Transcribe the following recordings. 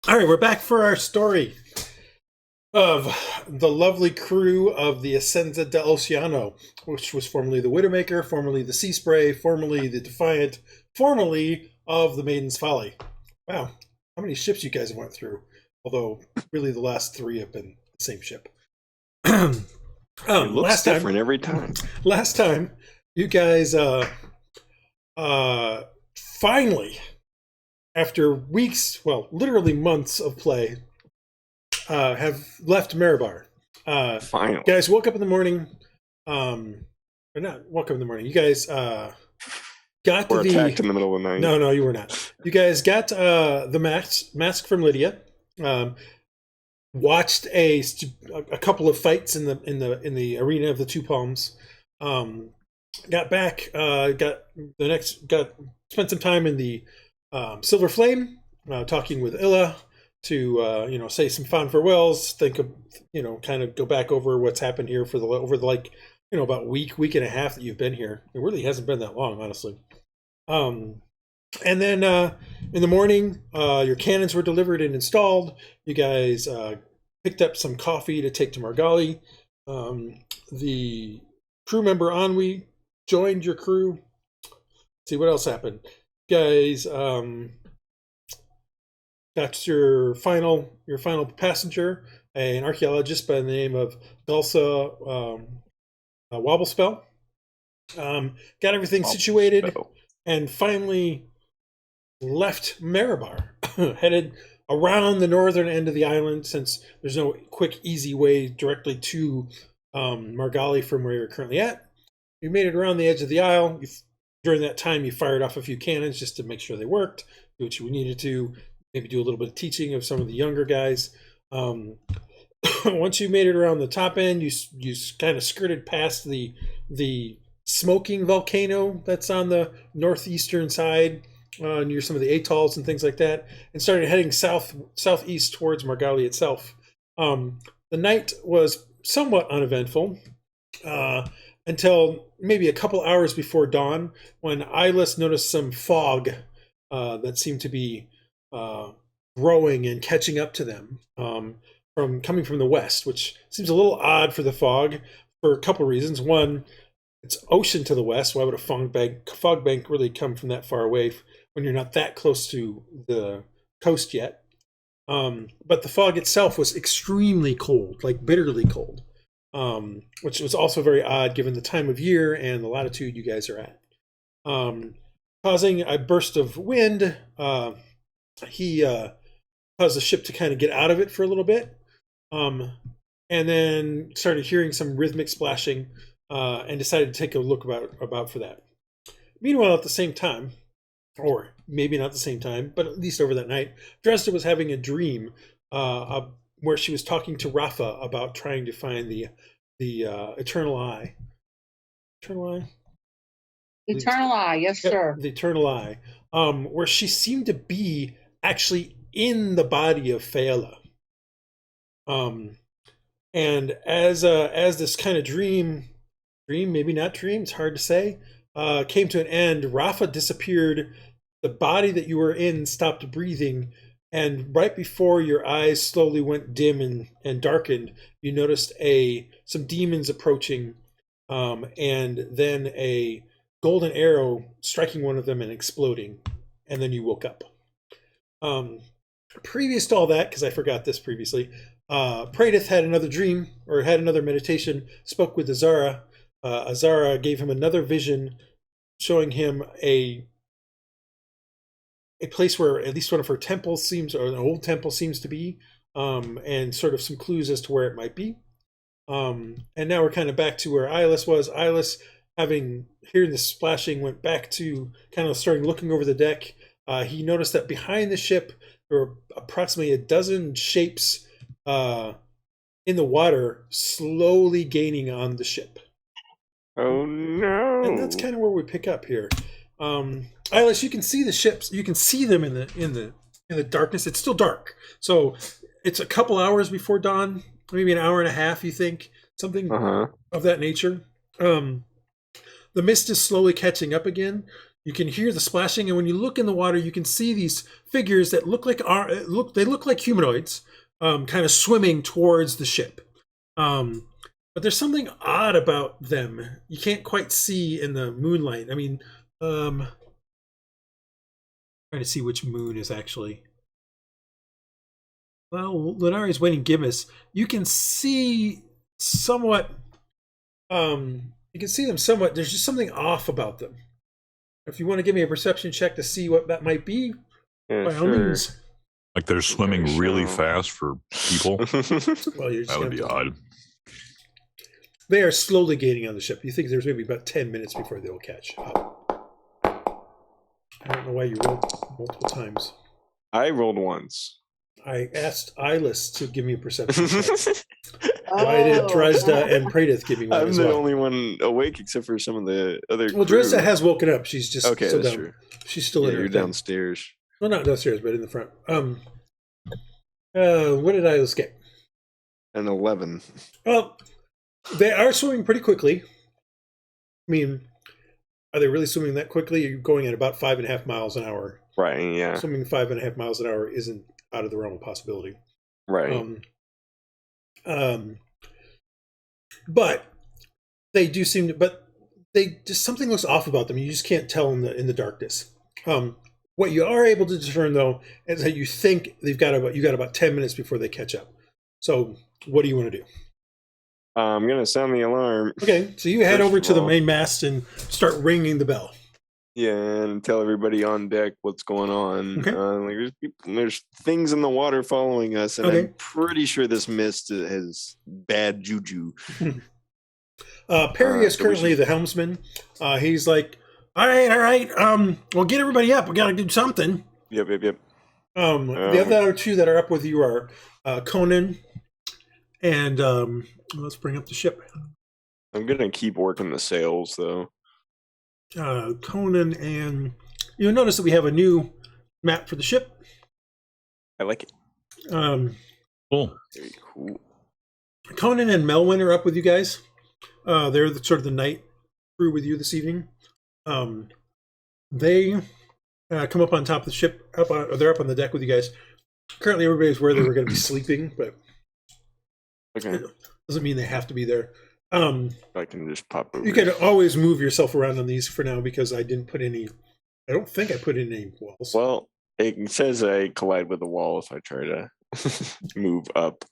All right, we're back for our story of the lovely crew of the Essenza dell'Oceano, which was formerly the Widowmaker, formerly the Sea Spray, formerly the Defiant, formerly of the Maiden's Folly. Wow, how many ships you guys went through? Although, really, the last three have been the same ship. It looks last different time, every time. Last time, you guys finally, after weeks, well, literally months of play, have left Marabar. Finally. Guys woke up in the morning. Or not woke up in the morning. You guys got We're the attacked in the middle of the night. No, you were not. You guys got the mask from Lydia. Watched a couple of fights in the arena of the Two Palms. Got back. Spent some time in the Silver Flame, talking with Iylis to say some fond farewells. Think of kind of go back over what's happened here for about week and a half that you've been here. It really hasn't been that long, honestly. And then in the morning, your cannons were delivered and installed. You guys picked up some coffee to take to Margali. The crew member Anwi joined your crew. Let's see what else happened. You guys got your final passenger, an archaeologist by the name of Dulsa Wobblespell. Got everything situated and finally left Marabar, headed around the northern end of the island, since there's no quick, easy way directly to Margali from where you're currently at. You made it around the edge of the isle. During that time, you fired off a few cannons just to make sure they worked, do what you needed to, maybe do a little bit of teaching of some of the younger guys. Once you made it around the top end, you kind of skirted past the smoking volcano that's on the northeastern side, near some of the atolls and things like that, and started heading southeast towards Margali itself. The night was somewhat uneventful until maybe a couple hours before dawn, when Iylis noticed some fog that seemed to be growing and catching up to them coming from the west, which seems a little odd for the fog for a couple reasons. One, it's ocean to the west. Why would a fog bank really come from that far away when you're not that close to the coast yet? But the fog itself was extremely cold, like bitterly cold, which was also very odd given the time of year and the latitude you guys are at. Causing a burst of wind, he caused the ship to kind of get out of it for a little bit, and then started hearing some rhythmic splashing, and decided to take a look about for that. Meanwhile, at the same time, or maybe not the same time, but at least over that night, Dresd'a was having a dream where she was talking to Rafa about trying to find the Eternal Eye. Eternal Eye? Eternal Eye, yes, sir. The Eternal Eye, where she seemed to be actually in the body of Hylough. And as this kind of dream, maybe not dream, it's hard to say, came to an end, Rafa disappeared. The body that you were in stopped breathing, and right before your eyes slowly went dim and darkened, you noticed some demons approaching, and then a golden arrow striking one of them and exploding, and then you woke up. Previous to all that, because I forgot this previously, Praedyth had another dream, or had another meditation, spoke with Azara. Azara gave him another vision showing him a place where at least one of her temples seems, or an old temple seems to be, and sort of some clues as to where it might be. And now we're kind of back to where Iylis was. Iylis, hearing the splashing, went back to kind of starting looking over the deck. He noticed that behind the ship there were approximately a dozen shapes in the water, slowly gaining on the ship. Oh no! And that's kind of where we pick up here. Iylis, you can see the ships. You can see them in the darkness. It's still dark, so it's a couple hours before dawn, maybe an hour and a half. You think something of that nature. The the mist is slowly catching up again. You can hear the splashing, and when you look in the water, you can see these figures that look like humanoids, kind of swimming towards the ship. But there's something odd about them. You can't quite see in the moonlight. I mean, trying to see which moon is actually. Well, Lenari's waiting Gibbous. You can see somewhat. You can see them somewhat. There's just something off about them. If you want to give me a perception check to see what that might be, Yeah, by all sure. means. Like they're swimming really fast for people. Well, you're just That would be odd. They are slowly gaining on the ship. You think there's maybe about 10 minutes before they will catch up. I don't know why you rolled multiple times. I rolled once. I asked Iylis to give me a perception check. Why did Dresd'a and Praedyth give me one I'm as the well? only one awake except for some of the other Well, crew. Dresd'a has woken up. She's just Okay, still that's down. true. She's still Yeah, in her you're thing. downstairs. Well, not downstairs, but in the front. What did Iylis get? An 11. Well, they are swimming pretty quickly. I mean, are they really swimming that quickly? You're going at about 5.5 miles an hour. Right, yeah. Swimming 5.5 miles an hour isn't out of the realm of possibility. Right. But they do seem to. But they just something looks off about them. You just can't tell in the darkness. What you are able to discern though is that you think you got about 10 minutes before they catch up. So what do you want to do? I'm going to sound the alarm. Okay, so you head First over of to the all- main mast and start ringing the bell. Yeah, and tell everybody on deck what's going on. Okay. There's things in the water following us, and Okay. I'm pretty sure this mist has bad juju. Perry is so we currently should- the helmsman. He's like, all right. Well, get everybody up. We got to do something. Yep. The other two that are up with you are Conan and let's bring up the ship. I'm going to keep working the sails, though. Conan, and you'll notice that we have a new map for the ship. I like it. Cool. Very cool. Conan and Melwyn are up with you guys. They're sort of the night crew with you this evening. They come up on top of the ship. They're up on the deck with you guys. Currently, everybody's where they were going to be sleeping, but Okay. it doesn't mean they have to be there. I can just pop over. You can always move yourself around on these for now because I didn't put any. I don't think I put in any walls. Well, it says I collide with the wall if I try to move up.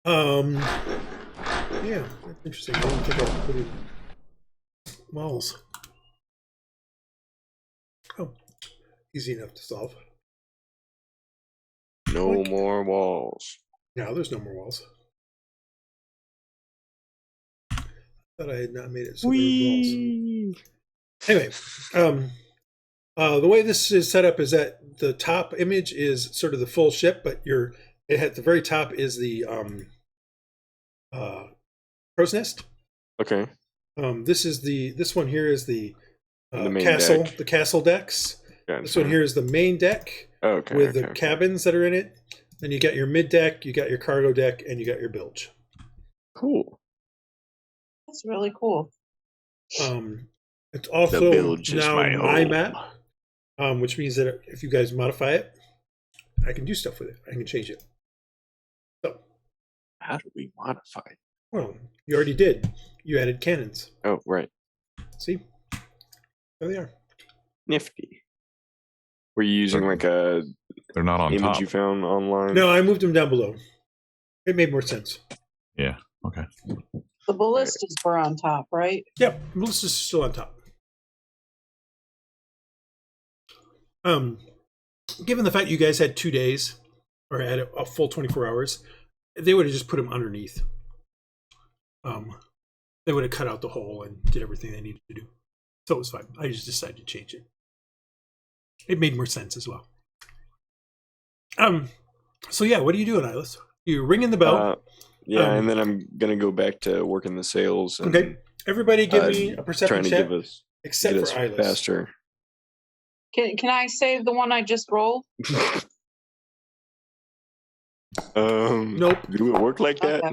Yeah, that's interesting. I don't think I put in walls. Oh, easy enough to solve. No Like- more walls. Now there's no more walls. Thought I had not made it so there were walls. Anyway, the way this is set up is that the top image is sort of the full ship, but at the very top is the crow's nest. Okay. This one here is the The main castle, deck. the castle decks. Gotcha. This one here is the main deck Okay. with the okay. cabins that are in it. Then you got your mid deck, you got your cargo deck, and you got your bilge. Cool. That's really cool. It's also The bilge is now my my home. map, which means that if you guys modify it, I can do stuff with it. I can change it. So, How do we modify it? well, you already did. You added cannons. Oh, right. See? There they are. Nifty. Were you using like a They're not on image top. you found online? No, I moved them down below. It made more sense. Yeah. Okay. The ballistas were on top, right? Yep, Melissa's still on top. Given the fact you guys had 2 days, or had a full 24 hours, they would have just put them underneath. They would have cut out the hole and did everything they needed to do. So it was fine. I just decided to change it. It made more sense as well. So yeah, what are you doing, Iylis? You're ringing the bell. Yeah, and then I'm gonna go back to working the sails. And, Okay. Everybody give me a perception trying to check, give us except get for us Iylis. faster. Can I save the one I just rolled? Nope. Do it work like that?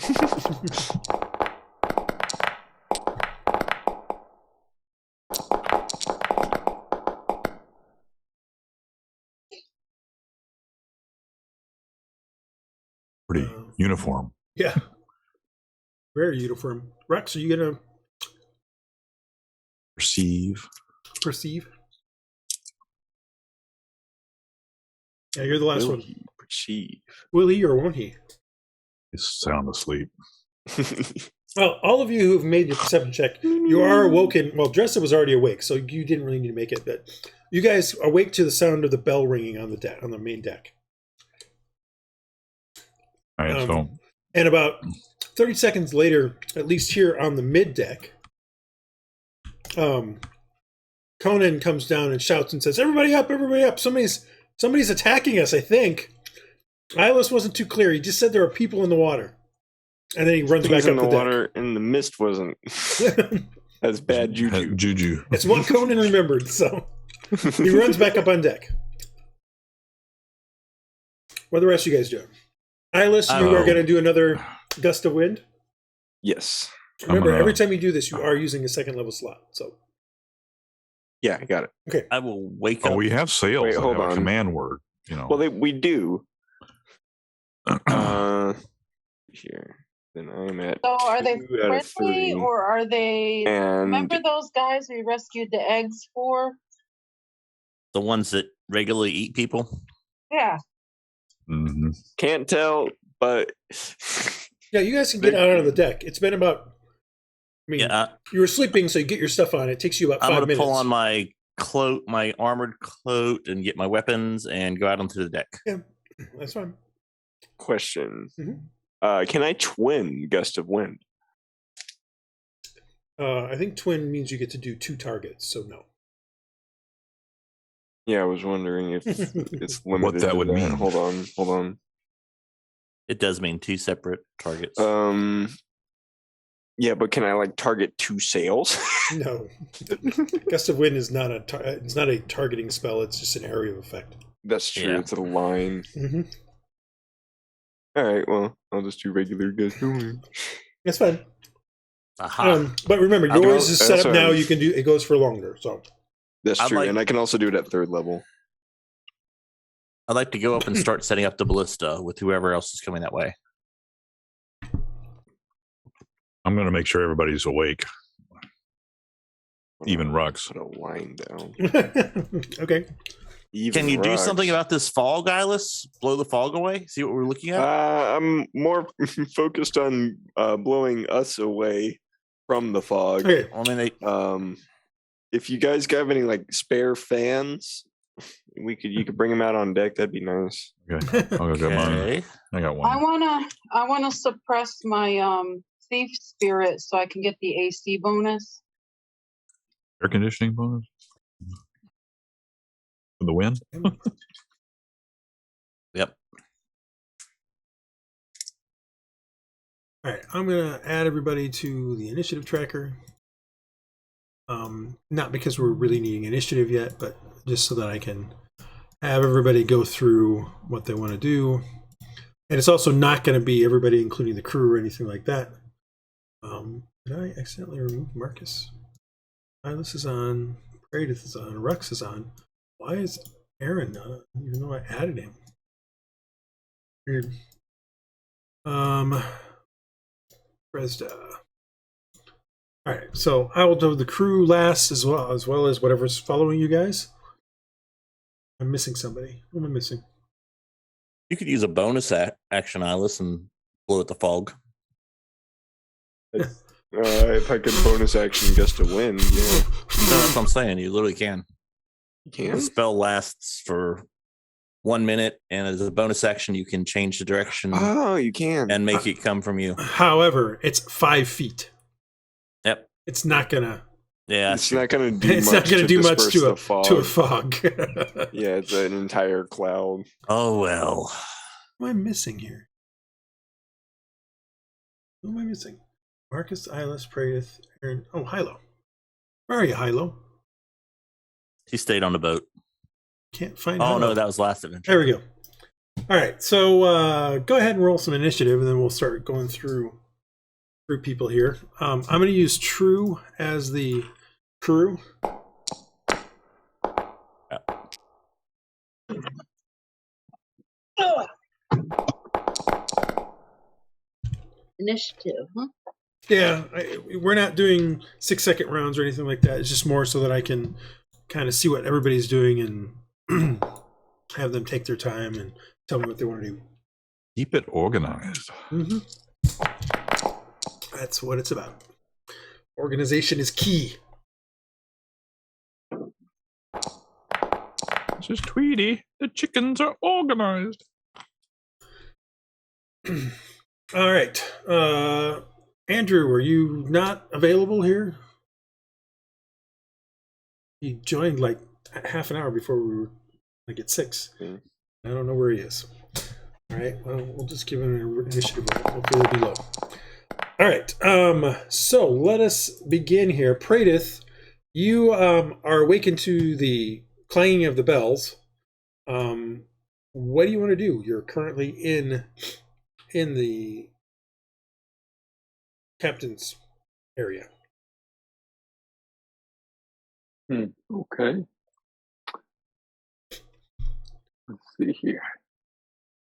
Pretty uniform. Yeah. Very uniform. Rhux, are you gonna Perceive. perceive? Yeah, you're the last Will one. he perceive? Will he or won't he? He's sound asleep. Well, all of you who've made your perception check, you are awoken. Well, Dresd'a was already awake, so you didn't really need to make it. But you guys awake to the sound of the bell ringing on the deck, on the main deck. All right, so And about 30 seconds later, at least here on the mid deck, Conan comes down and shouts and says, "Everybody up! Everybody up! Somebody's attacking us, I think." Iylis wasn't too clear. He just said there are people in the water. And then he runs back Things up in the the water, and the mist wasn't. That's bad juju. Juju. It's what Conan remembered, so he runs back up on deck. What are the rest of you guys doing? Iylis, you are going to do another gust of wind. Yes. Remember, every time you do this, you are using a second level slot. So, Yeah, I got it. okay. I will wake Oh, up. we have sales. Wait, that hold have a on. command word. You know. Well, we do. Here. Then I'm at. So are they 2 out of friendly 3. or are they? And Remember those guys we rescued the eggs for? The ones that regularly eat people. Yeah. Mhm. can't tell, but Yeah, you guys can get out on the deck. It's been about, I mean, Yeah, you were sleeping, so you get your stuff on. It takes you about I'm 5 going to minutes. pull on my cloak, my armored coat, and get my weapons and go out onto the deck. Yeah, that's fine. question. Mhm. Can I twin Gust of Wind? I think twin means you get to do 2 targets, so no. Yeah, I was wondering if it's limited. What that to would mean. Hold on. It does mean 2 separate targets. Yeah, but can I like target 2 sails? No. Gust of Wind is not it's not a targeting spell. It's just an area of effect. That's true. Yeah. It's a line. Mm-hmm. All right. Well, I'll just do regular Gust of Wind. That's fine. Aha. But remember, I'll yours go- is set up sorry. now. You can do it goes for longer. So That's I'd true, like- and I can also do it at 3rd level. I'd like to go up and start setting up the ballista with whoever else is coming that way. I'm going to make sure everybody's awake. Even Hold on, Rhux. Put a line down. okay. Even Can you do Rhux. something about this fog, Iylis? Blow the fog away? See what we're looking at? I'm more focused on blowing us away from the fog. Okay. I mean, If you guys have any like spare fans, you could bring them out on deck. That'd be nice. Okay. I'll go get mine. okay. I got one. I wanna suppress my thief spirit so I can get the AC bonus. Air conditioning bonus? For the win? Yep. All right. I'm gonna add everybody to the initiative tracker. Not because we're really needing initiative yet, but just so that I can have everybody go through what they want to do. And it's also not going to be everybody, including the crew or anything like that. Did I accidentally remove Marcus? Iylis is on. Praedyth is on. Rhux is on. Why is Aaron not on, even though I added him? Weird. Dresd'a. All right, so I will do the crew last as well as whatever's following you guys. I'm missing somebody. Who am I missing? You could use a bonus action, Iylis, and blow at the fog. If I could bonus action Gust of Wind, yeah. No, that's what I'm saying. You literally can. You The can? spell lasts for 1 minute, and as a bonus action, you can change the direction Oh, you can. and make it come from you. However, it's 5 feet. Yep. It's not gonna. Yeah. It's not going to do It's much not gonna to do much disperse to the a fog. fog. Yeah, it's an entire cloud. Oh, well. What am I missing here? Who am I missing? Marcus, Iylis, Praedyth, Aaron. Oh, Hylough. Where are you, Hylough? He stayed on the boat. Can't find. Oh, no, Hylough. that was last adventure. There we go. All right, so go ahead and roll some initiative, and then we'll start going through people here. I'm going to use True as the crew. initiative, huh? Yeah, we're not doing 6-second rounds or anything like that. It's just more so that I can kind of see what everybody's doing and have them take their time and tell me what they want to do. Keep it organized. Mm-hmm. That's what it's about. Organization is key. This is Tweety. The chickens are organized. All right. Andrew, are you not available here? He joined like half an hour before we were like at 6. Mm. I don't know where he is. All right. Well, we'll just give him an initiative. Hopefully it'll be low. All right. So let us begin here. Praedyth, you are awakened to the clanging of the bells. What do you want to do? You're currently in the captain's area. Okay. Let's see here.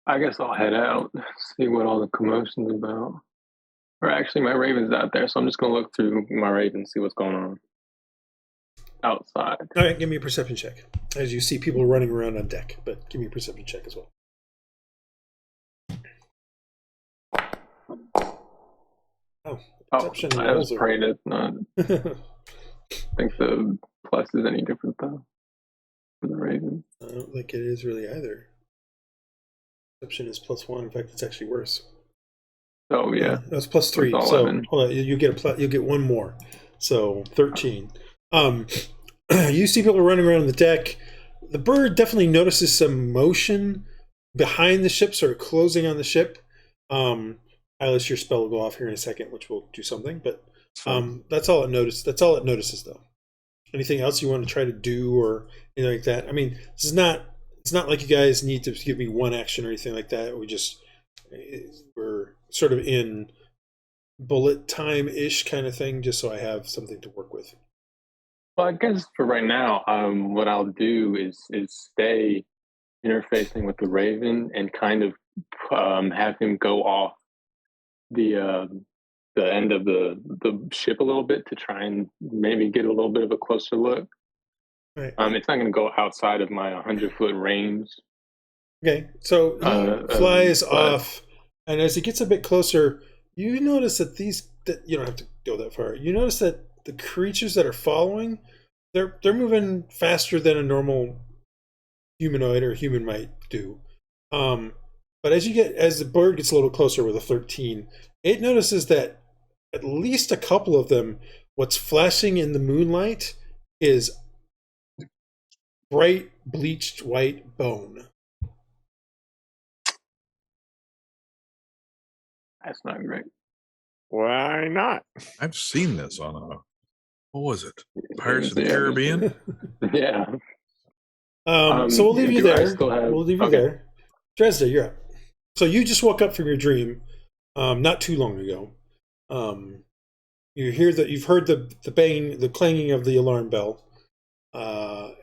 I guess I'll head out, see what all the commotion's about. Or actually, my raven's out there, so I'm just going to look through my raven, see what's going on outside. All right, give me a perception check as you see people running around on deck, but give me a perception check as well. Oh, perception I was rolls are- Praedyth, not. I think the plus is any different though for the raven. I don't think it is really either. Perception is +1. In fact, it's actually worse. Oh yeah, That's +3. It's So 11. hold on, you get one more. So 13. You see people running around the deck. The bird definitely notices some motion behind the ship, sort of closing on the ship. Iylis, your spell will go off here in a second, which will do something. But that's all it notices. That's all it notices, though. Anything else you want to try to do or anything like that? I mean, this is not. It's not like you guys need to give me one action or anything like that. We're sort of in bullet time-ish kind of thing, just so I have something to work with. Well, I guess for right now, what I'll do is stay interfacing with the raven and kind of have him go off the end of the ship a little bit to try and maybe get a little bit of a closer look. Right. It's not going to go outside of my 100-foot range. Okay, so he flies off, and as he gets a bit closer, you notice that you don't have to go that far. You notice that the creatures that are following, they're moving faster than a normal humanoid or human might do. But as the bird gets a little closer with a 13, it notices that at least a couple of them, what's flashing in the moonlight is bright bleached white bone. That's not great. Why not? I've seen this on what was it? Pirates of the Yeah. Caribbean? Yeah. So we'll leave you do I there. still have- We'll leave you okay. there. Dresd'a, you're up. So you just woke up from your dream, not too long ago. You've heard the bang, the clanging of the alarm bell.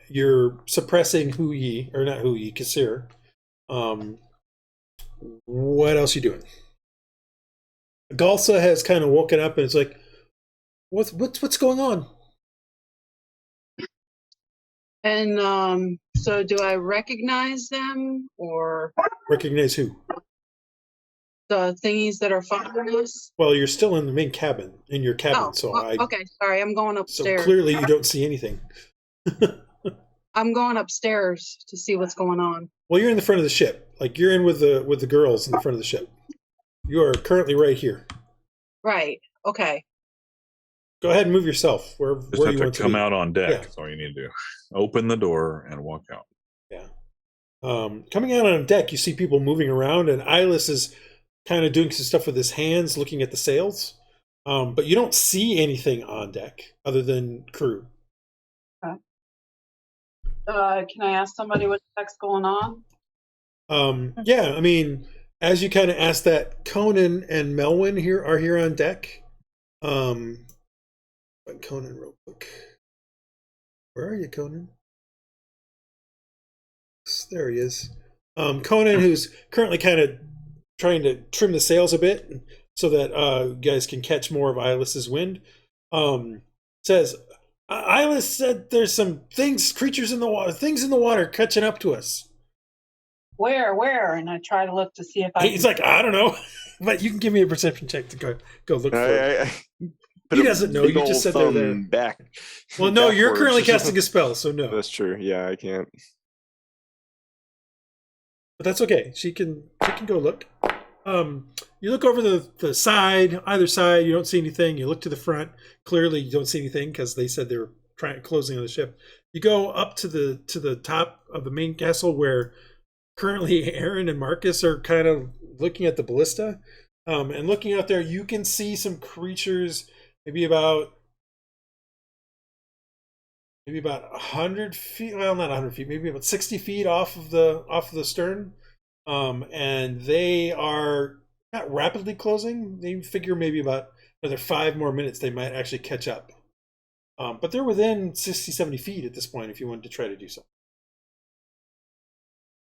You're suppressing Corsair. What else you doing? Galsa has kind of woken up and it's like, what's going on? And so do I recognize them or Recognize who? the thingies that are following us? Well, you're still in the main cabin, in your cabin, Okay, sorry, I'm going so upstairs. clearly you don't see anything. I'm going upstairs to see what's going on. Well, you're in the front of the ship. Like you're in with the girls in the front of the ship. You are currently right here. Right. Okay. Go ahead and move yourself where Just you have to want to come be. out on deck. Yeah. That's all you need to do. Open the door and walk out. Yeah. Coming out on deck, you see people moving around, and Iylis is kind of doing some stuff with his hands, looking at the sails. But you don't see anything on deck other than crew. Can I ask somebody what the heck's going on? Yeah, I mean, as you kind of ask that, Conan and Melwyn are here on deck. Conan real quick. Where are you, Conan? There he is. Conan, who's currently kind of trying to trim the sails a bit. so that you guys can catch more of Iylis's wind. Says, Iylis said there's some creatures in the water catching up to us. Where? And I try to look to see if I. He's like, I don't know, but you can give me a perception check to go look for it. He doesn't know. You just said they're there. Back. Well, no, you're currently casting a spell, so no. That's true. Yeah, I can't. But that's okay. She can go look. You look over the side, either side. You don't see anything. You look to the front. Clearly, you don't see anything because they said they were closing on the ship. You go up to the top of the main castle where currently Aaron and Marcus are kind of looking at the ballista. And looking out there, you can see some creatures, maybe about 100 feet. Well, not 100 feet. Maybe about 60 feet off of the stern. And they are not rapidly closing. They figure maybe about another 5 more minutes they might actually catch up. But they're within 60, 70 feet at this point if you wanted to try to do something.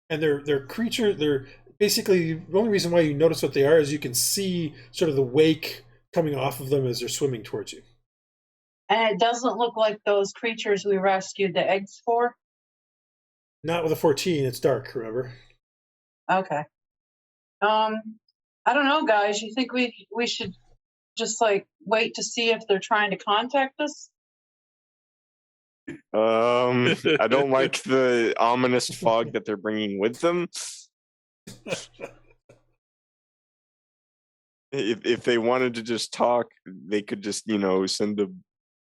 And they're basically, the only reason why you notice what they are is you can see sort of the wake coming off of them as they're swimming towards you. And it doesn't look like those creatures we rescued the eggs for? Not with a 14, it's dark, remember? Okay. I don't know, guys. You think we should just wait to see if they're trying to contact us? I don't like the ominous fog that they're bringing with them. If they wanted to just talk, they could just, send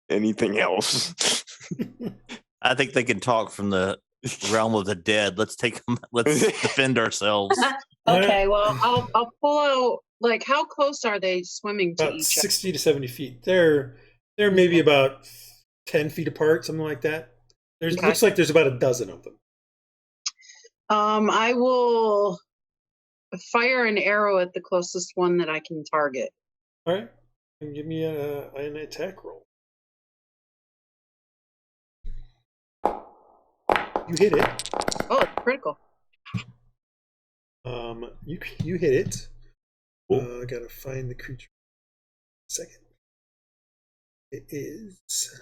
anything else. I think they can talk from the realm of the dead. Let's defend ourselves. Okay, well, I'll pull out, how close are they swimming to about each 60 to 70 feet. They're maybe about 10 feet apart, something like that. Looks like there's about a dozen of them. I will fire an arrow at the closest one that I can target. All right. And give me an attack roll. You hit it. Oh, it's critical. You hit it. I gotta find the creature. Second. It is.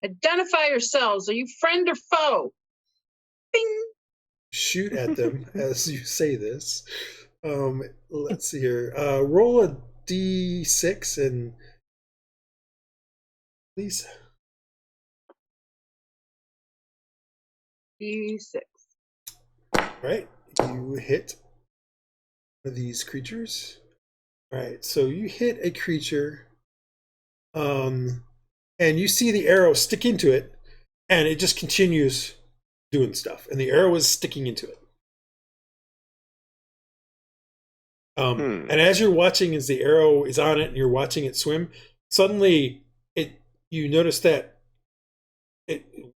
Identify yourselves. Are you friend or foe? Bing. Shoot at them as you say this. Let's see here. Roll a d6 and please. D6. Right. You hit one of these creatures. All right. So you hit a creature. And you see the arrow stick into it, and it just continues doing stuff. And the arrow is sticking into it. And as you're watching, as the arrow is on it, and you're watching it swim, suddenly you notice that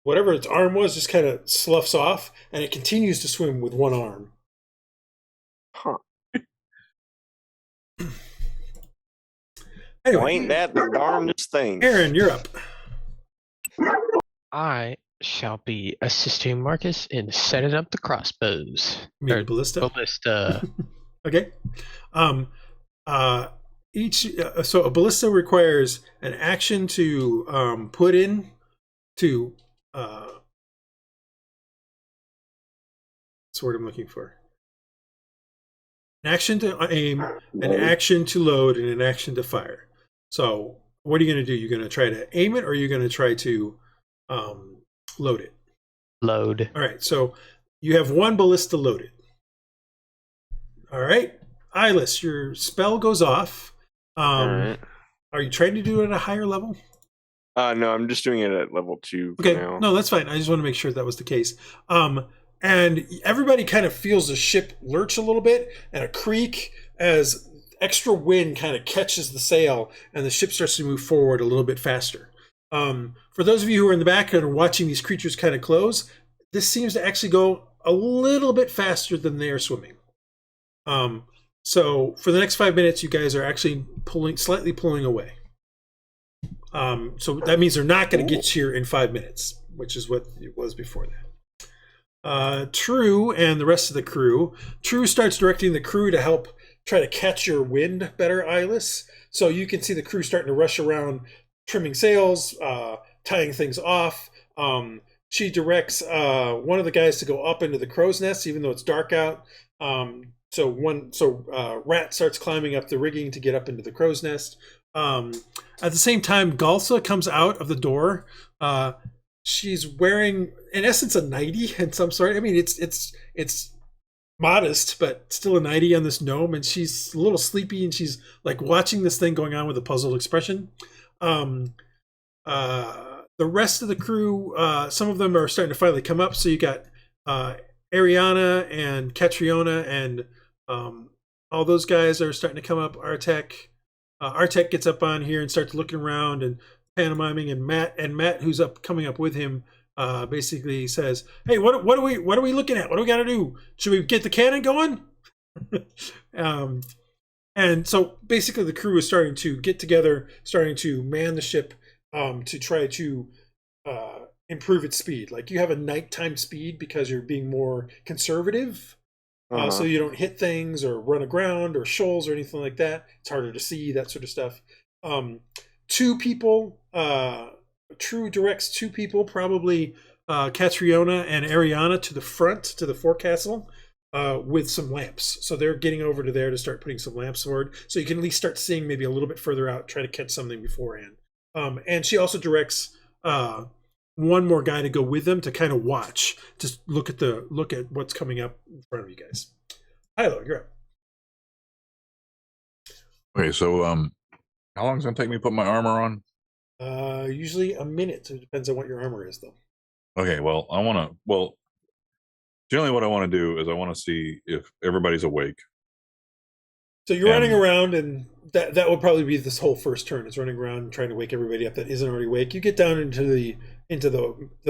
whatever its arm was just kind of sloughs off, and it continues to swim with one arm. Huh. Anyway, well, ain't that the darndest thing? Aaron, you're up. I shall be assisting Marcus in setting up the crossbows. Maybe ballista. Ballista. Okay. So a ballista requires an action to put in to what's the word I'm looking for? An action to aim, an action to load, and an action to fire. So what are you going to do? You're going to try to aim it, or you're going to try to load it? Load. All right. So you have one ballista loaded. All right. Iylis, your spell goes off. All right. Are you trying to do it at a higher level? No, I'm just doing it at level 2 for Okay. now. No, that's fine. I just want to make sure that was the case. And everybody kind of feels the ship lurch a little bit and a creak as extra wind kind of catches the sail and the ship starts to move forward a little bit faster. For those of you who are in the back and are watching these creatures kind of close, this seems to actually go a little bit faster than they are swimming. So for the next 5 minutes, you guys are actually slightly pulling away. So that means they're not going to get here in 5 minutes, which is what it was before that. True and the rest of the crew. True starts directing the crew to help try to catch your wind better, Iylis. So you can see the crew starting to rush around, trimming sails, tying things off. She directs one of the guys to go up into the crow's nest, even though it's dark out. So Rat starts climbing up the rigging to get up into the crow's nest. At the same time, Galsa comes out of the door. She's wearing, in essence, a nightie in some sort. I mean, it's modest, but still a nightie on this gnome, and she's a little sleepy, and she's like watching this thing going on with a puzzled expression. The rest of the crew, some of them are starting to finally come up. So you got Ariana and Catriona and all those guys are starting to come up. Artek gets up on here and starts looking around and pantomiming, and Matt, who's coming up with him, basically says, "Hey, what are we looking at? What do we got to do? Should we get the cannon going?" And so basically, the crew is starting to get together, starting to man the ship to try to improve its speed. Like, you have a nighttime speed because you're being more conservative. So you don't hit things or run aground or shoals or anything like that. It's harder to see, that sort of stuff. Two people, True directs two people, probably Catriona and Ariana, to the front, to the forecastle, with some lamps. So they're getting over to there to start putting some lamps forward. So you can at least start seeing maybe a little bit further out, try to catch something beforehand. And she also directs one more guy to go with them to kind of watch, just look at what's coming up in front of you guys. Hylough, you're up. Okay, so how long is it gonna take me to put my armor on? Usually a minute. It depends on what your armor is, though. Okay, well, generally what I want to do is I want to see if everybody's awake. So you're running around, and that would probably be this whole first turn, is running around and trying to wake everybody up that isn't already awake. You get down into the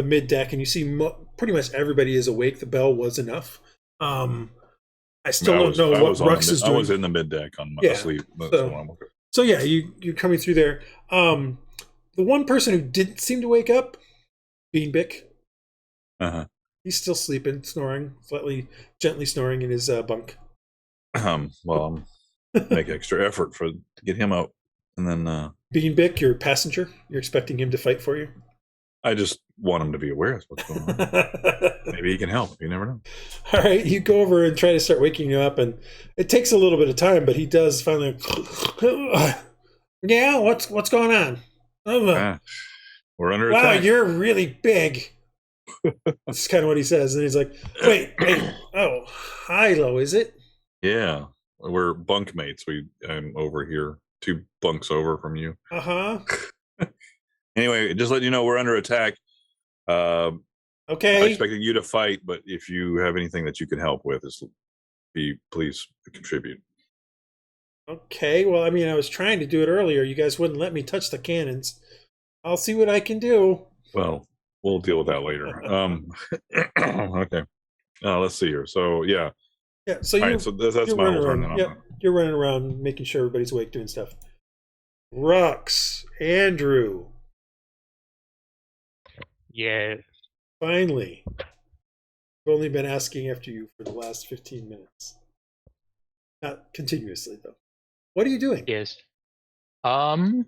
mid deck, and you see pretty much everybody is awake. The bell was enough. I still don't know what Rhux is doing. I was in the mid deck on my asleep. So yeah, you're coming through there. The one person who didn't seem to wake up, Beanbick. He's still sleeping, snoring, gently snoring in his bunk. Well, make extra effort to get him out, and then Beanbick, your passenger, you're expecting him to fight for you? I just want him to be aware of what's going on. Maybe he can help. You never know. All right, you go over and try to start waking you up, and it takes a little bit of time, but he does finally. Yeah, what's going on? We're under attack. Wow, you're really big. That's kind of what he says, and he's like, "Wait, oh, Hylough, is it?" Yeah, we're bunkmates. I'm over here, 2 bunks over from you. Anyway, just let you know we're under attack. Okay. I expected you to fight, but if you have anything that you can help with, please contribute. Okay. Well, I mean, I was trying to do it earlier. You guys wouldn't let me touch the cannons. I'll see what I can do. Well, we'll deal with that later. Okay. Let's see here. So yeah. Yeah. So that's my whole turn. Yeah. You're running around making sure everybody's awake, doing stuff. Rhux, Andrew. Yeah. Finally. I've only been asking after you for the last 15 minutes. Not continuously, though. What are you doing? Yes. Well,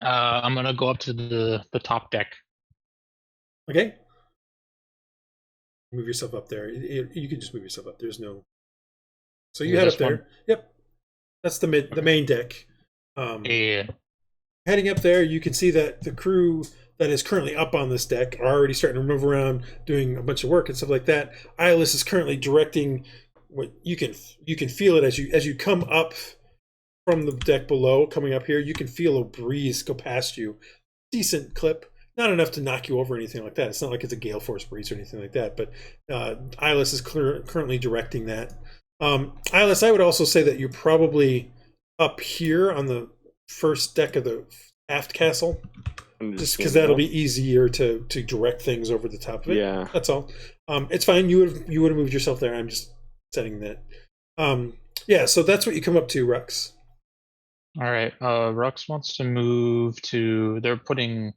I'm gonna go up to the top deck. Okay. Move yourself up there. You can just move yourself up. There's no. So you head up there. One? Yep. That's the main deck. Yeah. Heading up there, you can see that the crew that is currently up on this deck are already starting to move around, doing a bunch of work and stuff like that. Iylis is currently directing. What you can feel it as you come up from the deck below, coming up here. You can feel a breeze go past you. Decent clip, not enough to knock you over or anything like that. It's not like it's a gale force breeze or anything like that. But Iylis is currently directing that. Iylis, I would also say that you're probably up here on the first deck of the aft castle, just because that'll be easier to direct things over the top of it. Yeah, that's all. It's fine. You would have moved yourself there. I'm just setting that. Yeah, so that's what you come up to, Rhux. All right. Rhux wants to move to. They're putting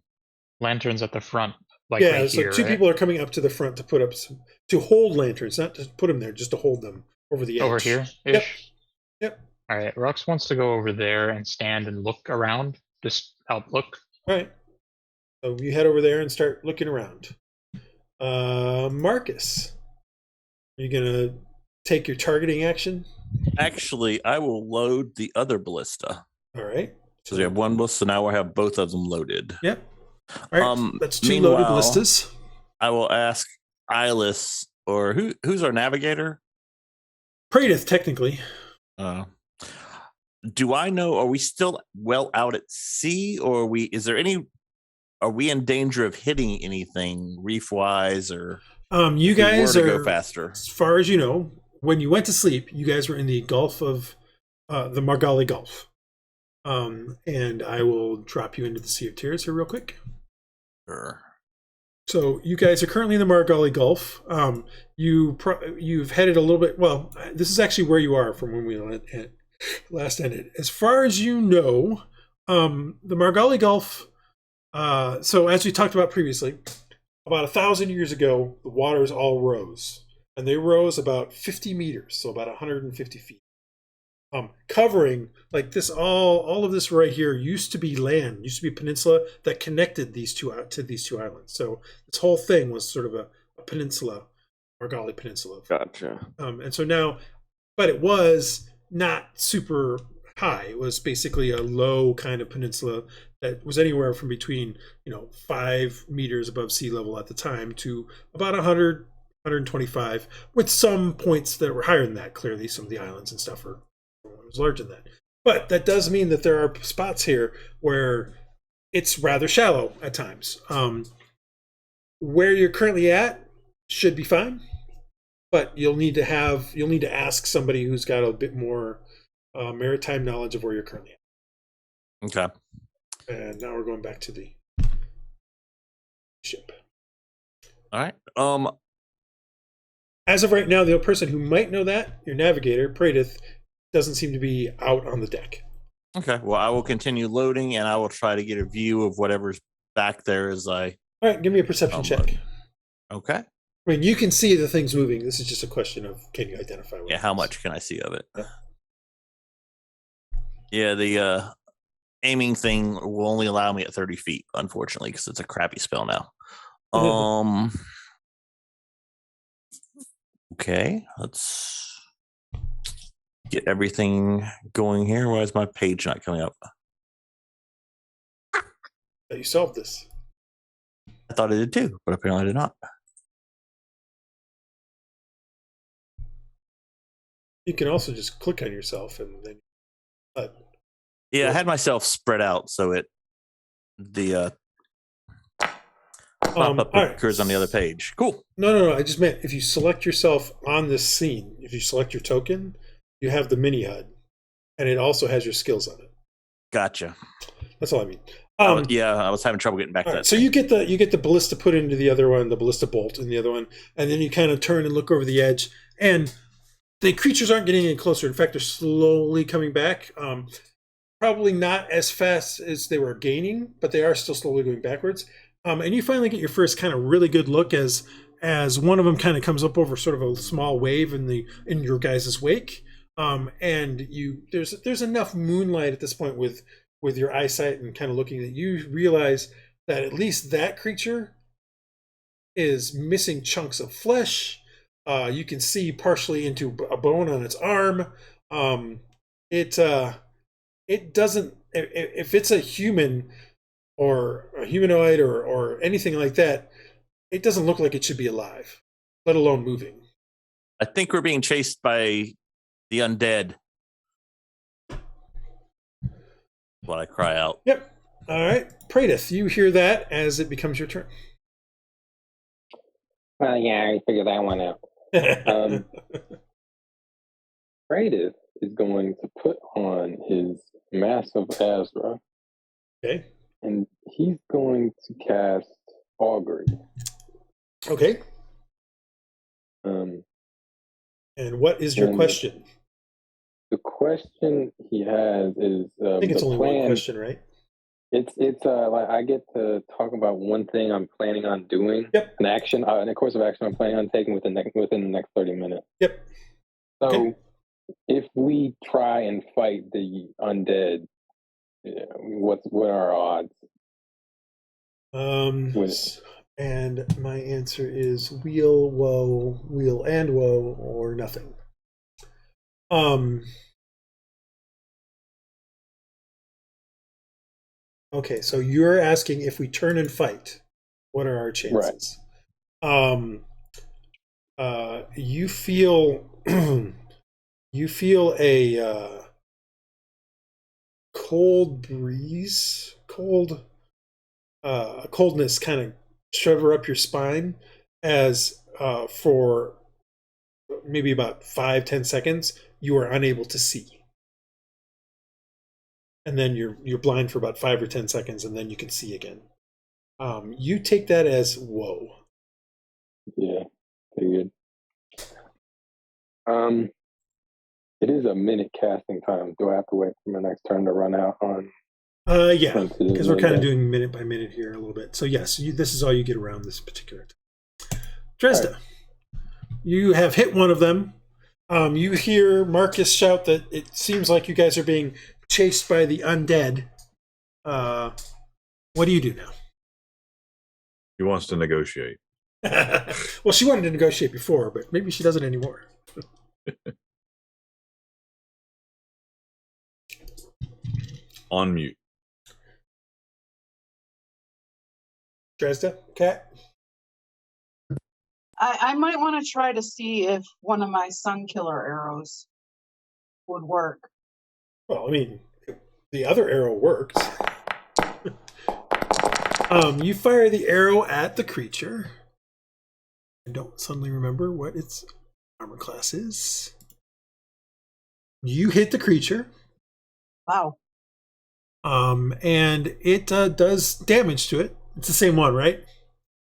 lanterns at the front. like yeah, right so here, two right? people are coming up to the front to put up to hold lanterns, not to put them there, just to hold them over the edge. Over here Yep. ish. Yep. All right, Rhux wants to go over there and stand and look around. Just help look. All right. So you head over there and start looking around. Marcus, are you gonna take your targeting action? Actually, I will load the other ballista. All right. So we have one ballista, now we'll have both of them loaded. Yep. All right. That's 2 meanwhile, loaded ballistas. I will ask Iylis, or who's our navigator? Praedyth, technically. Do I know? Are we still well out at sea, or are we in danger of hitting anything reef wise, or you guys are go faster? As far as you know, when you went to sleep, you guys were in the Gulf of the Margali Gulf. And I will drop you into the Sea of Tears here real quick. Sure. So you guys are currently in the Margali Gulf. You've headed a little bit. Well, this is actually where you are from when we last ended. As far as you know, the Margali Gulf. So as we talked about previously, about 1,000 years ago, the waters all rose, and they rose about 50 meters, so about 150 feet. Covering like this, all of this right here used to be land, used to be a peninsula that connected these two islands. So this whole thing was sort of a peninsula, Margali Peninsula. Gotcha. And so now, but it was not super high. It was basically a low kind of peninsula that was anywhere from between 5 meters above sea level at the time to about 100, 125, with some points that were higher than that. Clearly, some of the islands and stuff are. It was larger than that. But that does mean that there are spots here where it's rather shallow at times. Where you're currently at should be fine, but you'll need to ask somebody who's got a bit more maritime knowledge of where you're currently at. Okay. And now we're going back to the ship. All right. As of right now, the person who might know that, your navigator, Praedyth, doesn't seem to be out on the deck. Okay. Well, I will continue loading, and I will try to get a view of whatever's back there as I. All right, give me a perception check. Okay. I mean, you can see the things moving. This is just a question of can you identify what how much can I see of it? Yeah, the aiming thing will only allow me at 30 feet, unfortunately, because it's a crappy spell now. Okay, let's get everything going here. Why is my page not coming up? You solved this. I thought I did too, but apparently I did not. You can also just click on yourself and then. I had myself spread out so the pop-up occurs on the other page. Cool. No. I just meant if you select yourself on this scene, if you select your token, you have the mini HUD, and it also has your skills on it. Gotcha. That's all I mean. I was having trouble getting back to that. So you get the ballista put into the other one, the ballista bolt in the other one, and then you kind of turn and look over the edge, and the creatures aren't getting any closer. In fact, they're slowly coming back. Probably not as fast as they were gaining, but they are still slowly going backwards. And you finally get your first kind of really good look as one of them kind of comes up over sort of a small wave in your guys' wake. And there's enough moonlight at this point with your eyesight and kind of looking that you realize that at least that creature is missing chunks of flesh. You can see partially into a bone on its arm. It doesn't, if it's a human or a humanoid or anything like that, it doesn't look like it should be alive, let alone moving. I think we're being chased by the undead. What I cry out. Yep. All right. Praedyth, you hear that as it becomes your turn. Well, yeah, I figured that one out. Praedyth is going to put on his Mask of Aerra. Okay. And he's going to cast Augury. Okay. And what is your question? The question he has is... I think it's only one question, right? It's like I get to talk about one thing I'm planning on doing, Yep. an action, in a course of action I'm planning on taking within the next 30 minutes. Yep. So Okay. if we try and fight the undead, what are our odds? And my answer is wheel, woe, wheel and woe, or nothing. Okay, so you're asking if we turn and fight, what are our chances? Right. You feel you feel a cold breeze, coldness kind of shiver up your spine as for maybe about 5-10 seconds you are unable to see, and then you're blind for about 5 or 10 seconds, and then you can see again. You take that as whoa. Yeah, pretty good. It is a minute casting time. Do I have to wait for my next turn to run out on? Yeah, because we're kind of doing minute by minute here a little bit. So yes, this is all you get around this particular time. Dresd'a, you have hit one of them. You hear Marcus shout that it seems like you guys are being chased by the undead. What do you do now? He wants to negotiate. Well, she wanted to negotiate before, but maybe she doesn't anymore. On mute. Dresd'a, cat? I might want to try to see if one of my sun killer arrows would work. Well, I mean, the other arrow works. You fire the arrow at the creature. I don't suddenly remember what its armor class is. You hit the creature. Wow. And it does damage to it. It's the same one, right?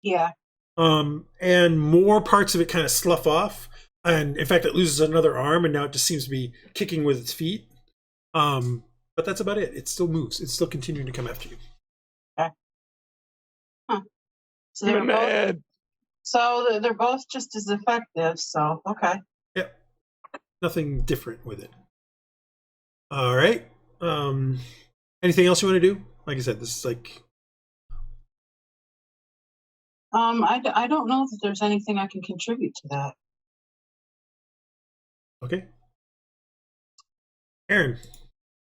Yeah. And more parts of it kind of slough off. And in fact, it loses another arm, and now it just seems to be kicking with its feet. But that's about it. It still moves. It's still continuing to come after you. Okay. Huh. So they're both, so they're both just as effective. So okay. Yep. Nothing different with it. All right. Anything else you want to do? Like I said, this is like. I don't know that there's anything I can contribute to that. Okay. Aaron,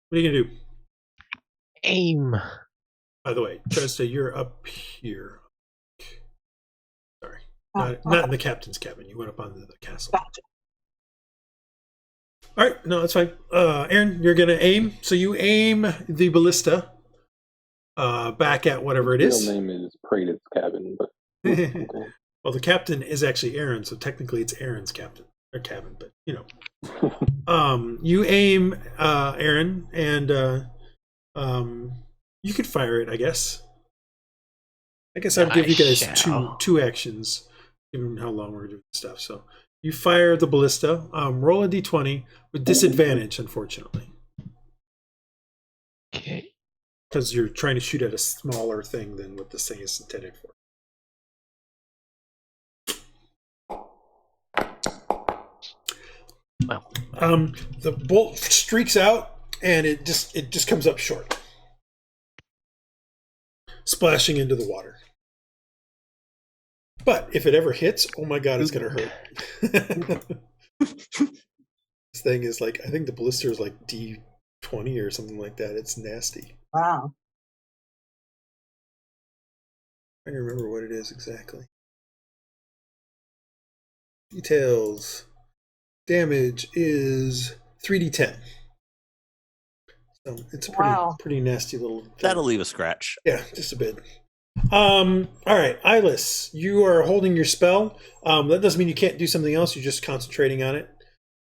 what are you gonna do? Aim. By the way, Dresd'a, you're up here. Sorry, not in the captain's cabin. You went up onto the castle. Gotcha. All right, no, that's fine. Aaron, you're gonna aim. So you aim the ballista back at whatever it is. The real name is Praedyth's cabin, but okay. Well, the captain is actually Aaron, so technically it's Aaron's cabin, but you know. You aim Aaron, and you could fire it, I guess. I guess I'll give you guys two actions, given how long we're doing stuff. So you fire the ballista. Roll a d20 with disadvantage, unfortunately. Okay. Because you're trying to shoot at a smaller thing than what this thing is intended for. Well, the bolt streaks out, and it just comes up short, splashing into the water. But if it ever hits, oh my god, it's gonna hurt. This thing is like, I think the blister is like D20 or something like that. It's nasty. Wow. I don't remember what it is exactly. Details. Damage is 3d10. So it's a pretty nasty little thing. That'll leave a scratch. Yeah, just a bit. All right, Iylis, you are holding your spell. That doesn't mean you can't do something else. You're just concentrating on it.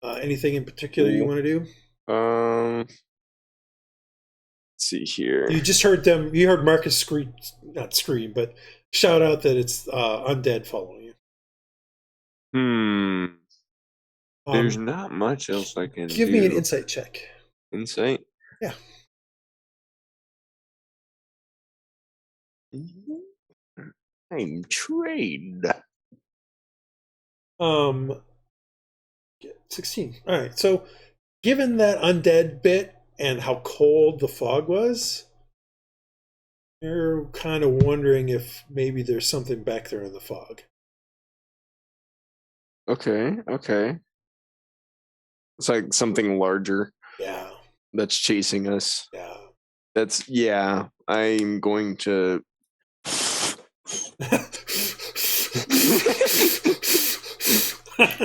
Anything in particular you want to do? Let's see here. You just heard them. You heard Marcus scream, not scream, but shout out that it's undead following you. There's not much else I can give do. me an insight check. Insight? Yeah. I'm trained. 16. All right. So, given that undead bit and how cold the fog was, you're kind of wondering if maybe there's something back there in the fog. Okay. It's like something larger. Yeah. That's chasing us. Yeah. I'm going to.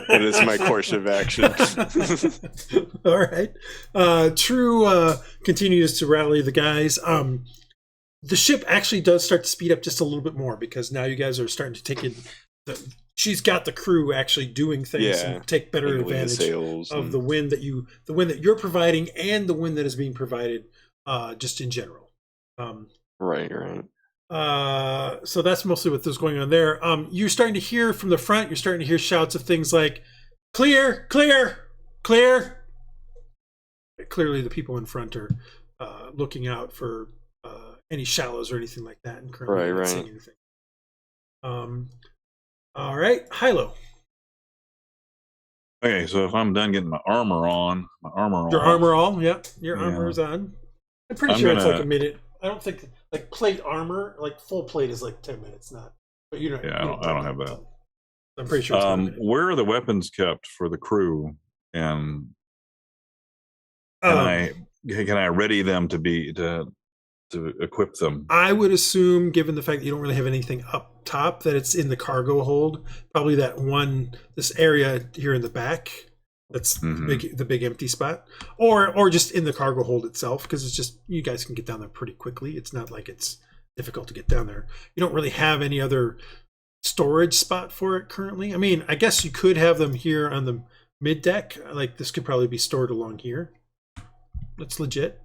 That is my course of action. All right. True continues to rally the guys. The ship actually does start to speed up just a little bit more because now you guys are starting to take in. She's got the crew actually doing things and take better advantage of the wind that you're providing and the wind that is being provided, just in general. Right. So that's mostly what was going on there. You're starting to hear from the front. You're starting to hear shouts of things like "Clear, clear, clear." Clearly, the people in front are looking out for any shallows or anything like that, and currently not seeing anything. All right, Hylough. Okay, so if I'm done getting my armor on, Your armor all, yep. Your armor is on. I'm pretty sure it's like a minute. I don't think like plate armor, like full plate is like 10 minutes, not. But you know. Yeah, I don't have that. I'm pretty sure. It's where are the weapons kept for the crew, and can I ready them to equip them? I would assume, given the fact that you don't really have anything up top, that it's in the cargo hold. Probably this area here in the back. That's the big empty spot, or just in the cargo hold itself, because it's just you guys can get down there pretty quickly. It's not like it's difficult to get down there. You don't really have any other storage spot for it currently. I mean, I guess you could have them here on the mid deck. Like this could probably be stored along here. That's legit.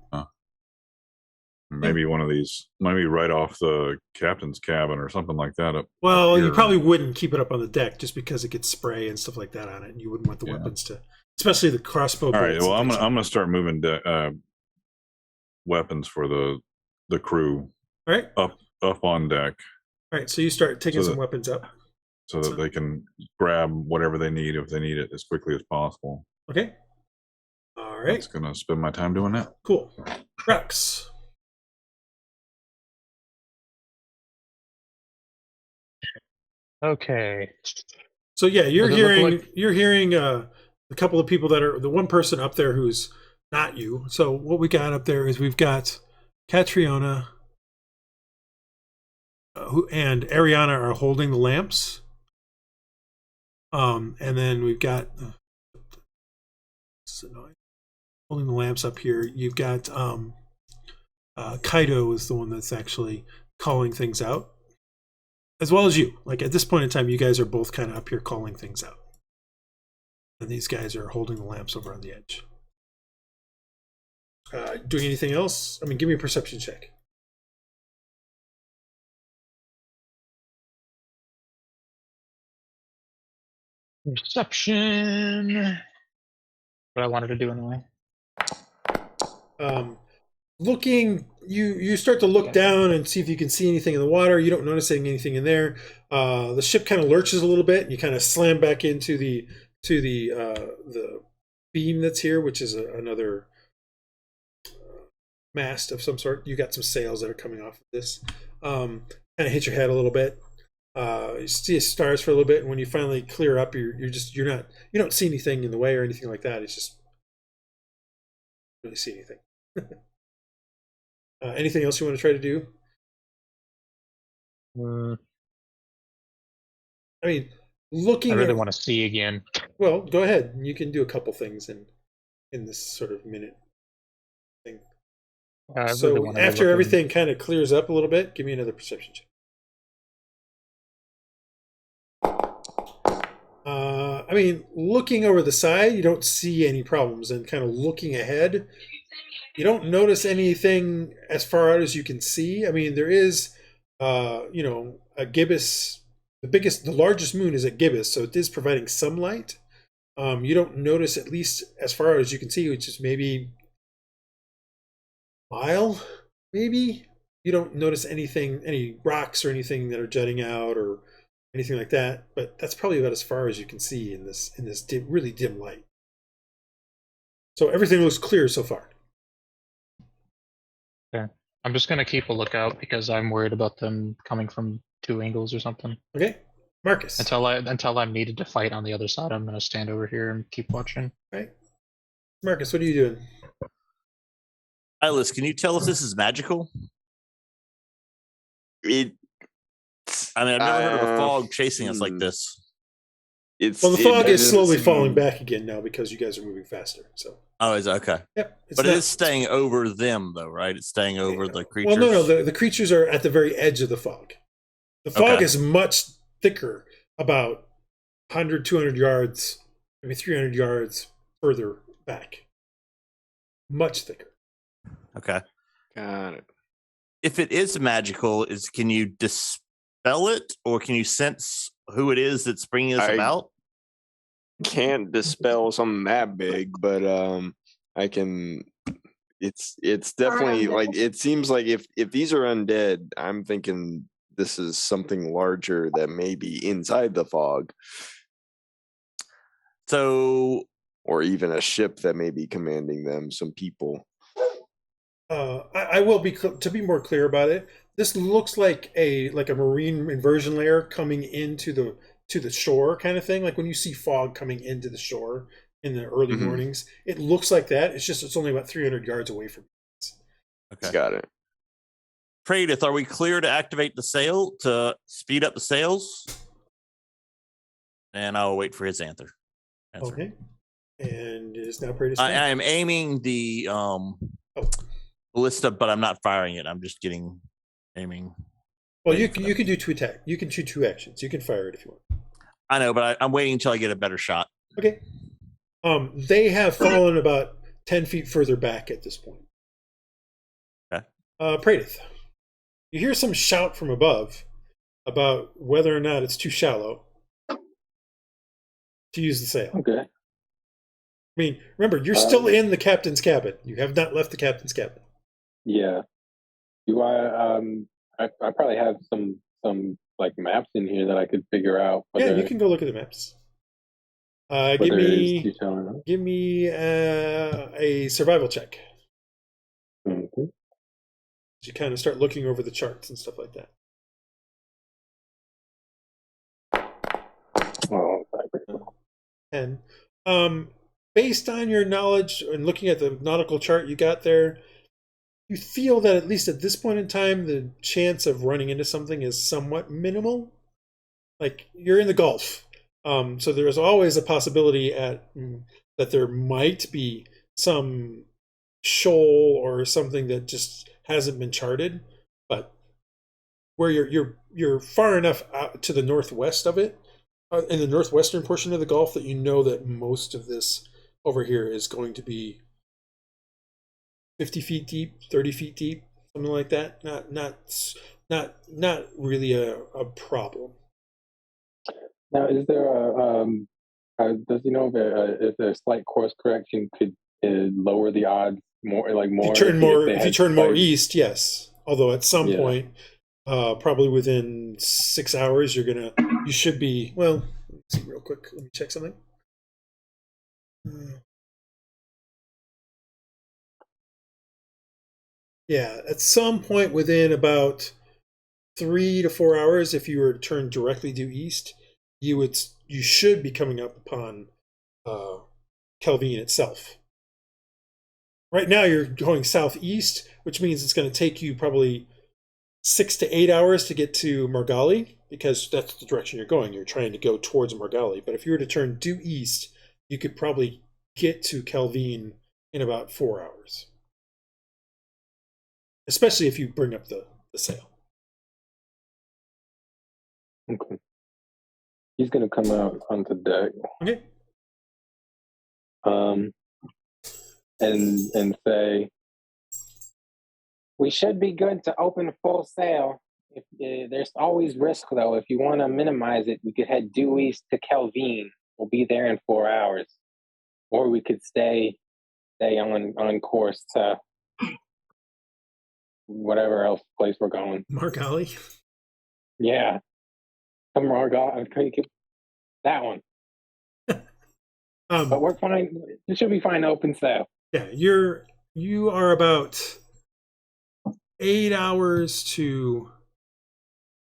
Maybe one of these, maybe right off the captain's cabin or something like that. Well, you probably wouldn't keep it up on the deck just because it gets spray and stuff like that on it, and you wouldn't want the weapons to, especially the crossbow. All right. Well, I'm gonna start moving weapons for the crew. All right. Up on deck. All right. So you start taking some weapons up, so that they can grab whatever they need if they need it as quickly as possible. Okay. All right. It's gonna spend my time doing that. Cool. Rhux. Okay. So yeah, you're hearing a couple of people that are the one person up there who's not you. So what we got up there is we've got Catriona and Ariana are holding the lamps. And then we've got holding the lamps up here. You've got Kaido is the one that's actually calling things out. As well as you. Like at this point in time, you guys are both kind of up here calling things out. And these guys are holding the lamps over on the edge. Doing anything else? I mean, give me a perception check. Perception. What I wanted to do anyway. Looking, you start to look down and see if you can see anything in the water. You don't notice anything in there. The ship kind of lurches a little bit, and you kind of slam back into the beam that's here, which is another mast of some sort. You got some sails that are coming off of this. Kind of hit your head a little bit. You see stars for a little bit, and when you finally clear up, you don't see anything in the way or anything like that. It's just you don't really see anything. Anything else you want to try to do? I mean, I really want to see again. Well, go ahead. You can do a couple things in this sort of minute thing. So after everything kind of clears up a little bit, give me another perception check. I mean, looking over the side, you don't see any problems, and kind of looking ahead, you don't notice anything as far out as you can see. I mean, there is, a gibbous. The largest moon is at Gibbous, so it is providing some light. You don't notice, at least as far as you can see, which is maybe a mile, maybe You don't notice any rocks or anything that are jutting out or anything like that. But that's probably about as far as you can see in this really dim light. So everything looks clear so far. Okay. I'm just gonna keep a lookout because I'm worried about them coming from 2 angles or something. Okay, Marcus. Until I'm needed to fight on the other side, I'm gonna stand over here and keep watching. Right, Marcus, what are you doing? Iylis, can you tell if this is magical? It. I mean, I've never heard of a fog chasing us like this. It's Well, the fog is doesn't slowly seem- falling back again now because you guys are moving faster. So. Oh, is it? Okay. Yep. But it is staying over them, though, right? It's staying over the creatures. Well, no. The creatures are at the very edge of the fog. The fog Okay. is much thicker, about 100, 200 yards, maybe 300 yards further back. Much thicker. Okay. Got it. If it is magical, can you dispel it, or can you sense who it is that's bringing us about? Can't dispel something that big, but I can. It's definitely like it seems like if these are undead, I'm thinking this is something larger that may be inside the fog. So, or even a ship that may be commanding them. Some people. I will be to be more clear about it. This looks like a marine inversion layer coming into the shore kind of thing. Like when you see fog coming into the shore in the early mornings, it looks like that. It's only about 300 yards away from us. Okay, got it. Praedyth, are we clear to activate the sail to speed up the sails? And I'll wait for his answer. Okay. And it is now Praedyth's I turn. am aiming the ballista, but I'm not firing it. I'm just aiming. Well, you can do 2 attack. You can do 2 actions. You can fire it if you want. I know, but I'm waiting until I get a better shot. Okay. They have fallen about 10 feet further back at this point. Okay. Praedyth, you hear some shout from above about whether or not it's too shallow to use the sail. Okay. I mean, remember, you're still in the captain's cabin. You have not left the captain's cabin. Yeah. Do I probably have some like maps in here that I could figure out. Yeah, you can go look at the maps. Give me a survival check. Okay. You kind of start looking over the charts and stuff like that. Oh, 10. Based on your knowledge and looking at the nautical chart you got there, you feel that at least at this point in time, the chance of running into something is somewhat minimal. Like, you're in the Gulf. So there's always a possibility that there might be some shoal or something that just hasn't been charted. But where you're far enough out to the northwest of it, in the northwestern portion of the Gulf, that you know that most of this over here is going to be 50 feet deep, 30 feet deep, something like that. Not really a problem. Now, is there does he know if a slight course correction could lower the odds more? If you turn more east, yes. Although at some point, probably within 6 hours, you should be. Well, let's see real quick. Let me check something. Yeah, at some point within about 3 to 4 hours, if you were to turn directly due east, you should be coming up upon Kelvin itself. Right now, you're going southeast, which means it's going to take you probably 6 to 8 hours to get to Margali, because that's the direction you're going. You're trying to go towards Margali. But if you were to turn due east, you could probably get to Kelvin in about 4 hours. Especially if you bring up the sail. Okay. He's going to come out onto deck. Okay. And say, we should be good to open full sail. There's always risk, though. If you want to minimize it, we could head due east to Kelvin. We'll be there in 4 hours. Or we could stay on course to whatever else place we're going. Margali. Yeah. Come Margali. That one. But we're fine. It should be fine to open sail. Yeah, you are about 8 hours to.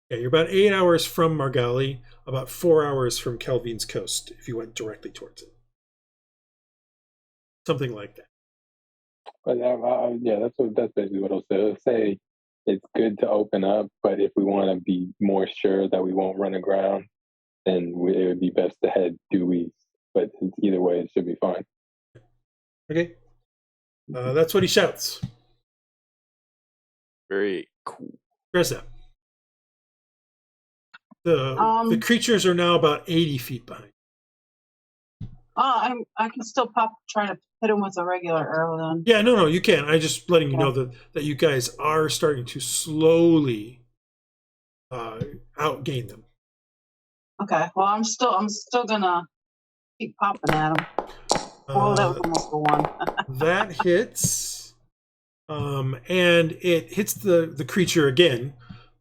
Yeah, you're about 8 hours from Margali, about 4 hours from Kelvin's coast if you went directly towards it. Something like that. But yeah, that's basically what I'll say. I'll say it's good to open up, but if we want to be more sure that we won't run aground, then it would be best to head due east. But either way, it should be fine. Okay. That's what he shouts. Very cool. Dresd'a. The creatures are now about 80 feet behind. I can still try to hit him with a regular arrow then. Yeah, no, you can. I'm just letting you know that you guys are starting to slowly outgain them. Okay. Well, I'm still gonna keep popping at him. Oh, that was almost a 1. That hits, and it hits the creature again.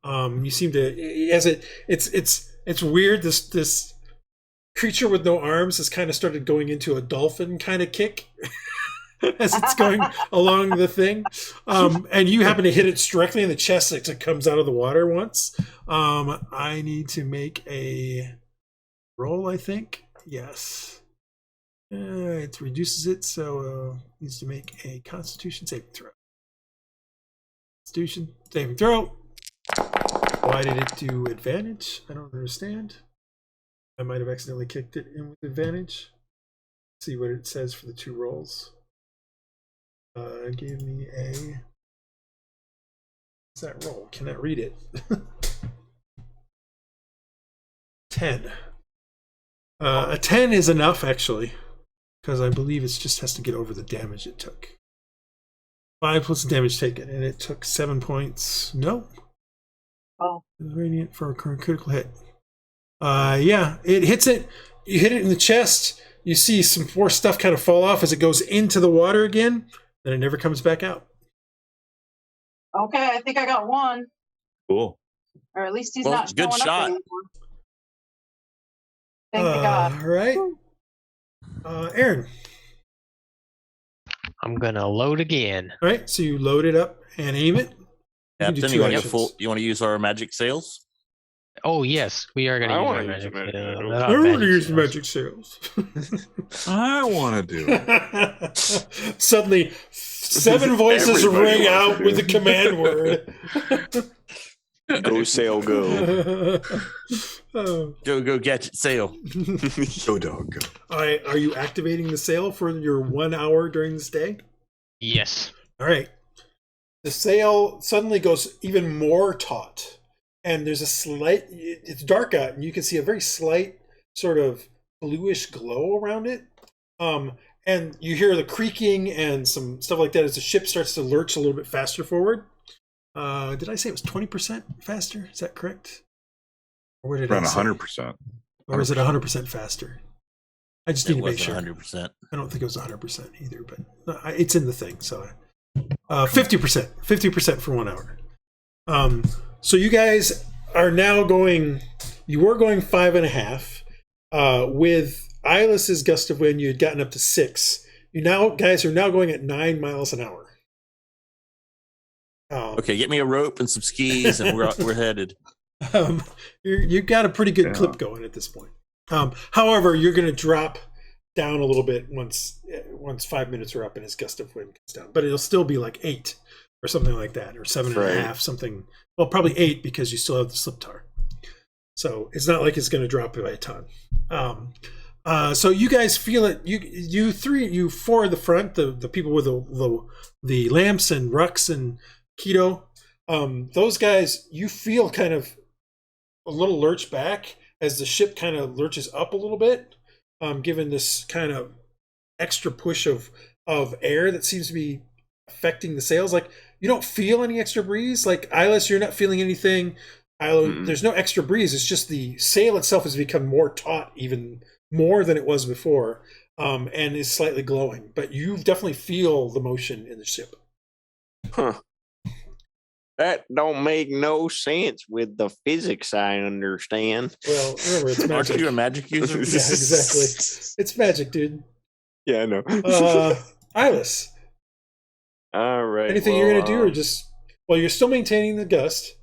You seem to it's weird. This creature with no arms has kind of started going into a dolphin kind of kick as it's going along the thing, and you happen to hit it directly in the chest as it comes out of the water once. I need to make a roll, I think. Yes. It reduces it, so needs to make a Constitution saving throw. Constitution saving throw. Why did it do advantage? I don't understand. I might have accidentally kicked it in with advantage. Let's see what it says for the 2 rolls. Give me a. What's that roll? Cannot read it. 10. A 10 is enough, actually, because I believe it just has to get over the damage it took. 5 plus the damage taken, and it took 7 points. No. Oh. Radiant for a critical hit. Yeah, it hits it. You hit it in the chest. You see some more stuff kind of fall off as it goes into the water again. Then it never comes back out. Okay, I think I got 1. Cool. Or at least he's not good showing shot. up anymore. Thank God. All right. Aaron. I'm gonna load again. All right, so you load it up and aim it. Captain, you want to use our magic sails? Oh yes, we are gonna use our use magic. magic. I want to use magic sails. I want to do it. Suddenly, 7 voices Everybody ring wants out to with do the command word. Go sail, go. Go gadget sail. Go dog, go. Are you activating the sail for your 1 hour during this day? Yes. All right. The sail suddenly goes even more taut. And there's a slight, it's dark out, and you can see a very slight sort of bluish glow around it. And you hear the creaking and some stuff like that as the ship starts to lurch a little bit faster forward. Did I say it was 20% faster? Is that correct? Or did Around I say? 100%. Or is it 100% faster? I just need to make sure. 100%. I don't think it was 100% either, but it's in the thing. So 50% for 1 hour. So you guys are now going. You were going 5.5. With Iylis's gust of wind, you had gotten up to 6. You guys are now going at 9 miles an hour. Okay, get me a rope and some skis, and we're headed. You've got a pretty good clip going at this point. However, you're going to drop down a little bit once 5 minutes are up and his gust of wind comes down, but it'll still be like 8 or something like that, or 7.5, something. Well, probably 8 because you still have the slip tar. So it's not like it's going to drop by a ton. So you guys feel it. You 4 at the front, the people with the lamps and Rhux and Keto. Those guys, you feel kind of a little lurch back as the ship kind of lurches up a little bit, given this kind of extra push of air that seems to be affecting the sails. Like, you don't feel any extra breeze. Like, Iylis, you're not feeling anything. Hylough, there's no extra breeze. It's just the sail itself has become more taut, even more than it was before, and is slightly glowing. But you definitely feel the motion in the ship. Huh. That don't make no sense with the physics I understand. Well, remember, it's magic. Aren't you a magic user? Yeah, exactly. It's magic, dude. Yeah, I know. Iylis. All right. Anything you're gonna do, or just you're still maintaining the gust.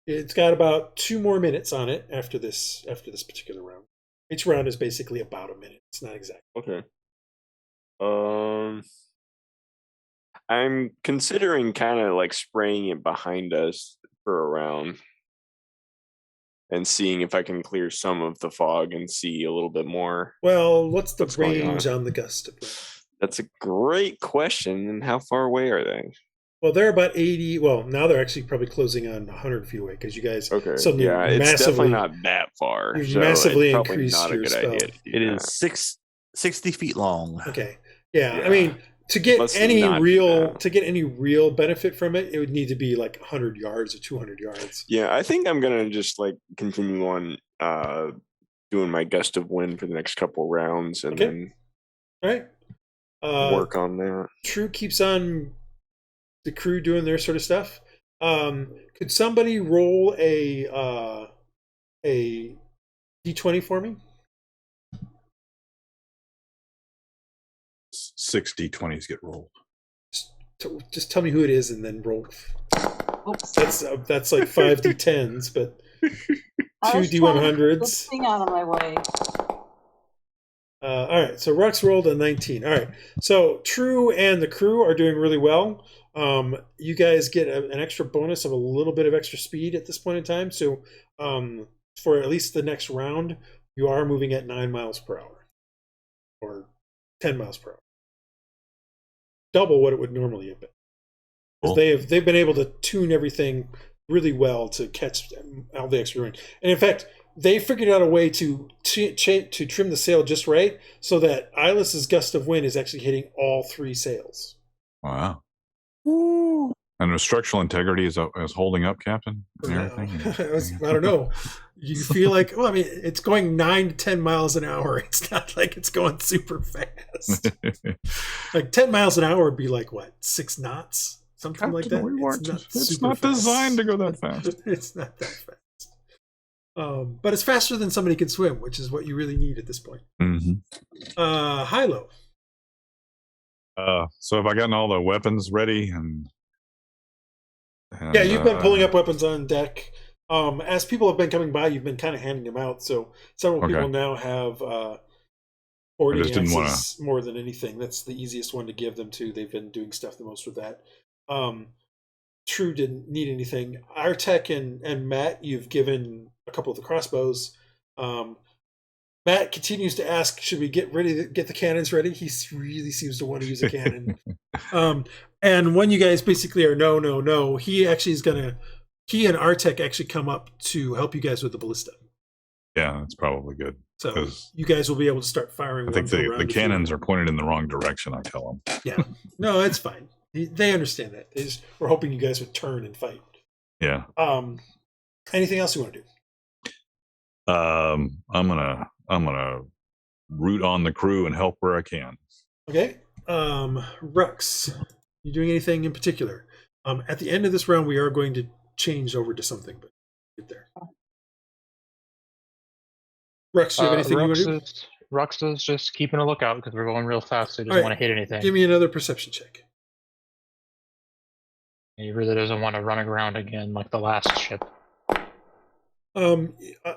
It's got about 2 more minutes on it after this particular round. Each round is basically about a minute. It's not exact. Okay. I'm considering kind of like spraying it behind us for a round and seeing if I can clear some of the fog and see a little bit more. Well, what's the going range on the gust? That's a great question. And how far away are they? Well, they're about 80. Well, now they're actually probably closing on 100 feet away because you guys suddenly it's definitely not that far. You've so massively it's probably increased not a your good spell. idea. It is 60 feet long. Okay. Yeah. I mean, to get any real benefit from it, it would need to be like 100 yards or 200 yards. Yeah, I think I'm gonna just like continue on doing my gust of wind for the next couple rounds and then all right. Work on that. True keeps on the crew doing their sort of stuff. Could somebody roll a d20 for me? 60 20s get rolled. Just tell me who it is and then roll. Oops. That's like 5 d10s, but 2 d100s. Thing out of my way. All right, so Rhux rolled a 19. All right, so True and the crew are doing really well. You guys get an extra bonus of a little bit of extra speed at this point in time. So for at least the next round, you are moving at 9 miles per hour or 10 miles per hour. Double what it would normally have been. Cool. They've been able to tune everything really well to catch all the extra wind. And in fact, they figured out a way to trim the sail just right so that Iylis's gust of wind is actually hitting all 3 sails. Wow. Woo. And the structural integrity is holding up, Captain? And everything? I don't know. You feel like, well, I mean, it's going 9 to 10 miles an hour. It's not like it's going super fast. Like 10 miles an hour would be like, what, 6 knots? Something like that. It's not designed to go that fast. It's not that fast. But it's faster than somebody can swim, which is what you really need at this point. Mm-hmm. Hylough. So have I gotten all the weapons ready? And yeah, you've been pulling up weapons on deck. As people have been coming by, you've been kind of handing them out. So several people now have 40 axes more than anything. That's the easiest one to give them to. They've been doing stuff the most with that. True didn't need anything. Artek and Matt, you've given a couple of the crossbows. Matt continues to ask, should we get the cannons ready? He really seems to want to use a cannon. And when you guys basically are no, he actually is he and Artek actually come up to help you guys with the ballista. Yeah, that's probably good. So you guys will be able to start firing. I think the cannons are pointed in the wrong direction, I tell them. Yeah. No, it's fine. They understand that. We're hoping you guys would turn and fight. Yeah. Anything else you want to do? I'm gonna root on the crew and help where I can. Okay. Rhux, you doing anything in particular? At the end of this round, we are going to change over to something, but get there. Rhux, do you have anything you want to do? Rhux is just keeping a lookout because we're going real fast. So he doesn't want to hit anything. Give me another perception check. He really doesn't want to run aground again like the last ship.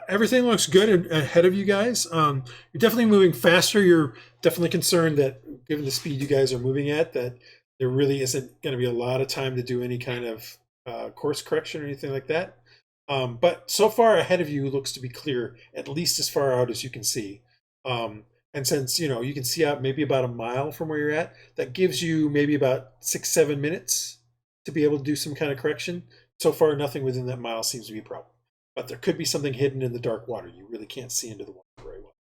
Everything looks good ahead of you guys. You're definitely moving faster. You're definitely concerned that given the speed you guys are moving at, that there really isn't going to be a lot of time to do any kind of course correction or anything like that. But so far ahead of you looks to be clear, at least as far out as you can see. And since, you can see out maybe about a mile from where you're at, that gives you maybe about 6-7 minutes to be able to do some kind of correction. So far, nothing within that mile seems to be a problem. But there could be something hidden in the dark water. You really can't see into the water very well.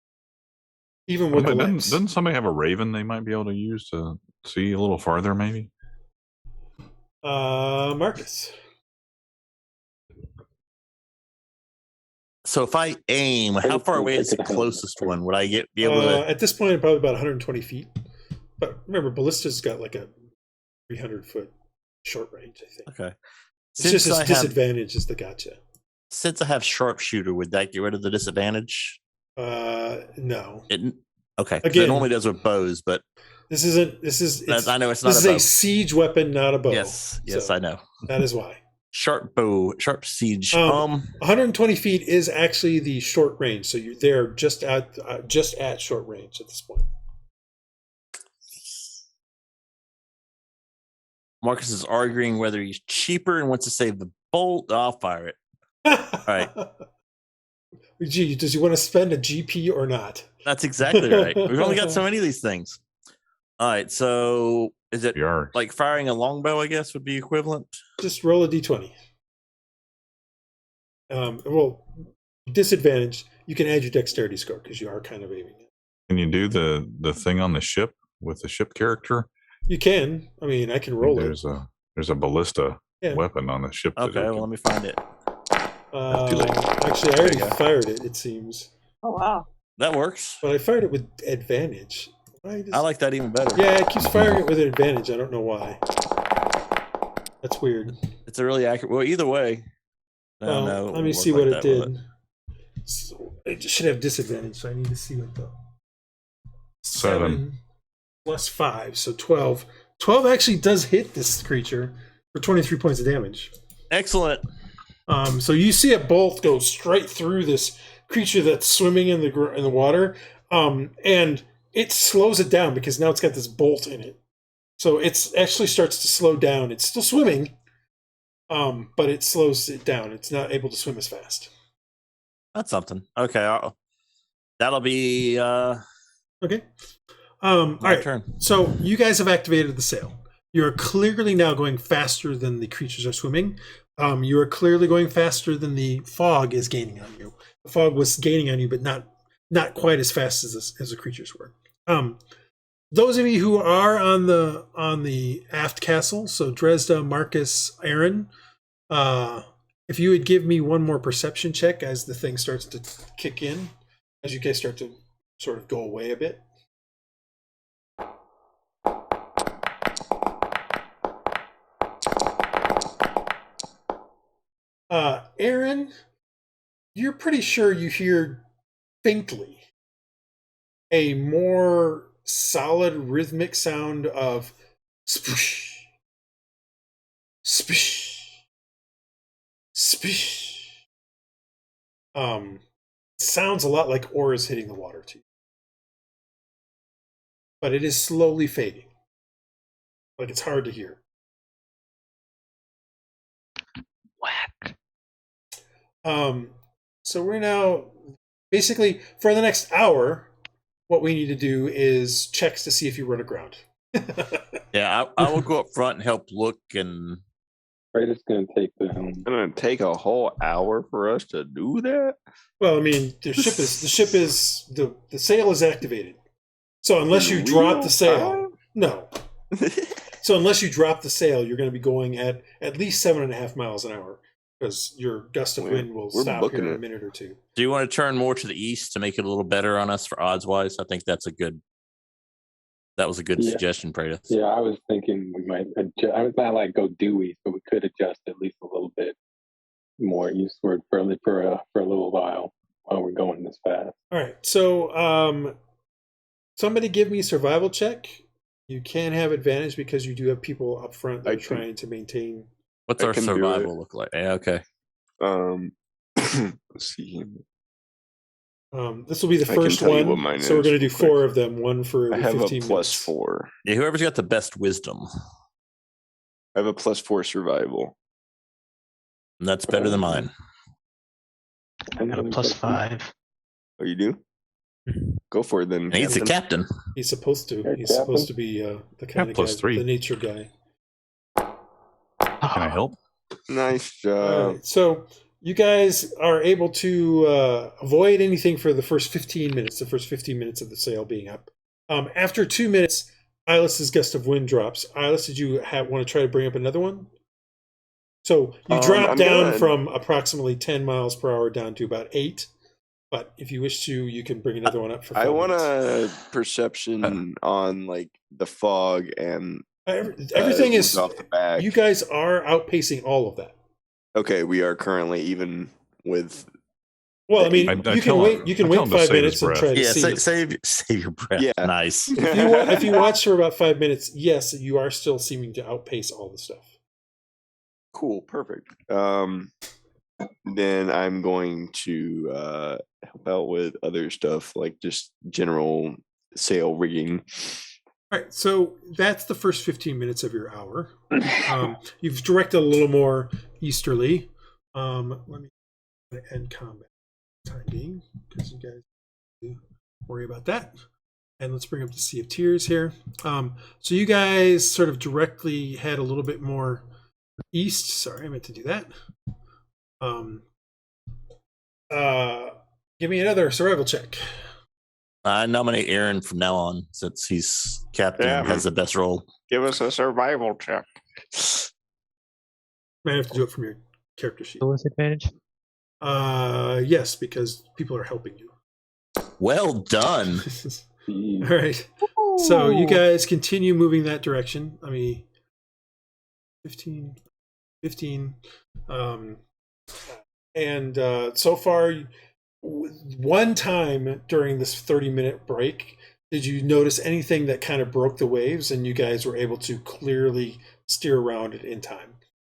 Even with the lights. Doesn't somebody have a raven they might be able to use to see a little farther, maybe? Marcus. So if I aim, how far away is the closest one? Would I be able to? At this point, probably about 120 feet. But remember, ballista's got like a 300-foot short range, I think. Okay. It's just a disadvantage is the gotcha. Since I have sharpshooter, would that get rid of the disadvantage? No. Okay. Again, it normally does with bows, but this isn't. I know it's not. This is a siege weapon, not a bow. Yes, so I know. That is why. Sharp siege. 120 feet is actually the short range, so you're there just at short range at this point. Marcus is arguing whether he's cheaper and wants to save the bolt. I'll fire it. All right. Gee, does he want to spend a GP or not? That's exactly right. We've only got so many of these things. All right, so is it like firing a longbow, I guess, would be equivalent? Just roll a d20. Well, disadvantage, you can add your dexterity score because you are kind of aiming it. Can you do the thing on the ship with the ship character? You can. I mean, I can roll there's it. There's a ballista weapon on the ship. Okay, well, let me find it. Actually, I already fired it, it seems. Oh, wow. That works. But I fired it with advantage. I like that even better. Yeah, it keeps firing it with an advantage. I don't know why. That's weird. It's a really accurate. Well, either way. Let me see what it did. So it should have disadvantage, so I need to see what the 7 plus 5, so 12. 12 actually does hit this creature for 23 points of damage. Excellent. So you see a bolt go straight through this creature that's swimming in the water, and it slows it down because now it's got this bolt in it. So it actually starts to slow down. It's still swimming, but it slows it down. It's not able to swim as fast. That's something. Okay, that'll be okay. All right. Turn. So you guys have activated the sail. You're clearly now going faster than the creatures are swimming. You are clearly going faster than the fog is gaining on you. The fog was gaining on you, but not quite as fast as the creatures were. Those of you who are on the aft castle, so Dresd'a, Marcus, Aaron, if you would give me one more perception check as the thing starts to kick in, as you guys start to sort of go away a bit. Aaron, you're pretty sure you hear faintly a more solid rhythmic sound of sploosh, splish, splish. Sounds a lot like oars hitting the water too. But it is slowly fading. Like it's hard to hear. Whack. So we're now basically for the next hour, what we need to do is checks to see if you run aground. Yeah, I will go up front and help look and. Praedyth's going to take the helm. It's going to take a whole hour for us to do that. Well, I mean, the sail is activated. So unless you drop the sail, no. So unless you drop the sail, you're going to be going at least 7.5 miles an hour because your gust of wind will stop here in a minute or two. Do you want to turn more to the east to make it a little better on us for odds wise? I think that was a good suggestion, Praedyth. Yeah, I was thinking we might adjust. I was not like go due east, but we could adjust at least a little bit more eastward for a little while we're going this fast. All right, so somebody give me a survival check. You can have advantage because you do have people up front that are trying to maintain. What's our survival look like? Yeah, okay. Let's see. This will be the first one, so we're going to do 4 of them. One for I have 15 a plus minutes. 4. Yeah, whoever's got the best wisdom. I have a plus 4 survival. And that's better than mine. I got a plus 5. Oh, you do? Go for it then. And he's the captain. He's supposed to. He's supposed to be the kind of plus guy, 3. the nature guy. Can I help? Nice job. Right, so you guys are able to avoid anything for the first 15 minutes, the first 15 minutes of the sail being up. After 2 minutes, Iylis's gust of wind drops. Iylis, did you want to try to bring up another one? So you drop down from approximately 10 miles per hour down to about 8. But if you wish to, you can bring another one up for 5 I want minutes. a perception on like the fog and Everything is off the back. You guys are outpacing all of that. Okay, we are currently even with. Well, I mean, you can wait. You can wait 5 minutes and try to yeah, see. save your breath. Yeah. Nice. If you watch for about 5 minutes, yes, you are still seeming to outpace all the stuff. Cool, perfect. Then I'm going to help out with other stuff like just general sail rigging. All right, so that's the first 15 minutes of your hour. You've directed a little more easterly. Let me end combat for the time being because you guys do worry about that. And let's bring up the Sea of Tears here. So you guys sort of directly head a little bit more east. Sorry, I meant to do that. Give me another survival check. I nominate Aaron from now on since he's captain and has the best role. Give us a survival check. Might have to do it from your character sheet. With advantage? Yes, because people are helping you. Well done. All right. So you guys continue moving that direction. I mean, 15. And so far, one time during this 30-minute break, did you notice anything that kind of broke the waves and you guys were able to clearly steer around it in time?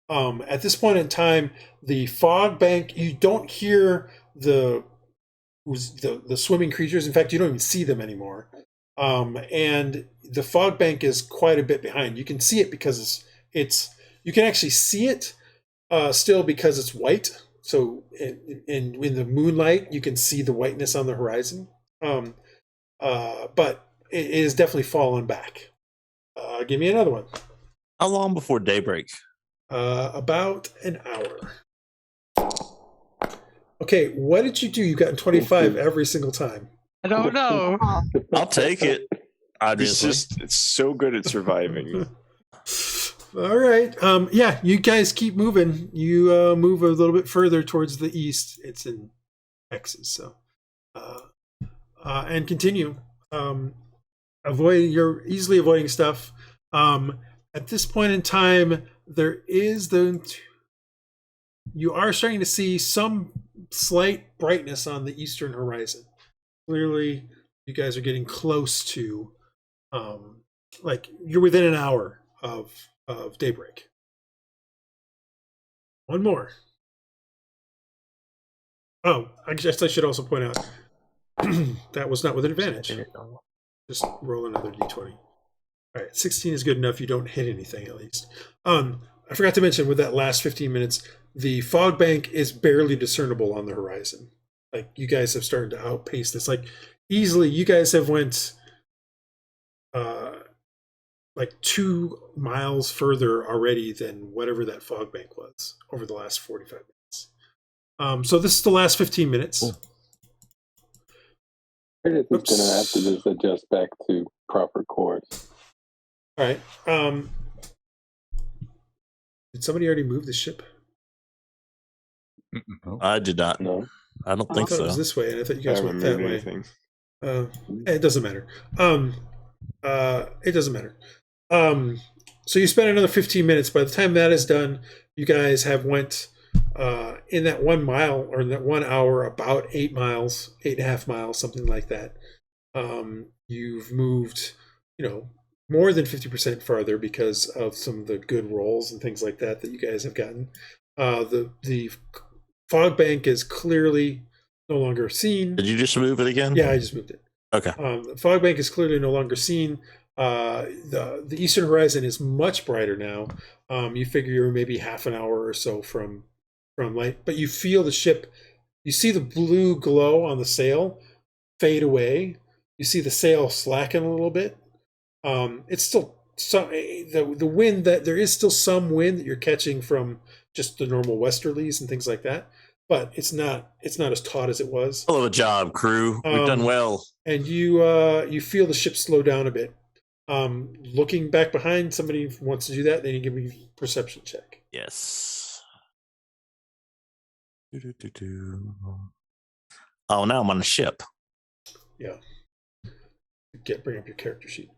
At this point in time, the fog bank, you don't hear the swimming creatures. In fact, you don't even see them anymore. And the fog bank is quite a bit behind. You can see it because it's you can actually see it still because it's white. So in the moonlight, you can see the whiteness on the horizon. But it is definitely fallen back. Give me another one. How long before daybreak? About an hour. Okay, what did you do? You've gotten 25 every single time. I don't know. I'll take it. It's so good at surviving. All right. Yeah, you guys keep moving. You move a little bit further towards the east. It's in Texas, so and continue. You're easily avoiding stuff. At this point in time, you are starting to see some slight brightness on the eastern horizon. Clearly, you guys are getting close to, like you're within an hour of daybreak. One more. Oh, I guess I should also point out that was not with an advantage. Just roll another d20. All right, 16 is good enough. You don't hit anything, at least. I forgot to mention with that last 15 minutes, the fog bank is barely discernible on the horizon. Like you guys have started to outpace this. Like easily, you guys have went like 2 miles further already than whatever that fog bank was over the last 45 minutes. So this is the last 15 minutes. Cool. Praedyth is going to have to just adjust back to proper course. All right. Did somebody already move the ship? I did not. No. I don't I think thought so. it was this way, and I thought you guys went that way. Anything. It doesn't matter. It doesn't matter. So you spend another 15 minutes. By the time that is done, you guys have went in that 1 mile or in that 1 hour about 8 miles, 8.5 miles, something like that. You've moved, more than 50% farther because of some of the good rolls and things like that you guys have gotten. The fog bank is clearly no longer seen. Did you just move it again? Yeah, I just moved it. Okay. The fog bank is clearly no longer seen. The eastern horizon is much brighter now. You figure you're maybe half an hour or so from light, but you feel the ship. You see the blue glow on the sail fade away. You see the sail slacken a little bit. It's still the wind that there is still some wind that you're catching from just the normal westerlies and things like that, but it's not as taut as it was. Hell of a job, crew. We've done well. And you feel the ship slow down a bit. Looking back behind, somebody wants to do that, then you give me a perception check. Yes. Oh, now I'm on the ship. Yeah. Bring up your character sheet.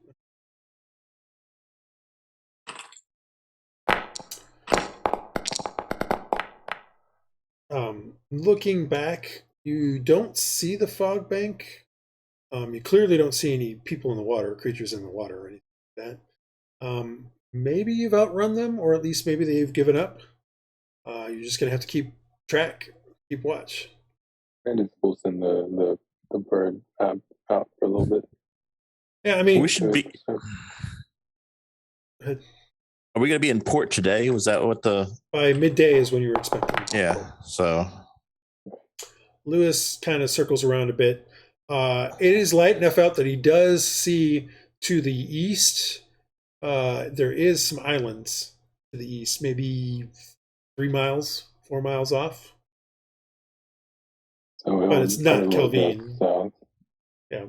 Looking back, you don't see the fog bank. You clearly don't see any people in the water, creatures in the water, or anything like that. Maybe you've outrun them, or at least maybe they've given up. You're just gonna have to keep track, keep watch. And it's boosting the bird out for a little bit. Yeah, I mean, We should be. Go ahead. Are we going to be in port today? Was that what the? By midday is when you were expecting. Yeah. So Lewis kind of circles around a bit. It is light enough out that he does see to the east. There is some islands to the east, maybe 4 miles off. So But it's not kind of look Kelvin. south. Yeah.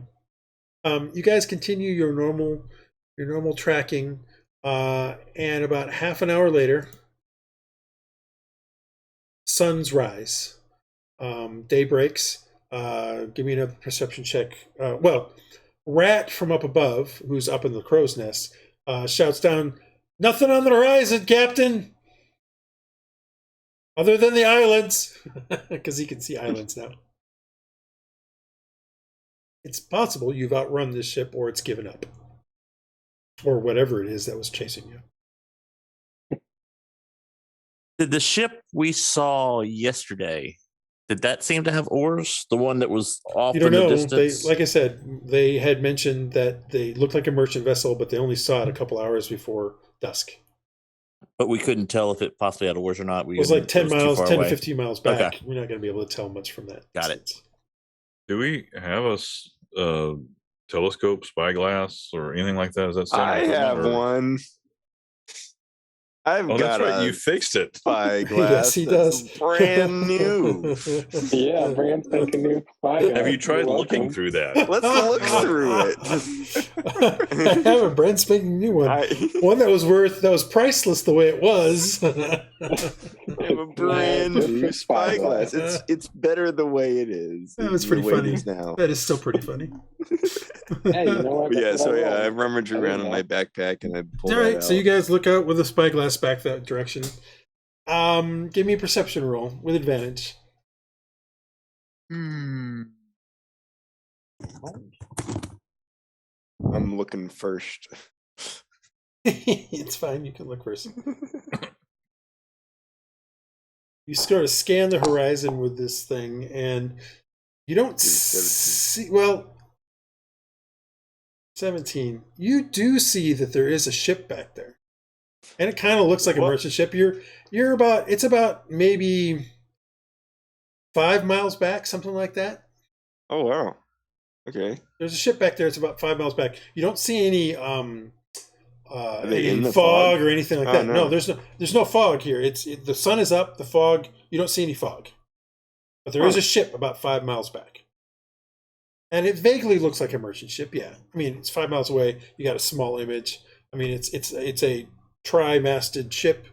You guys continue your normal tracking, and about half an hour later, suns rise. Day breaks. Give me another perception check. Rat from up above, who's up in the crow's nest, shouts down, "Nothing on the horizon, Captain! Other than the islands," because he can see islands now. It's possible you've outrun this ship, or it's given up, or whatever it is that was chasing you. did the ship we saw yesterday? Did that seem to have oars? The one that was off You don't in the know. distance. Like I said, they had mentioned that they looked like a merchant vessel, but they only saw it a couple hours before dusk. But we couldn't tell if it possibly had oars or not. It was like 10 too miles, far 10 away. to 15 miles back. Okay. We're not going to be able to tell much from that. Got it. distance. Do we have a telescope, spyglass, or anything like that? Is that I standard have equipment, or- one. I've Oh, got that's right. a You fixed it. spyglass. Yes, he that's does. brand new. Yeah, brand spanking new spy. Have you tried looking through that? Let's look through it. I have a brand spanking new one. One that was priceless the way it was. I have a brand new spyglass. It's better the way it is. That was the pretty way it funny. is now. That is still pretty funny. Hey, you know what? But yeah, That's so what I yeah, I roll. rummaged around in my backpack and I pulled All that right, out. so you guys look out with a spyglass back that direction. Give me a perception roll with advantage. I'm looking first. It's fine. You can look first. You sort of scan the horizon with this thing, and you don't see. Well, 17. You do see that there is a ship back there, and it kind of looks like a merchant ship. You're about. It's about maybe 5 miles back, something like that. Oh wow. Okay. There's a ship back there. It's about 5 miles back. You don't see any they in the fog fog? or anything like Oh, that. no. No, there's no fog here. The sun is up. The fog. You don't see any fog, but there is a ship about 5 miles back, and it vaguely looks like a merchant ship. Yeah, I mean it's 5 miles away. You got a small image. I mean it's a tri-masted ship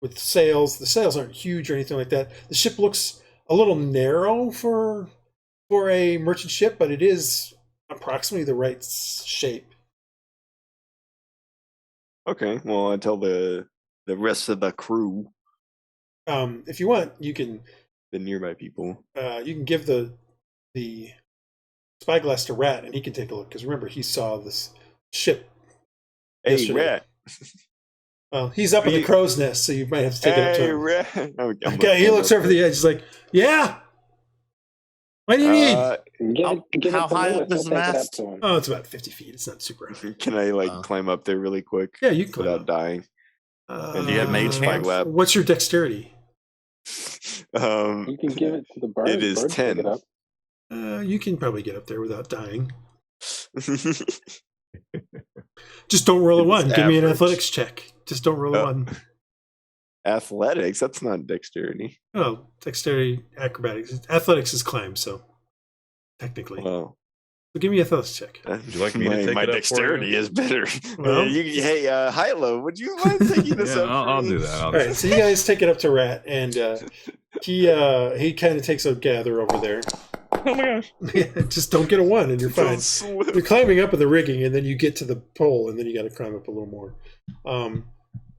with sails. The sails aren't huge or anything like that. The ship looks a little narrow for a merchant ship, but it is approximately the right shape. Okay. Well, I tell the rest of the crew, If you want, you can the nearby people. give the spyglass to Rat, and he can take a look. Because remember, he saw this ship. Hey, yesterday. Rat. Well, he's up in the crow's nest, so you might have to take it up to Hey, him. Rat. Okay, he looks over the edge. He's like, "Yeah, what do you need?" How high up is the mast? Oh, it's about 50 feet. It's not super high. Can I climb up there really quick? Yeah, you can climb without up. dying. Do you have mage hands? spyglass. What's your dexterity? You can give it to the bird. It is Bird pick 10. it up. You can probably get up there without dying. Just don't roll a It's 1. Give me an average. athletics check. Just don't roll a 1. Athletics. That's not dexterity. Oh, dexterity, acrobatics. Athletics is climb, so technically. Well, So give me an athletics check. Would you like me to take my it up for dexterity you? is better. Well- Hey, Hylough, would you mind taking this Yeah, up? I'll for do me? that. All right, so you guys take it up to Rat, and he kind of takes a gather over there. Oh my gosh. Just don't get a 1, and you're fine. Don't slip. You're climbing up in the rigging, and then you get to the pole, and then you got to climb up a little more.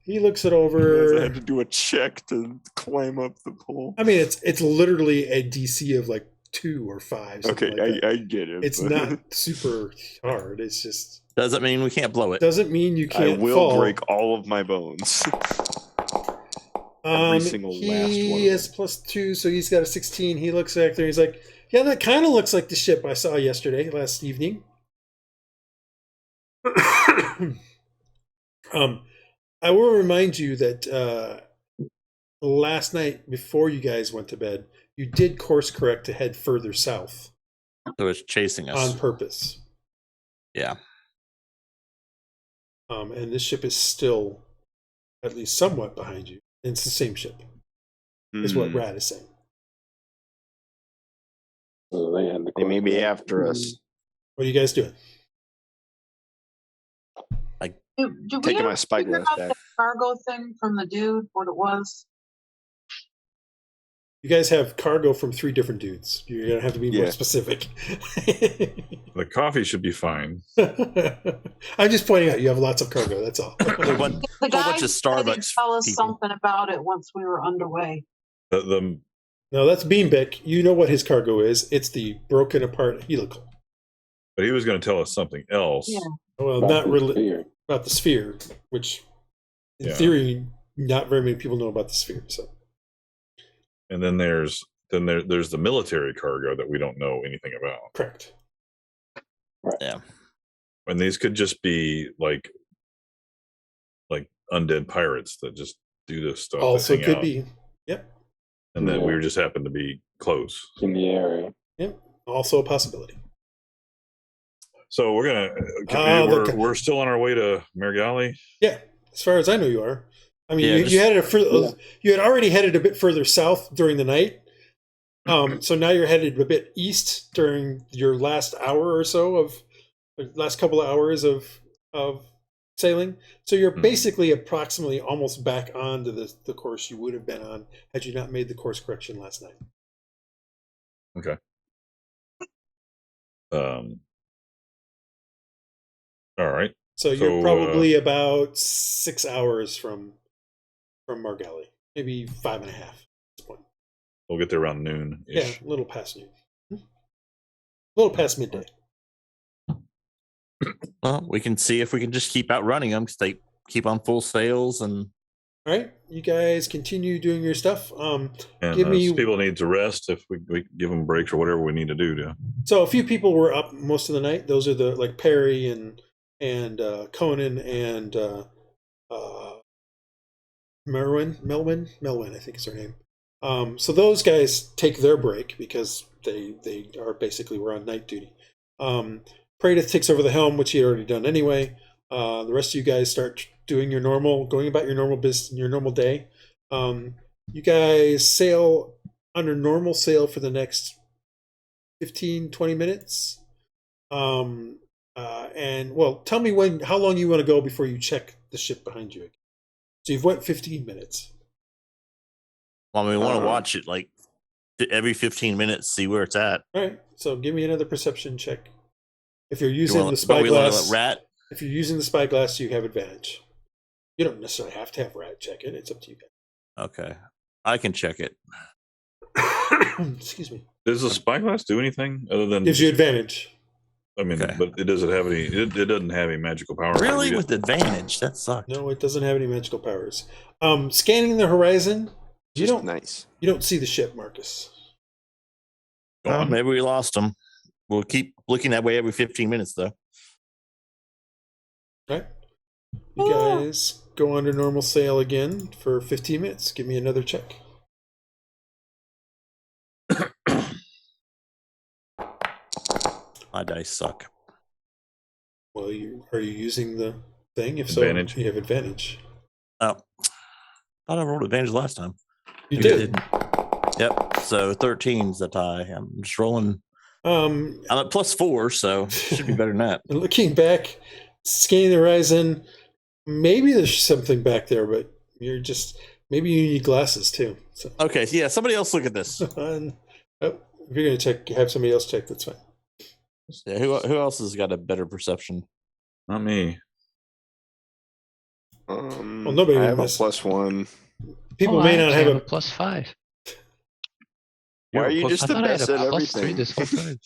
He looks it I over. had to do a check to climb up the pole. I mean, it's literally a DC of like 2 or 5. Okay, like I get it. It's but not super hard. It's just Doesn't mean we can't blow it. doesn't mean you I can't will fall. break all of my bones. Every single last one. He is +2, so he's got a 16. He looks back there. He's like, "Yeah, that kind of looks like the ship I saw last evening." I will remind you that last night before you guys went to bed, you did course correct to head further south. So it's chasing us on purpose. Yeah. And this ship is still at least somewhat behind you. And it's the same ship, is what Rad is saying. So they may be after us. What are you guys doing? Do we Taking ever my spyglass figure out back. the cargo thing from the dude, what it was? You guys have cargo from 3 different dudes. You're going to have to be more specific. The coffee should be fine. I'm just pointing out you have lots of cargo. That's all. The guy bunch of said he'd Starbucks tell us people. something about it once we were underway. The No, that's Beanbeck. You know what his cargo is. It's the broken apart helical. But he was going to tell us something else. Yeah. Well, not really about the sphere, which in theory, not very many people know about the sphere. So, and then there's the military cargo that we don't know anything about. Correct. Yeah. And these could just be like undead pirates that just do this stuff. Also could be. Yep. And then we just happen to be close in the area. Yep. Also a possibility. So we're we're still on our way to Mergali. Yeah, as far as I know, you are. I mean, Yeah, you had already headed a bit further south during the night. So now you're headed a bit east during your last hour or so last couple of hours of sailing. So you're basically approximately almost back onto the course you would have been on had you not made the course correction last night. Okay. All right. So you're probably about 6 hours from Margali, maybe 5.5 at this point. We'll get there around noon. Yeah, a little past noon. A little past midday. Well, we can see if we can just keep outrunning them because they keep on full sails and. All right, you guys continue doing your stuff. And people need to rest. If we give them breaks or whatever we need to do to. So a few people were up most of the night. Those are the like Perry and Conan and Melwin, I think is her name. So those guys take their break because they are basically were on night duty. Praedyth takes over the helm, which he had already done anyway. The rest of you guys start doing going about your normal business, your normal day. You guys sail under normal sail for the next 15-20 minutes. And well, tell me how long you want to go before you check the ship behind you. So you've went 15 minutes. Well, we want to watch it like every 15 minutes, see where it's at. All right. So give me another perception check. If you're using the spyglass, if you're using the spyglass, you have advantage. You don't necessarily have to have Rat check it. It's up to you guys. Okay, I can check it. Excuse me. Does the spyglass do anything other than gives you advantage? I mean, but it doesn't have any. It doesn't have any magical power. Really, with advantage? That sucks. No, it doesn't have any magical powers. Scanning the horizon, you don't see the ship, Marcus. Maybe we lost them. We'll keep looking that way every 15 minutes, though. Right. You guys go under normal sail again for 15 minutes. Give me another check. My dice suck. Well, are you using the thing? If advantage. So, you have advantage. Oh, thought I rolled advantage last time. You did. Yep. So 13's the tie. I'm just rolling. I'm at +4, so should be better than that. Looking back, scanning the horizon, maybe there's something back there, but maybe you need glasses too. So. Okay, yeah, somebody else look at this. If you're going to have somebody else check, that's fine. Yeah, who else has got a better perception? Not me. Well, nobody I would have a miss. +1. People Oh, may I not actually have have a +5. Why are you plus- just I the thought I had best a at +3 everything? this whole time.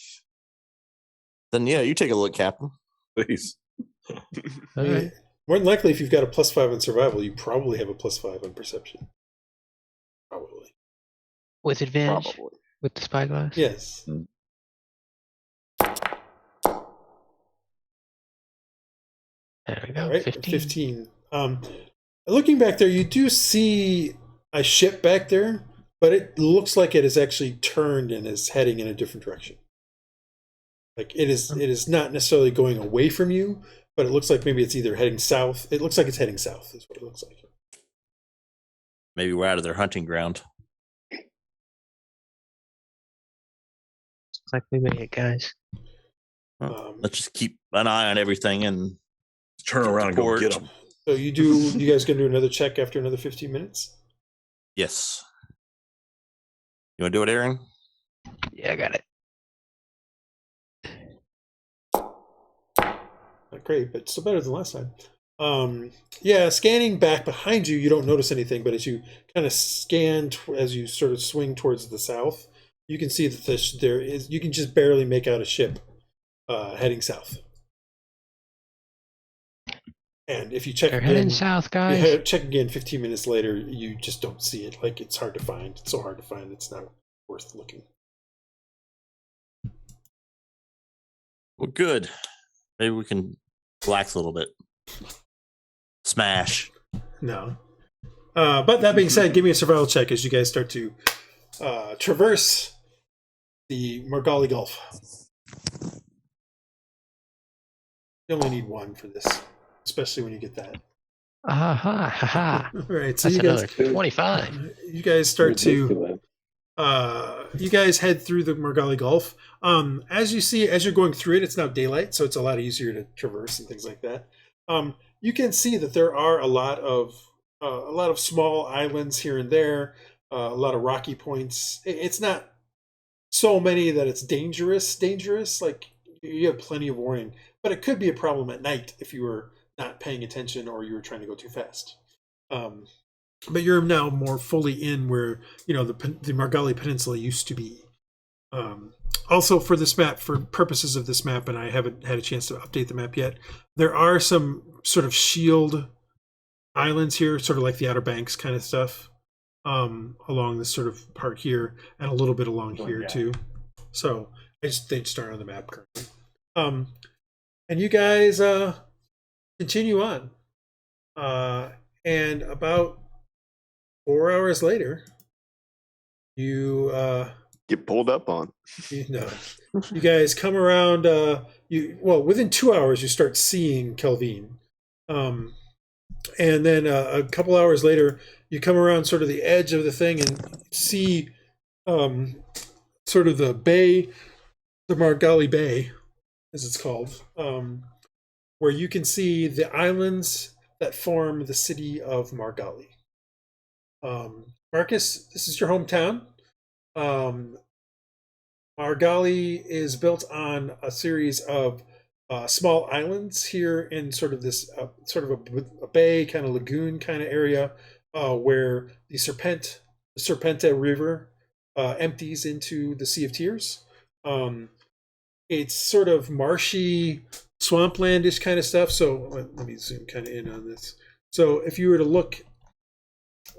Then yeah, you take a look, Captain. Please. All Yeah. right. More than likely, if you've got a +5 on survival, you probably have a +5 on perception. Probably. With advantage? Probably. With the spyglass? Yes. There we go. All right. 15. 15. Looking back there, you do see a ship back there, but it looks like it is actually turned and is heading in a different direction. Like it is not necessarily going away from you, but it looks like maybe it's either heading south. It looks like it's heading south, is what it looks like. Maybe we're out of their hunting ground. Looks like we made it, guys. Let's just keep an eye on everything and Turn around and go report. get them. So you guys gonna do another check after another 15 minutes? Yes. You want to do it, Aaron? Yeah, I got it. Not great, but still better than last time. Yeah, scanning back behind you, you don't notice anything, but as you kind of scan, as you sort of swing towards the south, you can see that you can just barely make out a ship heading south. And if you check They're again, heading south, guys. check again 15 minutes later, you just don't see it. Like it's hard to find. It's so hard to find, it's not worth looking. Well, good. Maybe we can relax a little bit. Smash. No. But that being said, give me a survival check as you guys start to traverse the Margali Gulf. You only need 1 for this, especially when you get that. Ha ha ha ha. All right, so That's you guys, another 25. you guys start to, you guys head through the Margali Gulf. As you're going through it, it's now daylight, so it's a lot easier to traverse and things like that. You can see that there are a lot of small islands here and there, a lot of rocky points. It's not so many that it's dangerous. Like you have plenty of warning, but it could be a problem at night if you were not paying attention or you were trying to go too fast. But you're now more fully in where the Margali Peninsula used to be. Also, for this map, for purposes of this map, and I haven't had a chance to update the map yet, there are some sort of shield islands here, sort of like the Outer Banks kind of stuff, along this sort of part here, and a little bit along here too. So they just aren't on the map currently. And you guys continue on, and about 4 hours later, you Get pulled up on. you guys come around. Within 2 hours, you start seeing Kelvin, and then a couple hours later, you come around sort of the edge of the thing and see sort of the bay, the Margali Bay, as it's called, where you can see the islands that form the city of Margali. Marcus, this is your hometown. Margali is built on a series of small islands here in sort of this sort of a bay, kind of lagoon kind of area, where the Serpenta River empties into the Sea of Tears. It's sort of marshy, swamplandish kind of stuff. So let me zoom kind of in on this. So if you were to look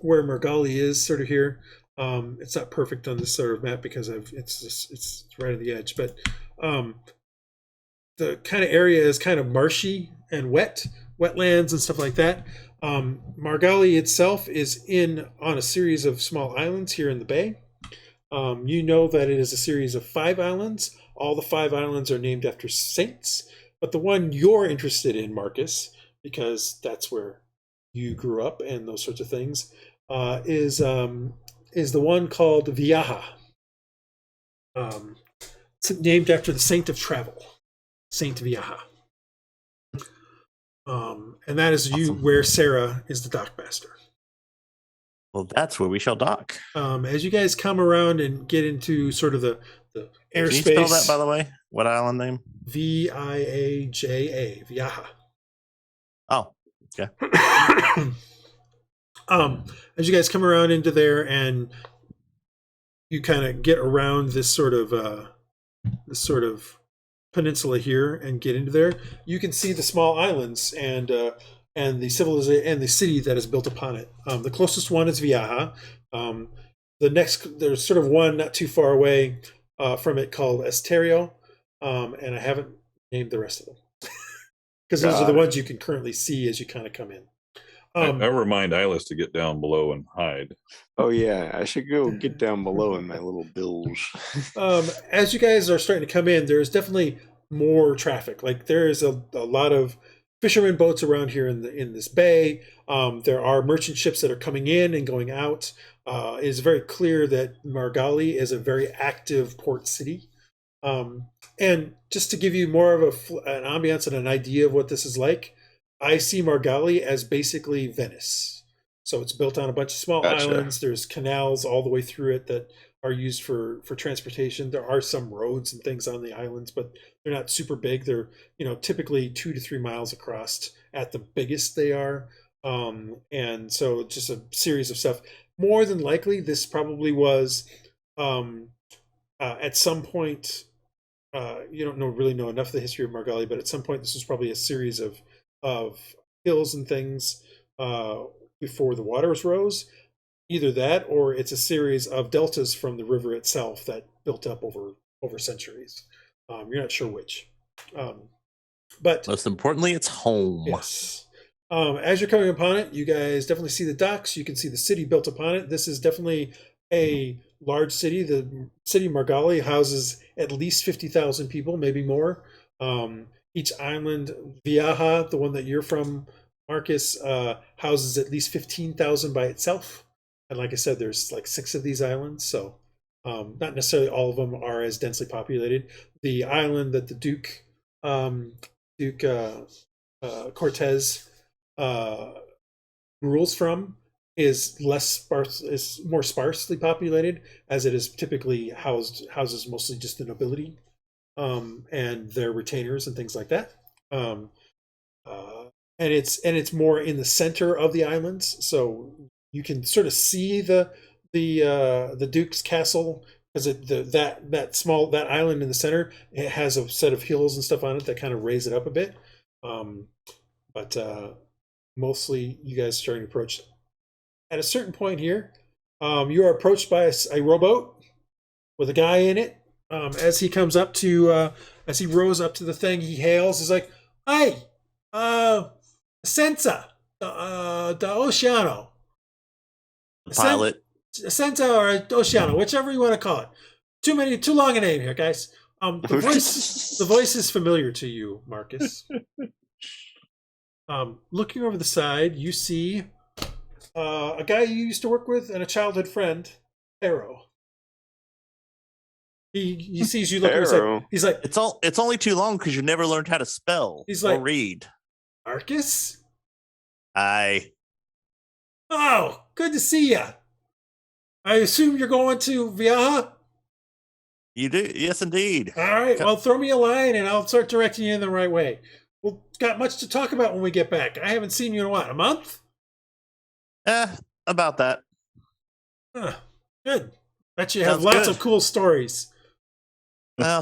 where Margali is, sort of here, it's not perfect on this sort of map because it's right on the edge, but the kind of area is kind of marshy and wetlands and stuff like that. Margali itself is on a series of small islands here in the bay. You know that it is a series of 5 islands. All the 5 islands are named after saints, but the one you're interested in, Marcus, because that's where you grew up and those sorts of things, is the one called Viaha. It's named after the saint of travel, Saint Viaha. And that is Awesome. where Sarah is the dockmaster. Well, that's where we shall dock. As you guys come around and get into sort of the airspace. Can you spell that, by the way? What island name? Viaja. Viaha. Oh, Yeah. As you guys come around into there and you kind of get around this sort of peninsula here and get into there, you can see the small islands and the civilization and the city that is built upon it. The closest one is Viaha. There's sort of one not too far away from it called Esterio, and I haven't named the rest of them because those are the ones you can currently see as you kind of come in. I remind Iylis to get down below and hide. Oh yeah, I should go get down below in my little bilge. As you guys are starting to come in, there's definitely more traffic. Like there is a lot of fishermen boats around here in this bay. There are merchant ships that are coming in and going out. It is very clear that Margali is a very active port city. And just to give you more of an ambiance and an idea of what this is like, I see Margali as basically Venice. So it's built on a bunch of small islands. There's canals all the way through it that are used for transportation. There are some roads and things on the islands, but they're not super big. They're, typically 2 to 3 miles across at the biggest they are. And so just a series of stuff. More than likely, this probably was at some point, you don't really know enough of the history of Margali, but at some point this was probably a series of hills and things before the waters rose. Either that, or it's a series of deltas from the river itself that built up over centuries. You're not sure which. But most importantly, it's home. Yes. As you're coming upon it, you guys definitely see the docks. You can see the city built upon it. This is definitely a large city. The city of Margali houses at least 50,000 people, maybe more. Each island, Viaha, the one that you're from, Marcus, houses at least 15,000 by itself. And like I said, there's like 6 of these islands, so not necessarily all of them are as densely populated. The island that the Duke Cortez rules from is more sparsely populated, as it is typically houses mostly just the nobility and their retainers and things like that. And it's more in the center of the islands, so you can sort of see the Duke's castle, because that island in the center, it has a set of hills and stuff on it that kind of raise it up a bit. But mostly you guys starting to approach. At a certain point here, you are approached by a rowboat with a guy in it. As he comes up to, as he rows up to the thing, he hails. He's like, "Hey, Essenza, dell'Oceano." Pilot. Essenza or Oceano, whichever you want to call it. Too long a name here, guys. The voice is familiar to you, Marcus. Looking over the side, you see a guy you used to work with and a childhood friend, Aerra. He sees you looking. He's like, it's only too long because you never learned how to spell or read. Marcus? Aye. Oh, good to see you. I assume you're going to Viaha? You do? Yes, indeed. All right. Well, throw me a line and I'll start directing you in the right way. We've got much to talk about when we get back. I haven't seen you in a month? About that. Good. Bet you have lots of cool stories.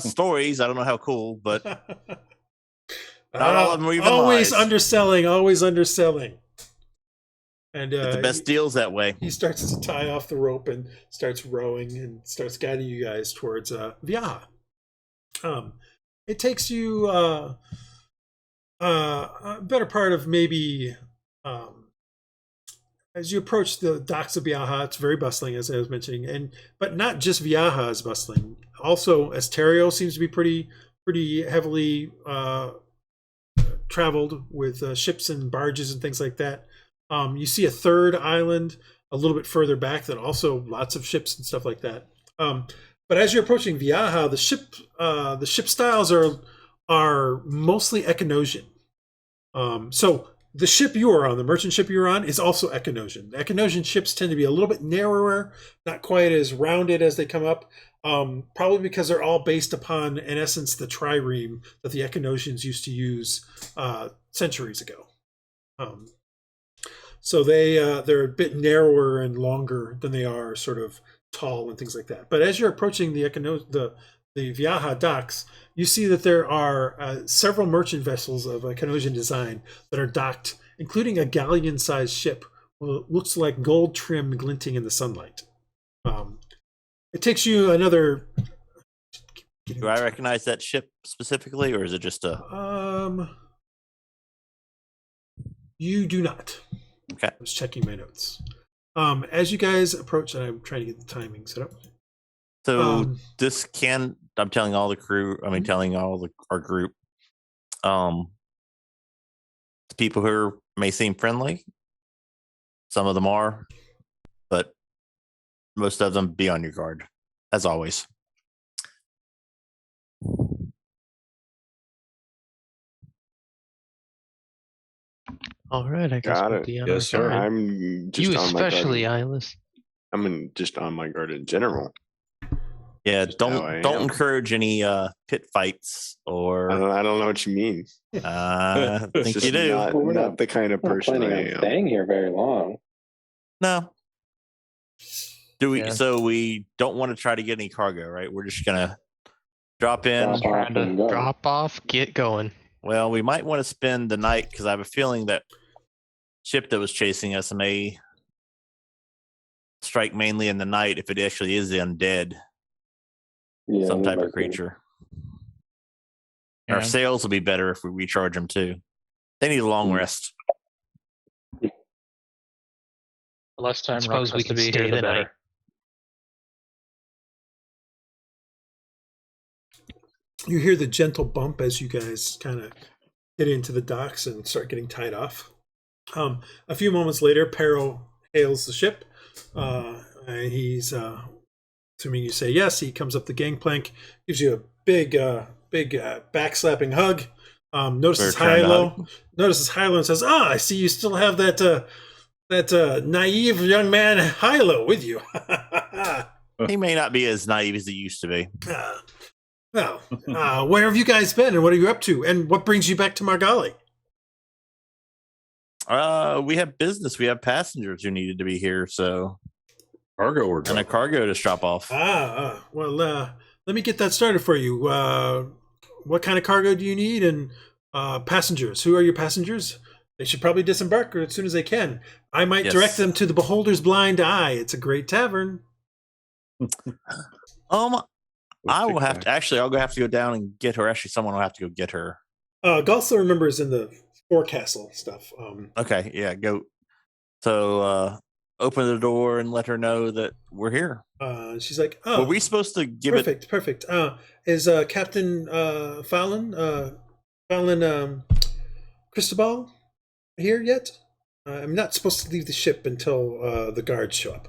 Stories, I don't know how cool, but not all of them are even always lies. Always underselling. And get the best deals that way. He starts to tie off the rope and starts rowing and starts guiding you guys towards Viaha. It takes you a better part of maybe as you approach the docks of Viaha. It's very bustling, as I was mentioning, but not just Viaha is bustling. Also, Esterio seems to be pretty heavily traveled with ships and barges and things like that. You see a third island a little bit further back that also lots of ships and stuff like that. But as you're approaching Viaha, the ship styles are mostly Echinosian. So the ship you are on, the merchant ship you're on, is also Echinosian. The Echinosian ships tend to be a little bit narrower, not quite as rounded as they come up, probably because they're all based upon, in essence, the trireme that the Echinosians used to use centuries ago. So they're a bit narrower and longer than they are sort of tall and things like that. But as you're approaching the Viaja docks, you see that there are several merchant vessels of Ecanosian design that are docked, including a galleon-sized ship. Well, it looks like gold trim glinting in the sunlight. It takes you another. Do I recognize that ship specifically, or is it just a? You do not. Okay. I was checking my notes. As you guys approach, and I'm trying to get the timing set up. So I'm telling all the crew. I mean, telling our group. People who may seem friendly. Some of them are, but most of them be on your guard, as always. All right, I guess Got we'll it. be on Yes, our sir. guard. I'm just You on my especially, guard. Iylis. I'm just on my guard in general. Yeah, Just how I don't am. encourage any pit fights or. I don't know what you mean. I It's think just you do. Well, we're not the kind of I'm not person planning I on am. staying here very long. No. Do we? Yeah. So we don't want to try to get any cargo, right? We're just gonna drop in. Drop Trying off and to go. Drop off, get going. Well, we might want to spend the night because I have a feeling that ship that was chasing us may strike mainly in the night if it actually is the undead, Yeah, some we type might of be. creature. Yeah. Our sails will be better if we recharge them too. They need a long rest. The less time Suppose Rhux we has to can be stay here, the the night. better. You hear the gentle bump as you guys kind of get into the docks and start getting tied off. A few moments later, Pero hails the ship. And he's, assuming you say yes, he comes up the gangplank, gives you a big backslapping hug. Notices Fair turn Hylough and says, "Ah, I see you still have that naive young man Hylough with you." He may not be as naive as he used to be. Where have you guys been, and what are you up to, and what brings you back to Margali? We have business. We have passengers who needed to be here, so Cargo we're and a dropping. cargo to drop off. Well, let me get that started for you. What kind of cargo do you need, and passengers? Who are your passengers? They should probably disembark as soon as they can. I might Yes. direct them to the Beholder's Blind Eye. It's a great tavern. I will have to I'll have to go down and get her. Actually, someone will have to go get her. Galsa, remember, is in the forecastle stuff. Okay, yeah, go. So open the door and let her know that we're here. She's like, "Oh, Were we supposed to give it? perfect. Is Captain Fallon Cristobal here yet? I'm not supposed to leave the ship until the guards show up."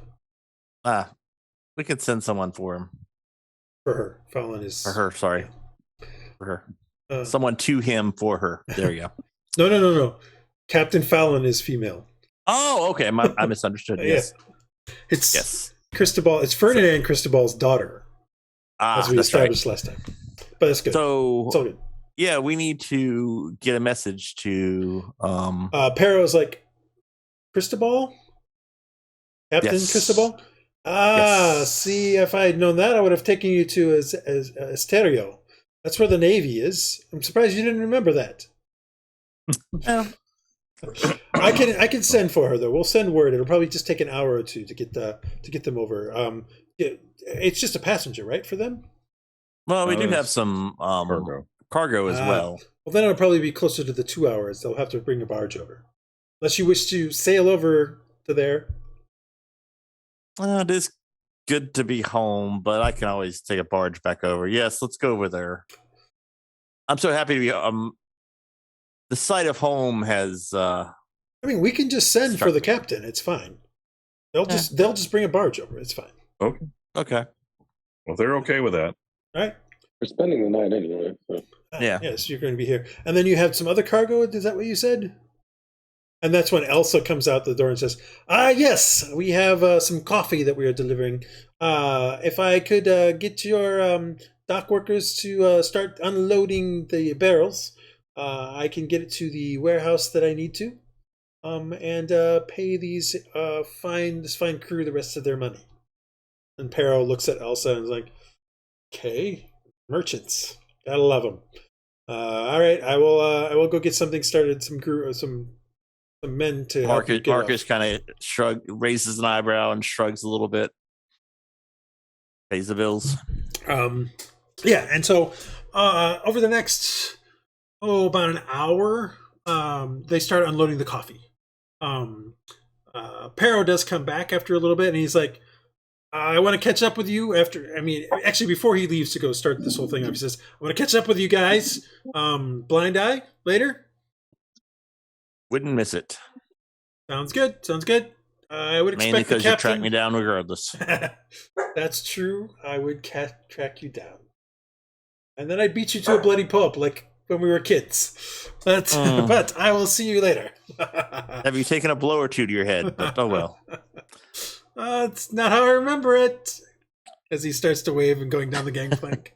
We could send someone for him. For her, Fallon is For her, sorry. For her. Uh, Someone to him for her. There you go. No. Captain Fallon is female. Oh, okay. I misunderstood. Yeah. Yes. It's Yes. Cristobal. It's Ferdinand Cristobal's daughter, as we That's right. established last time. But that's good. So It's all good. yeah, we need to get a message to Pero's like, Cristobal? Captain Yes. Cristobal? Yes. See, if I had known that, I would have taken you to Esterio. That's where the Navy is. I'm surprised you didn't remember that. well, I can send for her though. We'll send word. It'll probably just take an hour or two to get them over. It's just a passenger, right, for them? we do it's have some cargo. as well. Well, then it'll probably be closer to the 2 hours. They'll have to bring a barge over, unless you wish to sail over to there. It is good to be home, but I can always take a barge back over. Yes, let's go over there. I'm so happy to be. The sight of home has. I mean, we can just send for the captain. It's fine. They'll just bring a barge over. It's fine. Okay. Well, they're okay with that. All right. We're spending the night anyway. So. Yeah. Yes, you're going to be here, and then you have some other cargo. Is that what you said? And that's when Elsa comes out the door and says, yes, we have some coffee that we are delivering. If I could get your dock workers to start unloading the barrels, I can get it to the warehouse that I need to." and pay these fine crew the rest of their money. And Pero looks at Elsa and is like, "Okay, merchants, gotta love them. All right, I will go get something started. Some men to help you get Marcus off." kind of raises an eyebrow and shrugs a little bit. Pays the bills. Yeah, and so over the next about an hour, they start unloading the coffee. Pero does come back after a little bit, and he's like, "I want to catch up with you after." I mean, actually, before he leaves to go start this whole thing up, he says, "I want to catch up with you guys. Blind eye later." Wouldn't miss it. Sounds good. Sounds good. I would expect Mainly the because you captain. track me down regardless. That's true. I would track you down, and then I'd beat you to a bloody pulp like when we were kids. But I will see you later. Have you taken a blow or two to your head? But oh well. It's not how I remember it. As he starts to wave and going down the gangplank.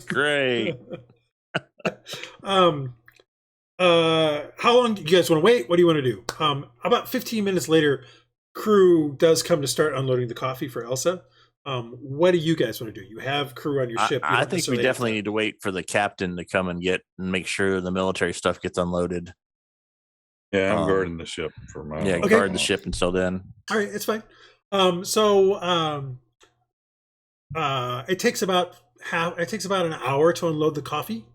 Great. How long do you guys want to wait? What do you want to do? About 15 minutes later, crew does come to start unloading the coffee for Elsa. What do you guys want to do? You have crew on your ship. I think we definitely need to wait for the captain to come and make sure the military stuff gets unloaded. Yeah, I'm guarding the ship for my. Yeah, Okay. guard the ship until then. All right, it's fine. It takes about an hour to unload the coffee.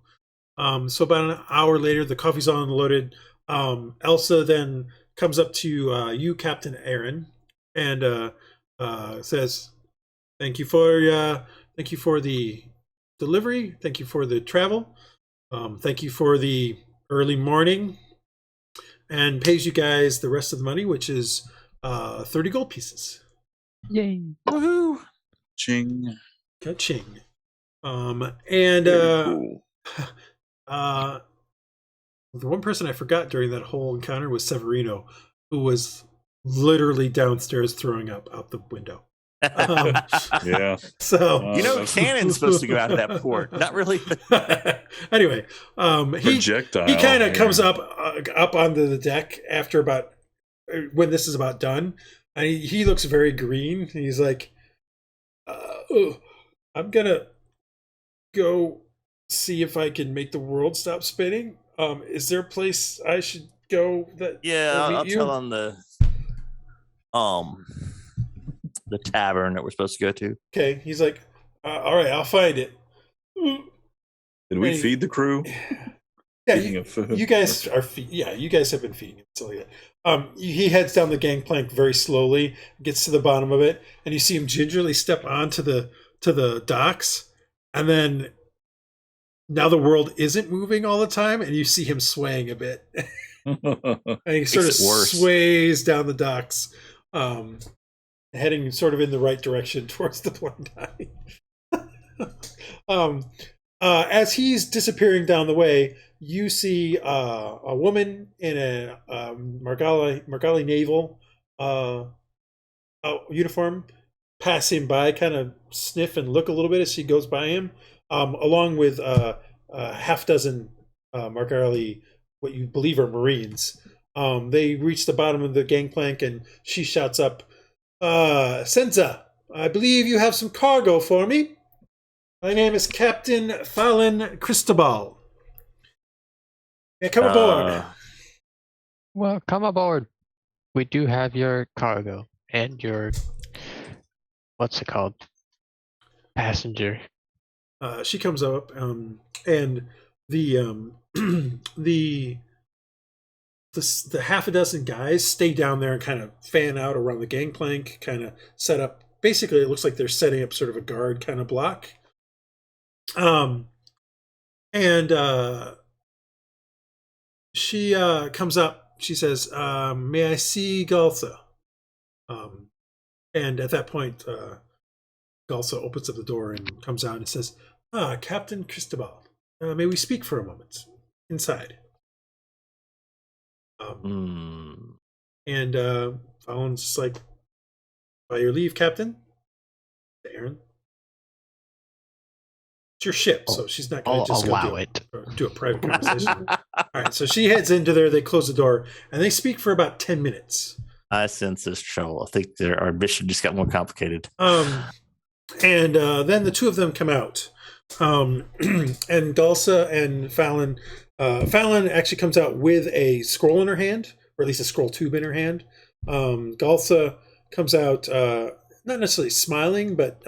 So about an hour later, the coffee's all unloaded. Elsa then comes up to you, Captain Aaron, and says, "Thank you for the delivery. Thank you for the travel. Thank you for the early morning." And pays you guys the rest of the money, which is 30 gold pieces. Yay! Woohoo! Ching. Ka-ching. Cool. The one person I forgot during that whole encounter was Severino, who was literally downstairs throwing up out the window. Yeah. So cannon's supposed to go out of that port. Not really. Anyway, Projectile. he kind of comes up onto the deck after about when this is about done, and he looks very green. He's like, "I'm gonna go see if I can make the world stop spinning. Is there a place I should go that? Yeah, meet I'll you?" tell on the tavern that we're supposed to go to. Okay, he's like, "All right, I'll find it." Did we feed the crew? Yeah, Speaking of food. you guys are. You guys have been feeding him. So yeah, he heads down the gangplank very slowly, gets to the bottom of it, and you see him gingerly step onto the docks, and then now the world isn't moving all the time, and you see him swaying a bit, and he sort of sways down the docks, heading sort of in the right direction towards the blind eye. As he's disappearing down the way, you see a woman in a Margali naval uniform pass him by, kind of sniff and look a little bit as she goes by him, along with a half dozen Margali, what you believe are Marines. They reach the bottom of the gangplank, and she shouts up, "Essenza, I believe you have some cargo for me. My name is Captain Fallon Cristobal. Yeah, come aboard." Well, come aboard. We do have your cargo and your what's it called? Passenger. She comes up, and the half a dozen guys stay down there and kind of fan out around the gangplank, kind of set up. Basically, it looks like they're setting up sort of a guard kind of block. She comes up. She says, "May I see Galsa?" And at that point, Galsa opens up the door and comes out and says, "Captain Cristobal, may we speak for a moment inside?" And Fallon's just like, "By your leave, Captain." To Aaron. It's your ship, so she's not going I'll to just go allow it. do a private conversation. All right, so she heads into there. They close the door, and they speak for about 10 minutes. I sense this trouble. I think our mission just got more complicated. And then the two of them come out. And Galsa and Fallon. Fallon actually comes out with a scroll in her hand, or at least a scroll tube in her hand. Galsa comes out not necessarily smiling, but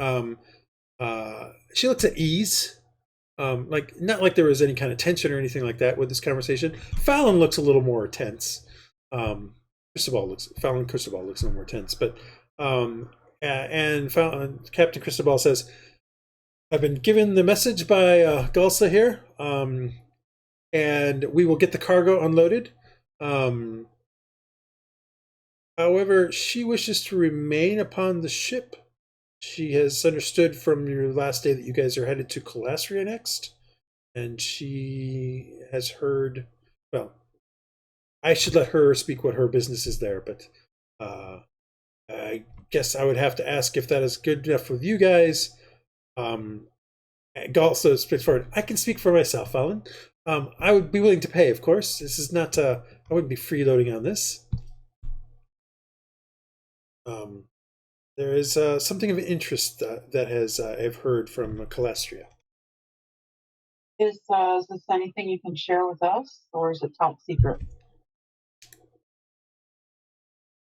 she looks at ease. Like not like there was any kind of tension or anything like that with this conversation. Fallon looks a little more tense. Fallon Cristobal looks a little more tense, but and Captain Cristobal says, "I've been given the message by Galsa here, and we will get the cargo unloaded. However, she wishes to remain upon the ship. She has understood from your last day that you guys are headed to Calastria next, and she has heard, well, I should let her speak what her business is there, but I guess I would have to ask if that is good enough with you guys." Galsa speaks forward. "I can speak for myself, Fallon. I would be willing to pay, of course. This is not, I wouldn't be freeloading on this. There is something of interest that has I've heard from Calastria." Is this anything you can share with us, or is it top secret?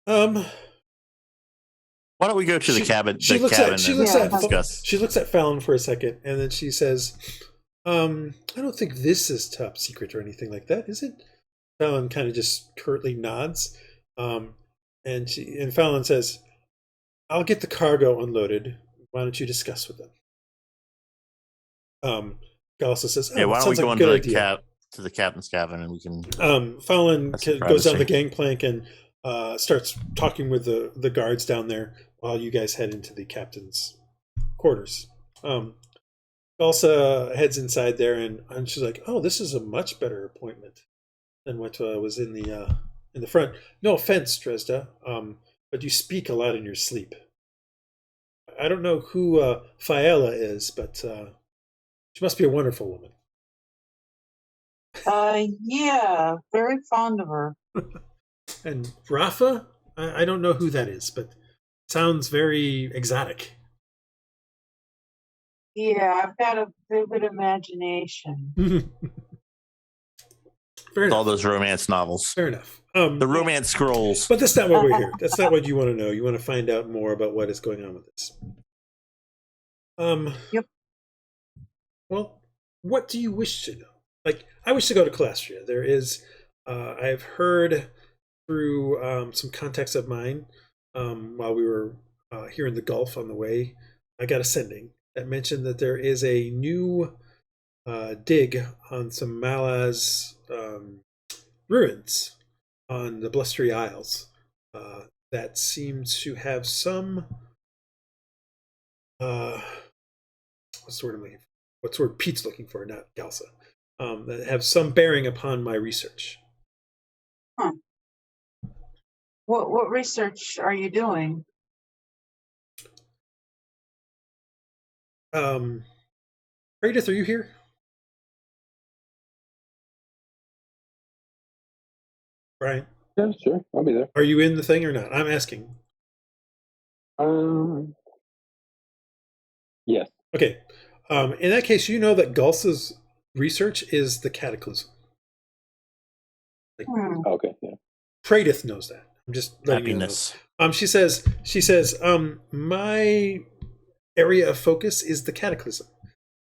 Why don't we go to the cabin? She looks at Fallon for a second, and then she says, "I don't think this is top secret or anything like that, is it?" Fallon kind of just curtly nods, and Fallon says, "I'll get the cargo unloaded. Why don't you discuss with them?" Galsa says, "Hey, why don't we go into the captain's cabin and we can?" Fallon goes down the gangplank and starts talking with the guards down there while you guys head into the captain's quarters. Galsa heads inside there, and she's like, "Oh, this is a much better appointment than what was in the front. No offense, Dresd'a, but you speak a lot in your sleep. I don't know who Hylough is, but she must be a wonderful woman." Yeah, very fond of her. And Rafa? I don't know who that is, but sounds very exotic. Yeah, I've got a vivid imagination. Fair enough. All those romance novels. Fair enough. The romance scrolls. But that's not why we're here. That's not what you want to know. You want to find out more about what is going on with this. Yep. Well, what do you wish to know? Like, I wish to go to Calastria. There is, I've heard through some contacts of mine while we were here in the Gulf on the way, I got a sending that mentioned that there is a new dig on some Malaz ruins on the Blustery Isles that seems to have some what's the word I'm looking for? What's the word Pete's looking for, not Galsa, that have some bearing upon my research. Huh. What research are you doing? Praedyth, are you here? Brian? Yeah, sure. I'll be there. Are you in the thing or not? I'm asking. Yes. Okay. In that case, you know that Galsa's research is the Cataclysm. Like, Okay, yeah. Praedyth knows that. I'm just letting Happiness. you know. She says, my area of focus is the Cataclysm.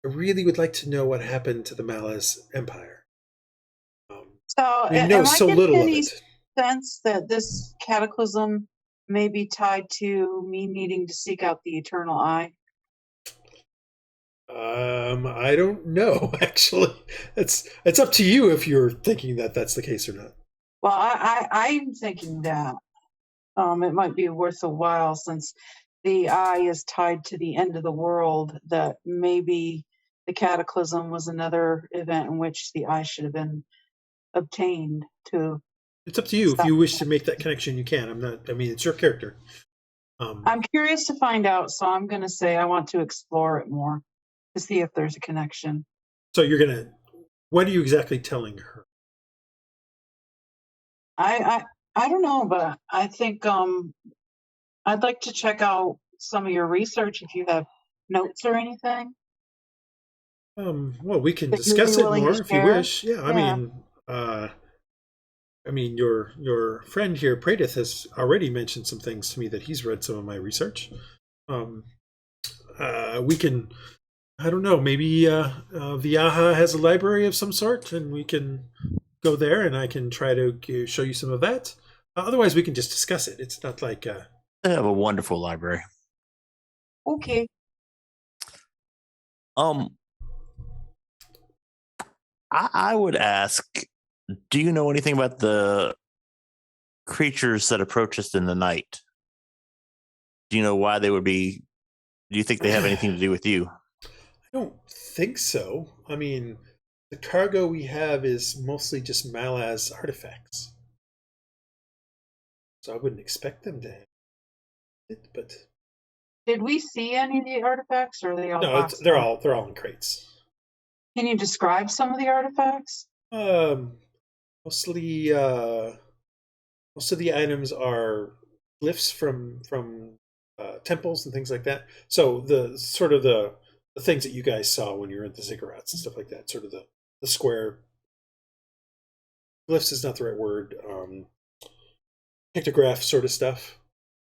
I really would like to know what happened to the Malaz Empire. So, we know so little of it. Sense that this cataclysm may be tied to me needing to seek out the Eternal Eye? I don't know, actually. It's up to you if you're thinking that that's the case or not. Well, I'm thinking that it might be worth a while, since the eye is tied to the end of the world, that maybe the cataclysm was another event in which the eye should have been obtained to. It's up to you. If you wish to make that connection, you can. It's your character. I'm curious to find out, so I'm going to say I want to explore it more. to see if there's a connection. So you're gonna. What are you exactly telling her? I don't know, but I think I'd like to check out some of your research if you have notes or anything. Well, we can That you'd discuss be it willing to more if you share? wish. Yeah, I mean, your friend here, Praedyth, has already mentioned some things to me that he's read some of my research. We can, I don't know, maybe Viaha has a library of some sort, and we can go there, and I can try to show you some of that. Otherwise, we can just discuss it. It's not like. They have a wonderful library. Okay. I would ask, do you know anything about the creatures that approach us in the night? Do you know why they would be? Do you think they have anything to do with you? I don't think so. I mean, the cargo we have is mostly just Malaz artifacts, so I wouldn't expect them to have it. But Did we see any of the artifacts, or are they all? no, they're all in crates. Can you describe some of the artifacts? Mostly, most of the items are glyphs from temples and things like that. So the sort of the things that you guys saw when you were at the ziggurats and stuff like that. Sort of the square glyphs is not the right word. Pictograph sort of stuff.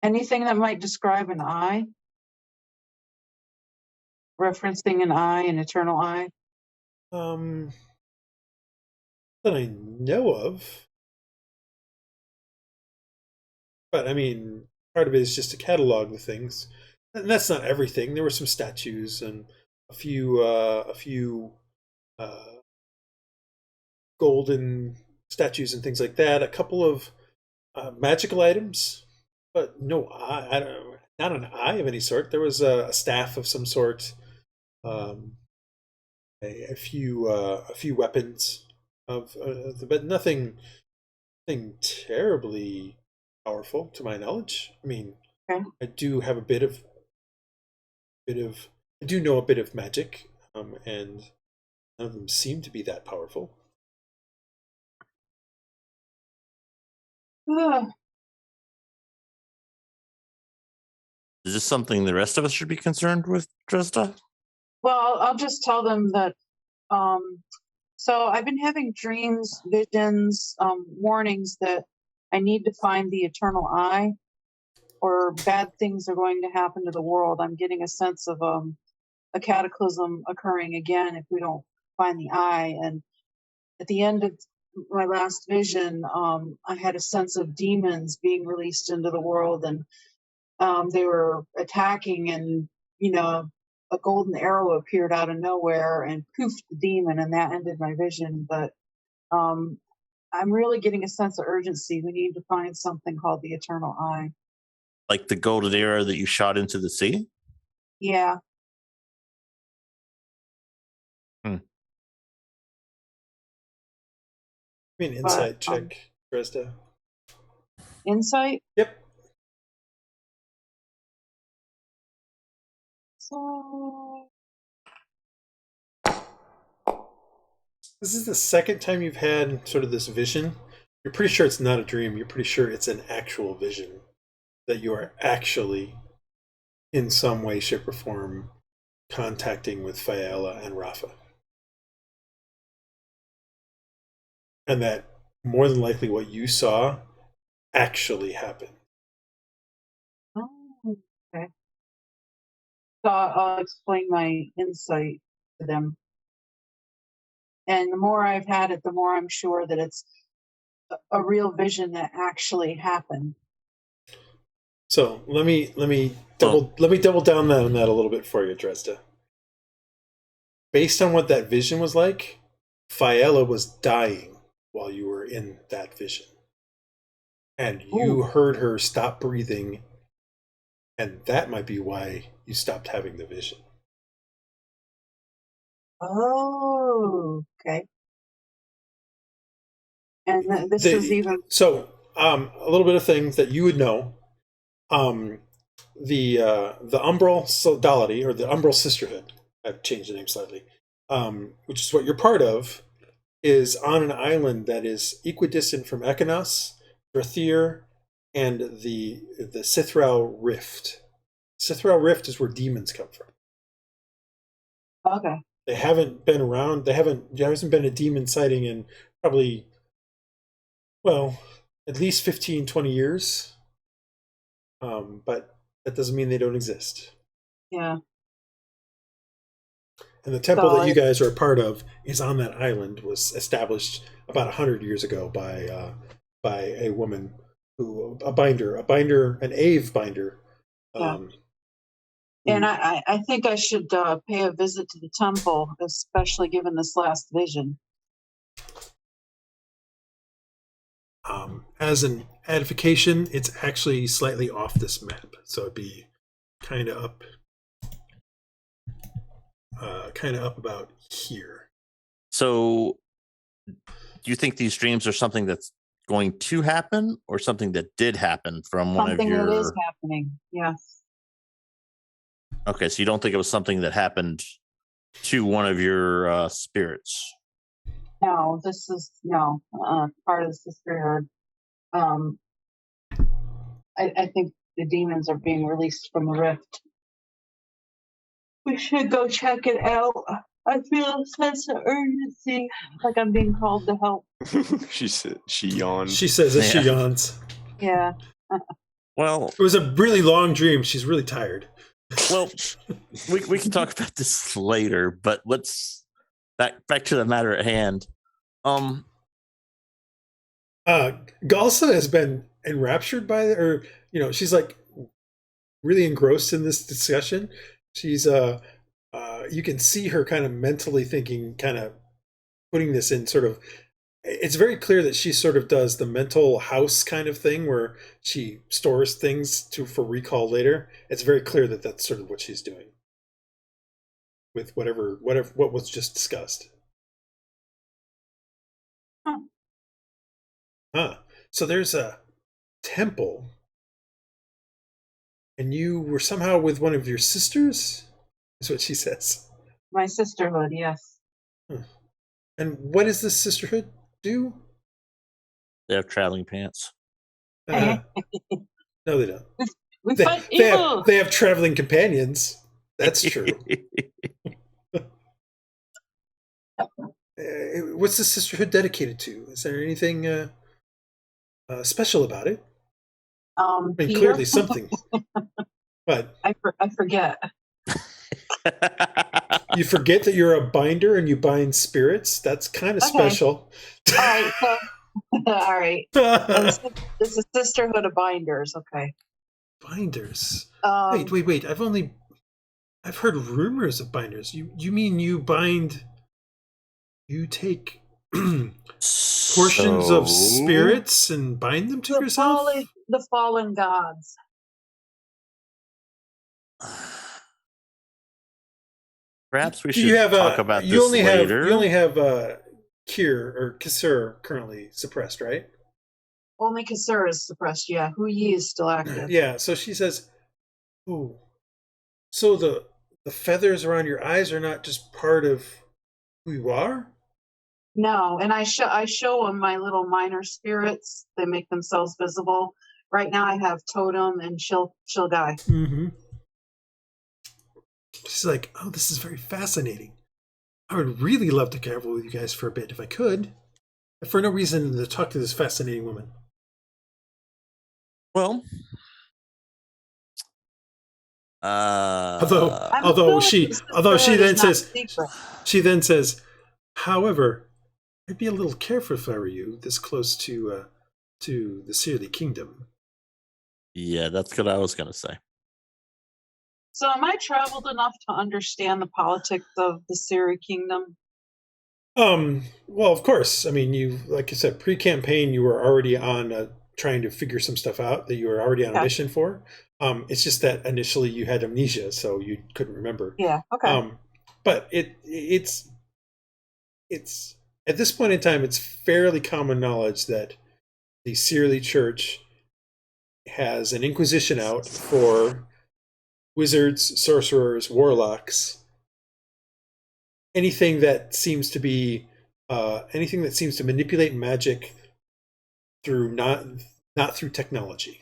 Anything that might describe an eye? Referencing an eye, an eternal eye? That I know of. But I mean, part of it is just to catalog the things. And that's not everything. There were some statues and a few golden statues and things like that. A couple of magical items, but no eye. I don't. Not an eye of any sort. There was a staff of some sort. A few weapons but nothing terribly powerful to my knowledge. I mean, okay. I do have I do know a bit of magic, and none of them seem to be that powerful. Is this something the rest of us should be concerned with, Dresd'a? Well, I'll just tell them that. So I've been having dreams, visions, warnings that I need to find the eternal eye, or bad things are going to happen to the world. I'm getting a sense of a cataclysm occurring again if we don't find the eye. And at the end of my last vision, I had a sense of demons being released into the world, and they were attacking, and a golden arrow appeared out of nowhere and poofed the demon, and that ended my vision. But I'm really getting a sense of urgency. We need to find something called the Eternal Eye. Like the golden arrow that you shot into the sea? Yeah. I mean, insight check, Dresd'a. Insight? Yep. So... This is the second time you've had sort of this vision. You're pretty sure it's not a dream. You're pretty sure it's an actual vision. That you are actually, in some way, shape, or form, contacting with Hylough and Rafa. And that more than likely what you saw actually happened. Oh, okay. So I'll explain my insight to them. And the more I've had it, the more I'm sure that it's a real vision that actually happened. So let me double down on that a little bit for you, Dresd'a. Based on what that vision was like, Hylough was dying while you were in that vision. And you heard her stop breathing, and that might be why you stopped having the vision. Oh, okay. And this is even... So, a little bit of things that you would know. The Umbral Sodality, or the Umbral Sisterhood, I've changed the name slightly, which is what you're part of, is on an island that is equidistant from Ekinos, Drethyr, and the Sithral Rift. Sithral Rift is where demons come from. Okay. They haven't been around. There hasn't been a demon sighting in probably, well, at least 15, 20 years. But that doesn't mean they don't exist. Yeah. And the temple that you guys are a part of is on that island. Was established about 100 years ago by a woman an Ave binder. Yeah. And I think I should pay a visit to the temple, especially given this last vision. As an edification, it's actually slightly off this map, so it'd be kind of up about here. So, do you think these dreams are something that's going to happen, or something that did happen from one of your? Something that is happening. Yes. Okay, so you don't think it was something that happened to one of your spirits? No, this is part of the sisterhood. I think the demons are being released from the rift. We should go check it out. I feel a sense of urgency, like I'm being called to help. She yawned. She says as she yawns. Yeah. Well, it was a really long dream. She's really tired. Well, we can talk about this later, but let's back to the matter at hand. Galsa has been enraptured by it, or she's like really engrossed in this discussion. She's you can see her kind of mentally thinking, kind of putting this in sort of. It's very clear that she sort of does the mental house kind of thing where she stores things for recall later. It's very clear that that's sort of what she's doing with what was just discussed. So there's a temple, and you were somehow with one of your sisters, is what she says. My sisterhood, yes. And what does this sisterhood do? They have traveling pants. No, they don't. We fight evil. They have traveling companions. That's true. What's the sisterhood dedicated to? Is there anything special about it? I mean, clearly something. But I forget. You forget that you're a binder and you bind spirits? That's kind of special. All right. All right. This is Sisterhood of Binders. Okay. Binders. Wait. I've heard rumors of binders. You mean you bind? You take portions of spirits and bind them to yourself? The fallen gods. Perhaps we should talk about this later. You only have Corsair currently suppressed, right? Only Corsair is suppressed, yeah. Iylis is still active. Yeah, so she says, "Oh, so the feathers around your eyes are not just part of who you are?" No, and I show them my little minor spirits. They make themselves visible. Right now I have Totem and Chill Guy. Mm-hmm. She's like, "Oh, this is very fascinating. I would really love to travel with you guys for a bit if I could. For no reason to talk to this fascinating woman." Well, although she then says, "However, I'd be a little careful if I were you, this close to the Sorcery Kingdom." Yeah, that's what I was going to say. So am I traveled enough to understand the politics of the Sorcery Kingdom? Well, of course. I mean, you, like I said, pre-campaign, you were already on trying to figure some stuff out that you were already on a mission for. It's just that initially you had amnesia, so you couldn't remember. Yeah, okay. But it's at this point in time, it's fairly common knowledge that the Sorcery Church has an inquisition out for wizards, sorcerers, warlocks anything that seems to be anything that seems to manipulate magic through not through technology.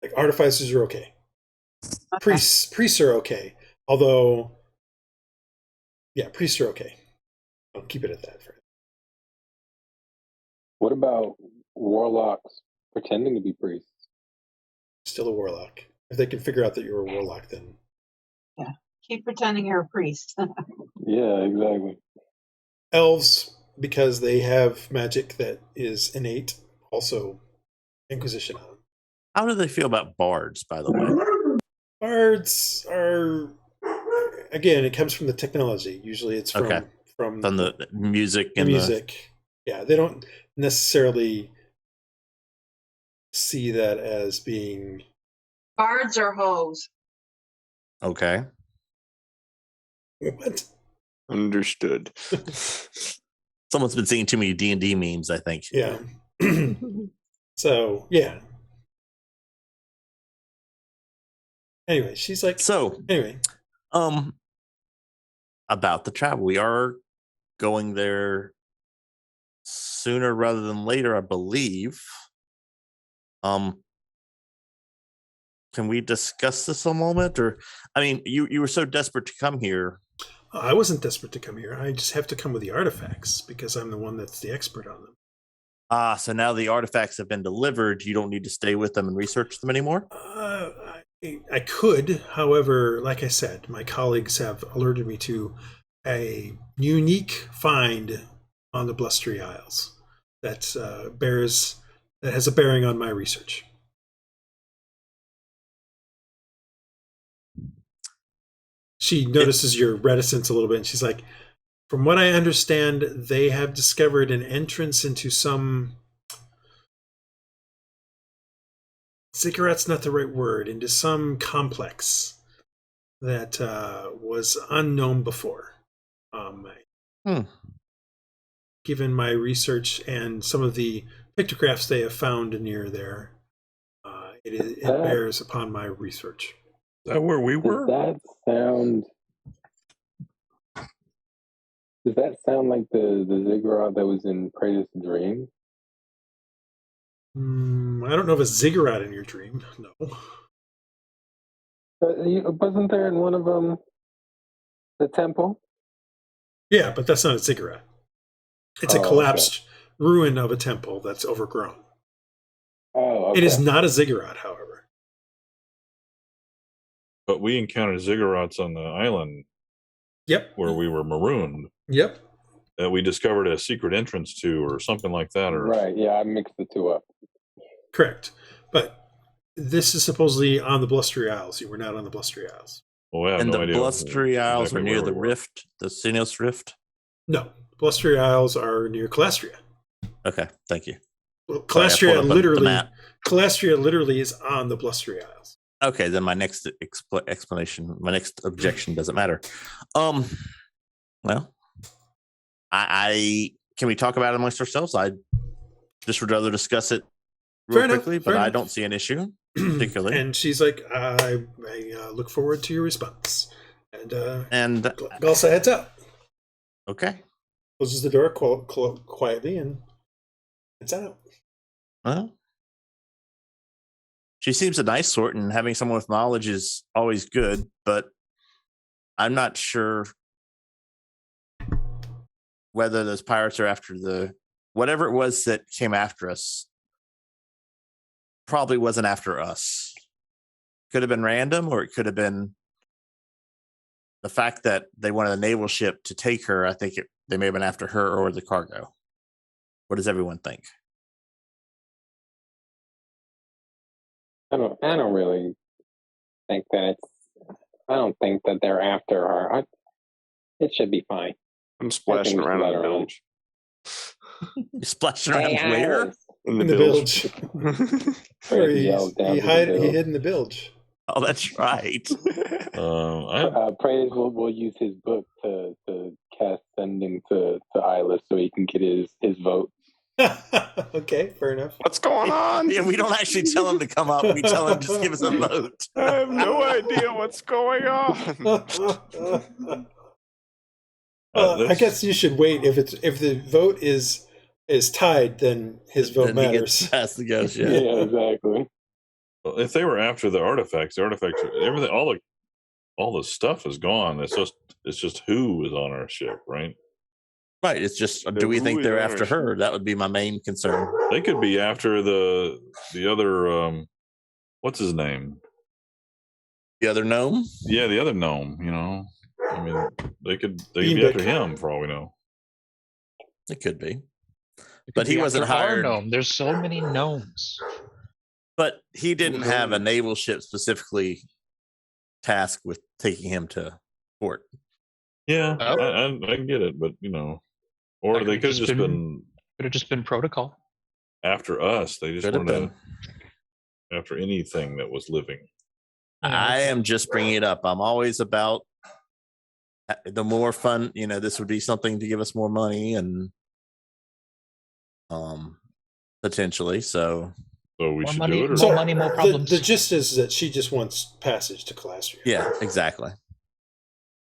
Like artificers are okay. Priests are okay. Although, yeah, priests are okay. I'll keep it at that. What about warlocks pretending to be priests? Still a warlock. If they can figure out that you're a warlock, then Yeah, keep pretending you're a priest. Yeah, exactly. elves, because they have magic that is innate, also Inquisition on them. How do they feel about bards, by the way? Bards are, again, it comes from the technology. Usually it's from Okay. From the music the and music. Yeah, they don't necessarily see that as being Bards are hoes. Okay. what? Understood. Someone's been seeing too many D&D memes, I think. Yeah. So, yeah. Anyway, she's like, So, anyway, about the travel, we are going there sooner rather than later, I believe. Can we discuss this a moment? Or, I mean, you were so desperate to come here. I wasn't desperate to come here. I just have to come with the artifacts because I'm the one that's the expert on them. So now the artifacts have been delivered. You don't need to stay with them and research them anymore? I could. However, like I said, my colleagues have alerted me to a unique find on the Blustery Isles that has a bearing on my research. She notices your reticence a little bit, and she's like, from what I understand, they have discovered an entrance into some... Ziggurat's not the right word. Into some complex that was unknown before. Given my research and some of the pictographs they have found near there, it bears upon my research. Is that where we were? Does that sound like the ziggurat that was in Praedyth's dream? I don't know if a ziggurat in your dream. No. Wasn't there in one of them the temple? Yeah, but that's not a ziggurat. It's a collapsed ruin of a temple that's overgrown. Oh, okay. It is not a ziggurat, however. But we encountered ziggurats on the island. Yep. Where we were marooned. Yep. That we discovered a secret entrance to, or something like that. Or right. Yeah, I mixed the two up. Correct. But this is supposedly on the Blustery Isles. You were not on the Blustery Isles. Well, I have and no the idea Blustery Isles exactly are near where the we were. rift, the Sinos Rift? No. Blustery Isles are near Calastria. Okay, thank you. Well, Sorry, Calastria literally is on the Blustery Isles. Okay, then my next explanation, my next objection doesn't matter. Well, I can we talk about it amongst ourselves? I just would rather discuss it real quickly, but I don't see an issue particularly. And she's like, I look forward to your response. And Galsa heads out. Okay. Closes the door quietly and heads out. Well, she seems a nice sort, and having someone with knowledge is always good, but I'm not sure whether those pirates are after whatever it was that came after us. Probably wasn't after us. Could have been random, or it could have been the fact that they wanted a naval ship to take her. I think they may have been after her or the cargo. What does everyone think? I don't really think that I don't think that they're after her. It should be fine. I'm splashing around in the bilge. You splashing around where? In the bilge. He hid in the bilge. Oh, that's right. Praedyth will use his book to cast sending to Iylis so he can get his vote. Okay, fair enough. What's going on? Yeah, we don't actually tell him to come up. We tell him just give us a vote. I have no idea what's going on. I guess you should wait. If the vote is tied, then his vote Then he matters. gets past the ghost. Yeah. Yeah, exactly. Well, if they were after the artifacts, everything, all the stuff is gone. It's just who is on our ship, right? Right. It's just, do we think they're after her? That would be my main concern. They could be after the other. What's his name? The other gnome? Yeah, the other gnome. I mean, they could be after him for all we know. It could be. It But could he be wasn't after our hired. gnome. There's so many gnomes. But he didn't have a naval ship specifically tasked with taking him to port. Yeah, Oh. I get it, but or That they could have just been Could have just been protocol. after us. They just Could have wanted been. after anything that was living. I am just bringing it up. I'm always about the more fun, this would be something to give us more money and potentially. So we More should money, do it. more money, more problems. The gist is that she just wants passage to Calastria. yeah, exactly.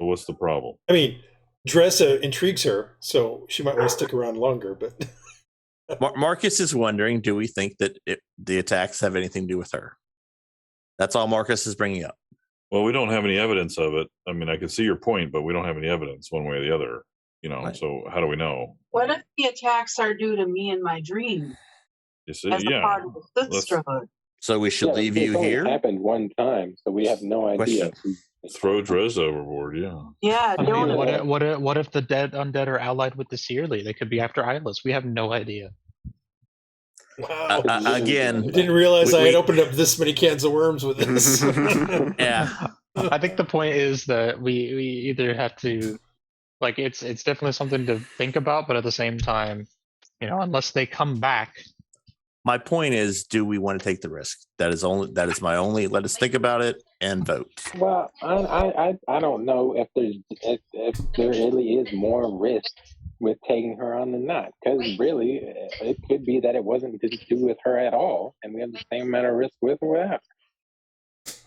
So what's the problem? I mean, Dresd'a intrigues her, so she might want to stick around longer. But Marcus is wondering, do we think that the attacks have anything to do with her? That's all Marcus is bringing up. Well, we don't have any evidence of it. I mean, I can see your point, but we don't have any evidence one way or the other. Right. So how do we know? What if the attacks are due to me in my dream You see, as a part of the sisterhood? So we should leave you only here. Happened one time, so we have no idea. Throw Dresd'a overboard, yeah. Yeah, I don't mean, what if the undead are allied with the Seerly? They could be after Iylis. We have no idea. wow, Again, I didn't realize I had we- opened up this many cans of worms with this. yeah. I think the point is that we either have to, like, it's definitely something to think about, but at the same time, unless they come back. My point is, do we want to take the risk? That is my only. Let us think about it and vote. Well, I don't know if there really is more risk with taking her on than not, because really it could be that it wasn't to do with her at all, and we have the same amount of risk with or without.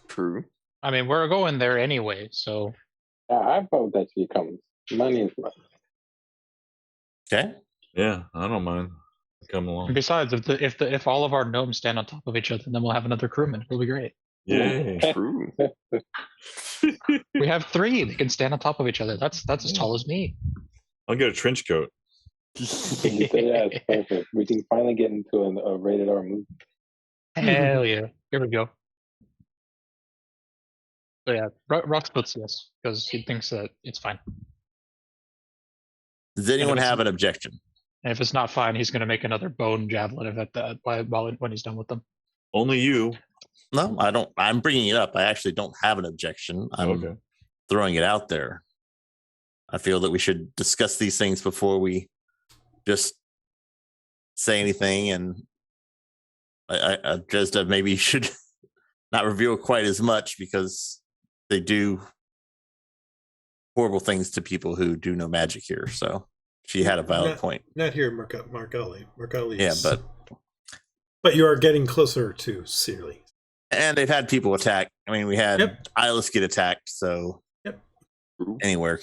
True. I mean, we're going there anyway, so I vote that she comes. Money is money. Okay. Yeah, I don't mind. Come along. and besides, if all of our gnomes stand on top of each other, then we'll have another crewman. It'll be great. Yay. True. We have 3 that can stand on top of each other. That's as tall as me. I'll get a trench coat. So, yeah, it's perfect. We can finally get into a rated R movie. Hell yeah! Here we go. So yeah, Rhux puts yes because he thinks that it's fine. Does anyone have an objection? And if it's not fine, he's going to make another bone javelin of that when he's done with them. Only you. No, I don't. I'm bringing it up. I actually don't have an objection. I'm throwing it out there. I feel that we should discuss these things before we just say anything. And I just maybe should not reveal quite as much because they do horrible things to people who do no magic here. So she had a valid point. Not here, Marcali. Yeah, but you are getting closer to Seerly. And they've had people attack. I mean, we had Iylis get attacked, so everywhere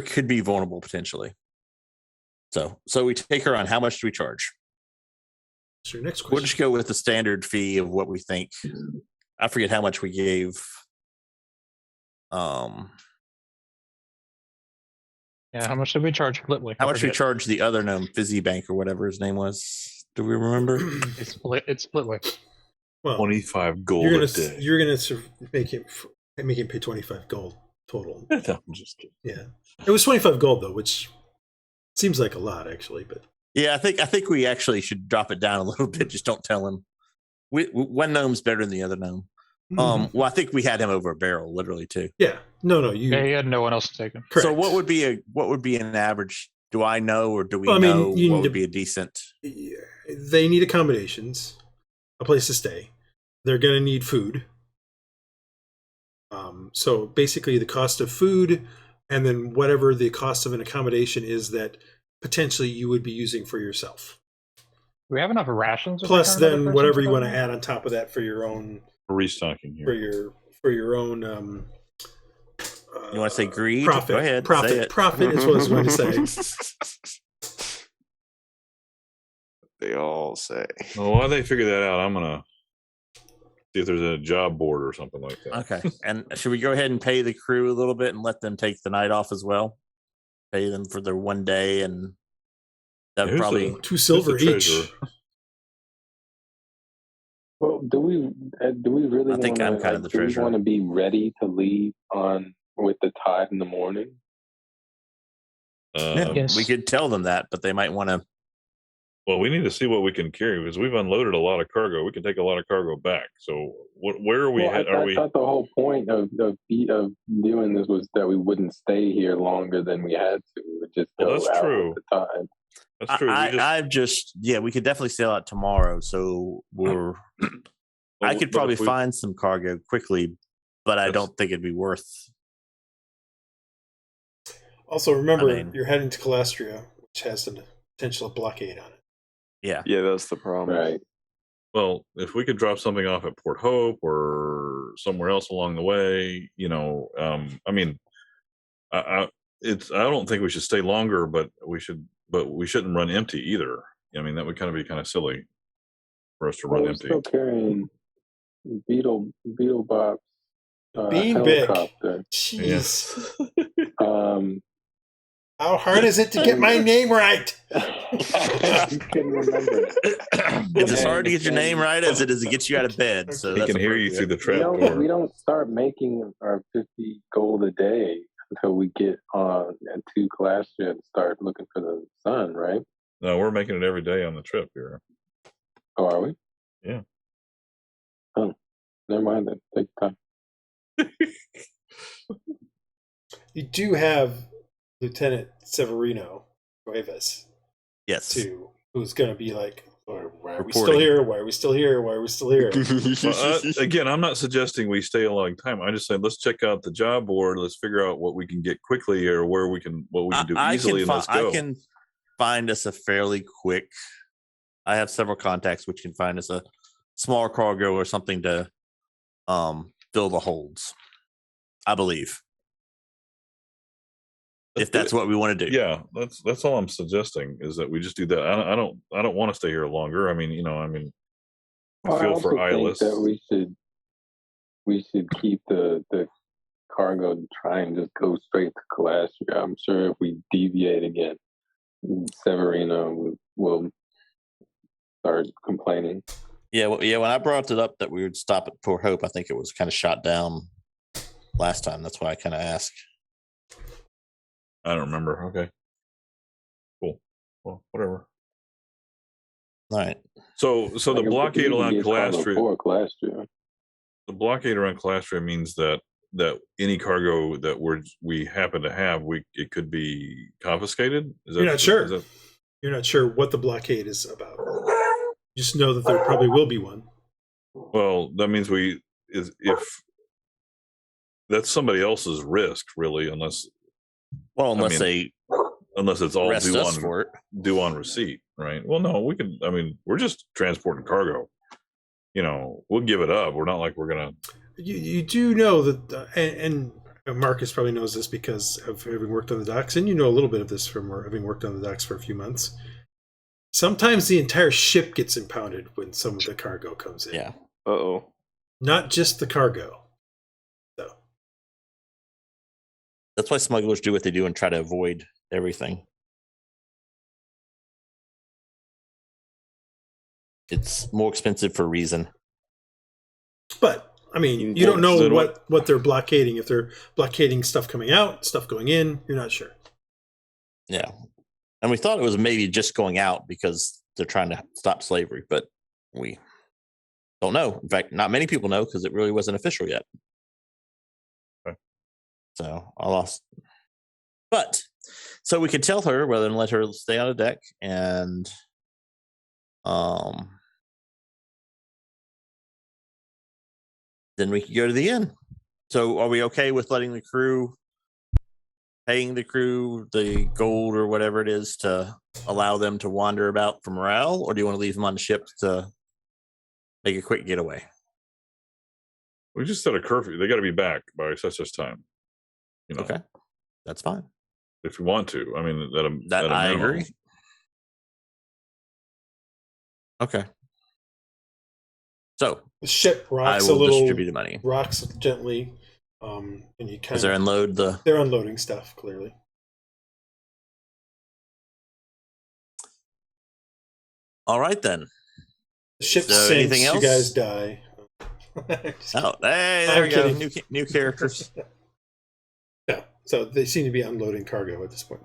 could be vulnerable potentially. So we take her on. How much do we charge? That's your next question. We'll just go with the standard fee of what we think. I forget how much we gave. Yeah, how much did we charge Flitwick? How much we charged the other gnome, Fizzy Bank or whatever his name was? Do we remember? It's Flitwick. Well, 25 gold you're a day. You're gonna make him pay 25 gold total. No, I'm just kidding. Yeah, it was 25 gold though, which seems like a lot actually. But yeah, I think we actually should drop it down a little bit. Just don't tell him. One gnome's better than the other gnome. Well, I think we had him over a barrel, literally too. Yeah, no, you. Yeah, he had no one else to take him. Correct. So what would be an average? Do I know, or do we Well, I mean, know you what need would to- be a decent? They need accommodations, a place to stay. They're going to need food. So basically, the cost of food, and then whatever the cost of an accommodation is that potentially you would be using for yourself. Do we have enough rations? to Plus, take on another then person whatever for you that? want to add on top of that for your own Restocking here. for your own You want to say greed? Profit. Go ahead. Profit. Say it. Profit is what I was going to say. They all say. Well, while they figure that out, I'm gonna see if there's a job board or something like that. Okay. And should we go ahead and pay the crew a little bit and let them take the night off as well? Pay them for their one day, and that would probably $2 silver each. Well, do we really? I think I'm kind of the treasurer. Do we want to be ready to leave with the tide in the morning? Yes. We could tell them that, but they might want to. Well, we need to see what we can carry because we've unloaded a lot of cargo. We can take a lot of cargo back. So, where are we? Well, I thought the whole point of doing this was that we wouldn't stay here longer than we had to. We would just go that's out true. with the tide. That's true. We could definitely sail out tomorrow. So I could probably find some cargo quickly, but I don't think it'd be worth. Also, remember, you're heading to Calastria, which has the potential blockade on it. Yeah. Yeah, that's the problem. Right. Well, if we could drop something off at Port Hope or somewhere else along the way, I mean, I don't think we should stay longer, but we shouldn't run empty either. I mean, that would be kind of silly for us to run empty. Still carrying Beetle Bob's Being big. helicopter. Jeez. How hard is it to get my name right? You can remember. It's as hard to get your name right as it is to get you out of bed. So he can hear you through the trap door. We don't start making our 50 gold a day until we get on to Calastria and start looking for the sun, right? No, we're making it every day on the trip here. Oh, are we? Yeah. Oh, never mind then. Take your time. You do have Lieutenant Severino Cuevas. Yes. Too, who's going to be like, why are we still here? Why are we still here? Why are we still here? Well, again, I'm not suggesting we stay a long time. I just said let's check out the job board. Let's figure out what we can get quickly or what we can do easily, and let's go. I can find us a fairly quick. I have several contacts which can find us a small cargo or something to fill the holds. I believe. If that's what we want to do. Yeah, that's all I'm suggesting is that we just do that. I don't want to stay here longer. I mean, I feel for Iylis. That we should keep the cargo and try and just go straight to Calastria. I'm sure if we deviate again, Severino will start complaining. Yeah, when I brought it up that we would stop at Port Hope, I think it was kind of shot down last time. That's why I kind of asked. I don't remember. Okay. Cool. Well, whatever. All right. So the blockade around Calastria. The blockade around Calastria means that any cargo that we happen to have, it could be confiscated. You're not sure. You're not sure what the blockade is about. You just know that there probably will be one. Well, that means if that's somebody else's risk, really, unless it's all due on receipt, right? Well, no, we can. I mean, we're just transporting cargo. We'll give it up. We're not like we're gonna. You do know that, and Marcus probably knows this because of having worked on the docks, and you know a little bit of this from having worked on the docks for a few months. Sometimes the entire ship gets impounded when some of the cargo comes in. Yeah. Uh-oh. Not just the cargo. That's why smugglers do what they do and try to avoid everything. It's more expensive for a reason. But, I mean, you don't know what they're blockading. If they're blockading stuff coming out, stuff going in, you're not sure. Yeah. And we thought it was maybe just going out because they're trying to stop slavery, but we don't know. In fact, not many people know because it really wasn't official yet. So I lost. But so we could tell her whether to let her stay on the deck and then we could go to the inn. So are we okay with letting the crew, paying the crew the gold or whatever it is to allow them to wander about for morale? Or do you want to leave them on the ship to make a quick getaway? We just set a curfew. They got to be back by such time. You know, Okay, that's fine. if you want to. I mean, That at a I minimum. agree. Okay. So The ship I rocks a will little, distribute the money rocks gently, and you as kind they of unload the. they're unloading stuff clearly. All right then. The ship So anything sinks. else? You guys die. Oh, hey, there I'm we go. kidding. New characters. Yeah, so they seem to be unloading cargo at this point.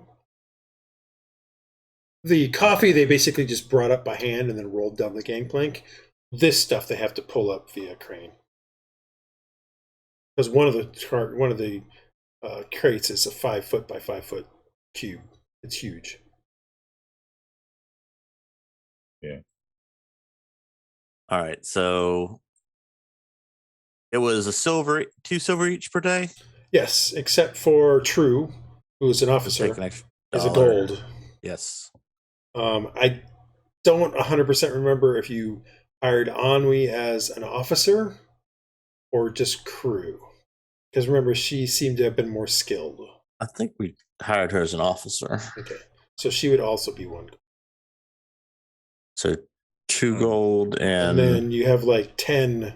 The coffee they basically just brought up by hand and then rolled down the gangplank. This stuff they have to pull up via crane because one of the crates is a 5 foot by 5 foot cube. It's huge. Yeah. All right, so it was two silver each per day. Yes, except for True, who is an officer, Take an extra is a dollar. gold. Yes. I don't 100% remember if you hired Anwi as an officer or just crew. Because remember, she seemed to have been more skilled. I think we hired her as an officer. Okay. So she would also be one. So 2 gold And then you have like 10.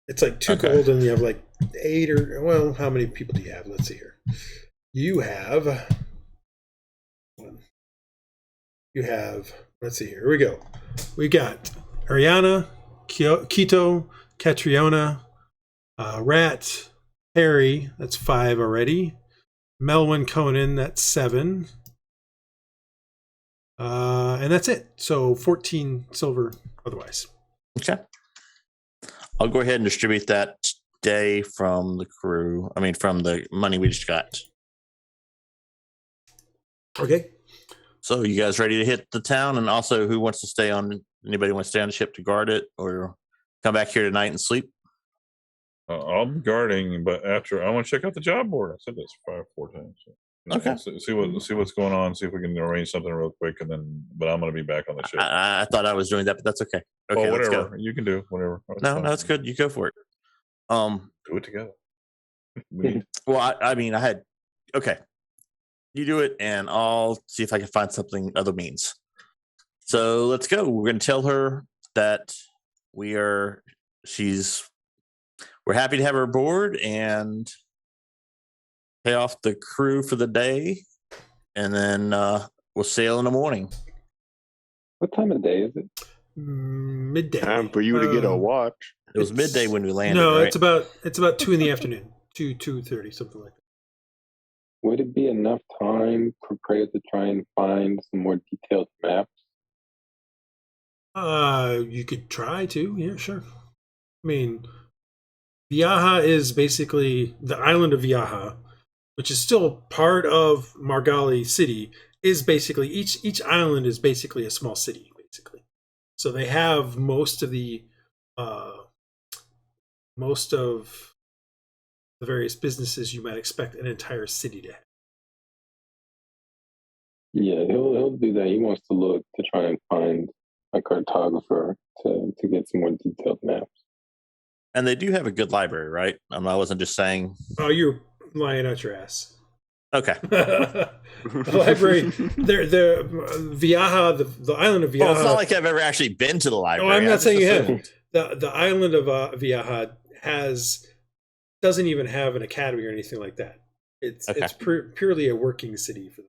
It's like 2 Okay. gold and you have like 8 or, well, how many people do you have? Let's see here. You have, let's see here. Here we go. We got Ariana, Quito, Catriona, Rat, Harry, that's 5 already. Melwin Conan, that's 7. And that's it. So 14 silver otherwise. Okay. I'll go ahead and distribute that day from the crew. I mean, from the money we just got. Okay. So you guys ready to hit the town? And also, who wants to stay on? Anybody want to stay on the ship to guard it, or come back here tonight and sleep? I'll be guarding, but after I want to check out the job board. I said this 4 times. So, Okay. See what's going on. See if we can arrange something real quick, and then. But I'm going to be back on the ship. I thought I was doing that, but that's okay. Okay, Oh, let's whatever go. you can do, whatever. No, it's good. You go for it. Do it together. Well, I mean, I had. Okay, you do it, and I'll see if I can find something other means. So let's go. We're going to tell her that we're happy to have her aboard and pay off the crew for the day, and then we'll sail in the morning. What time of day is it? Midday. Time for you to get a watch. It was midday when we landed. No, right? it's about 2 in the afternoon. 2:30, something like that. Would it be enough time for Praedyth to try and find some more detailed maps? You could try to, yeah, sure. I mean, Viaha is basically the island of Viaha, which is still part of Margali City. Is basically each island is basically a small city, basically. So they have most of the various businesses you might expect an entire city to have. Yeah, he'll do that. He wants to look to try and find a cartographer to get some more detailed maps. And they do have a good library, right? I wasn't just saying. Oh, you're lying out your ass. Okay. The library, the Viaha, the island of Viaha. Well, it's not like I've ever actually been to the library. No, I'm not saying you assumed. have. The island of Viaha doesn't even have an academy or anything like that. It's purely a working city for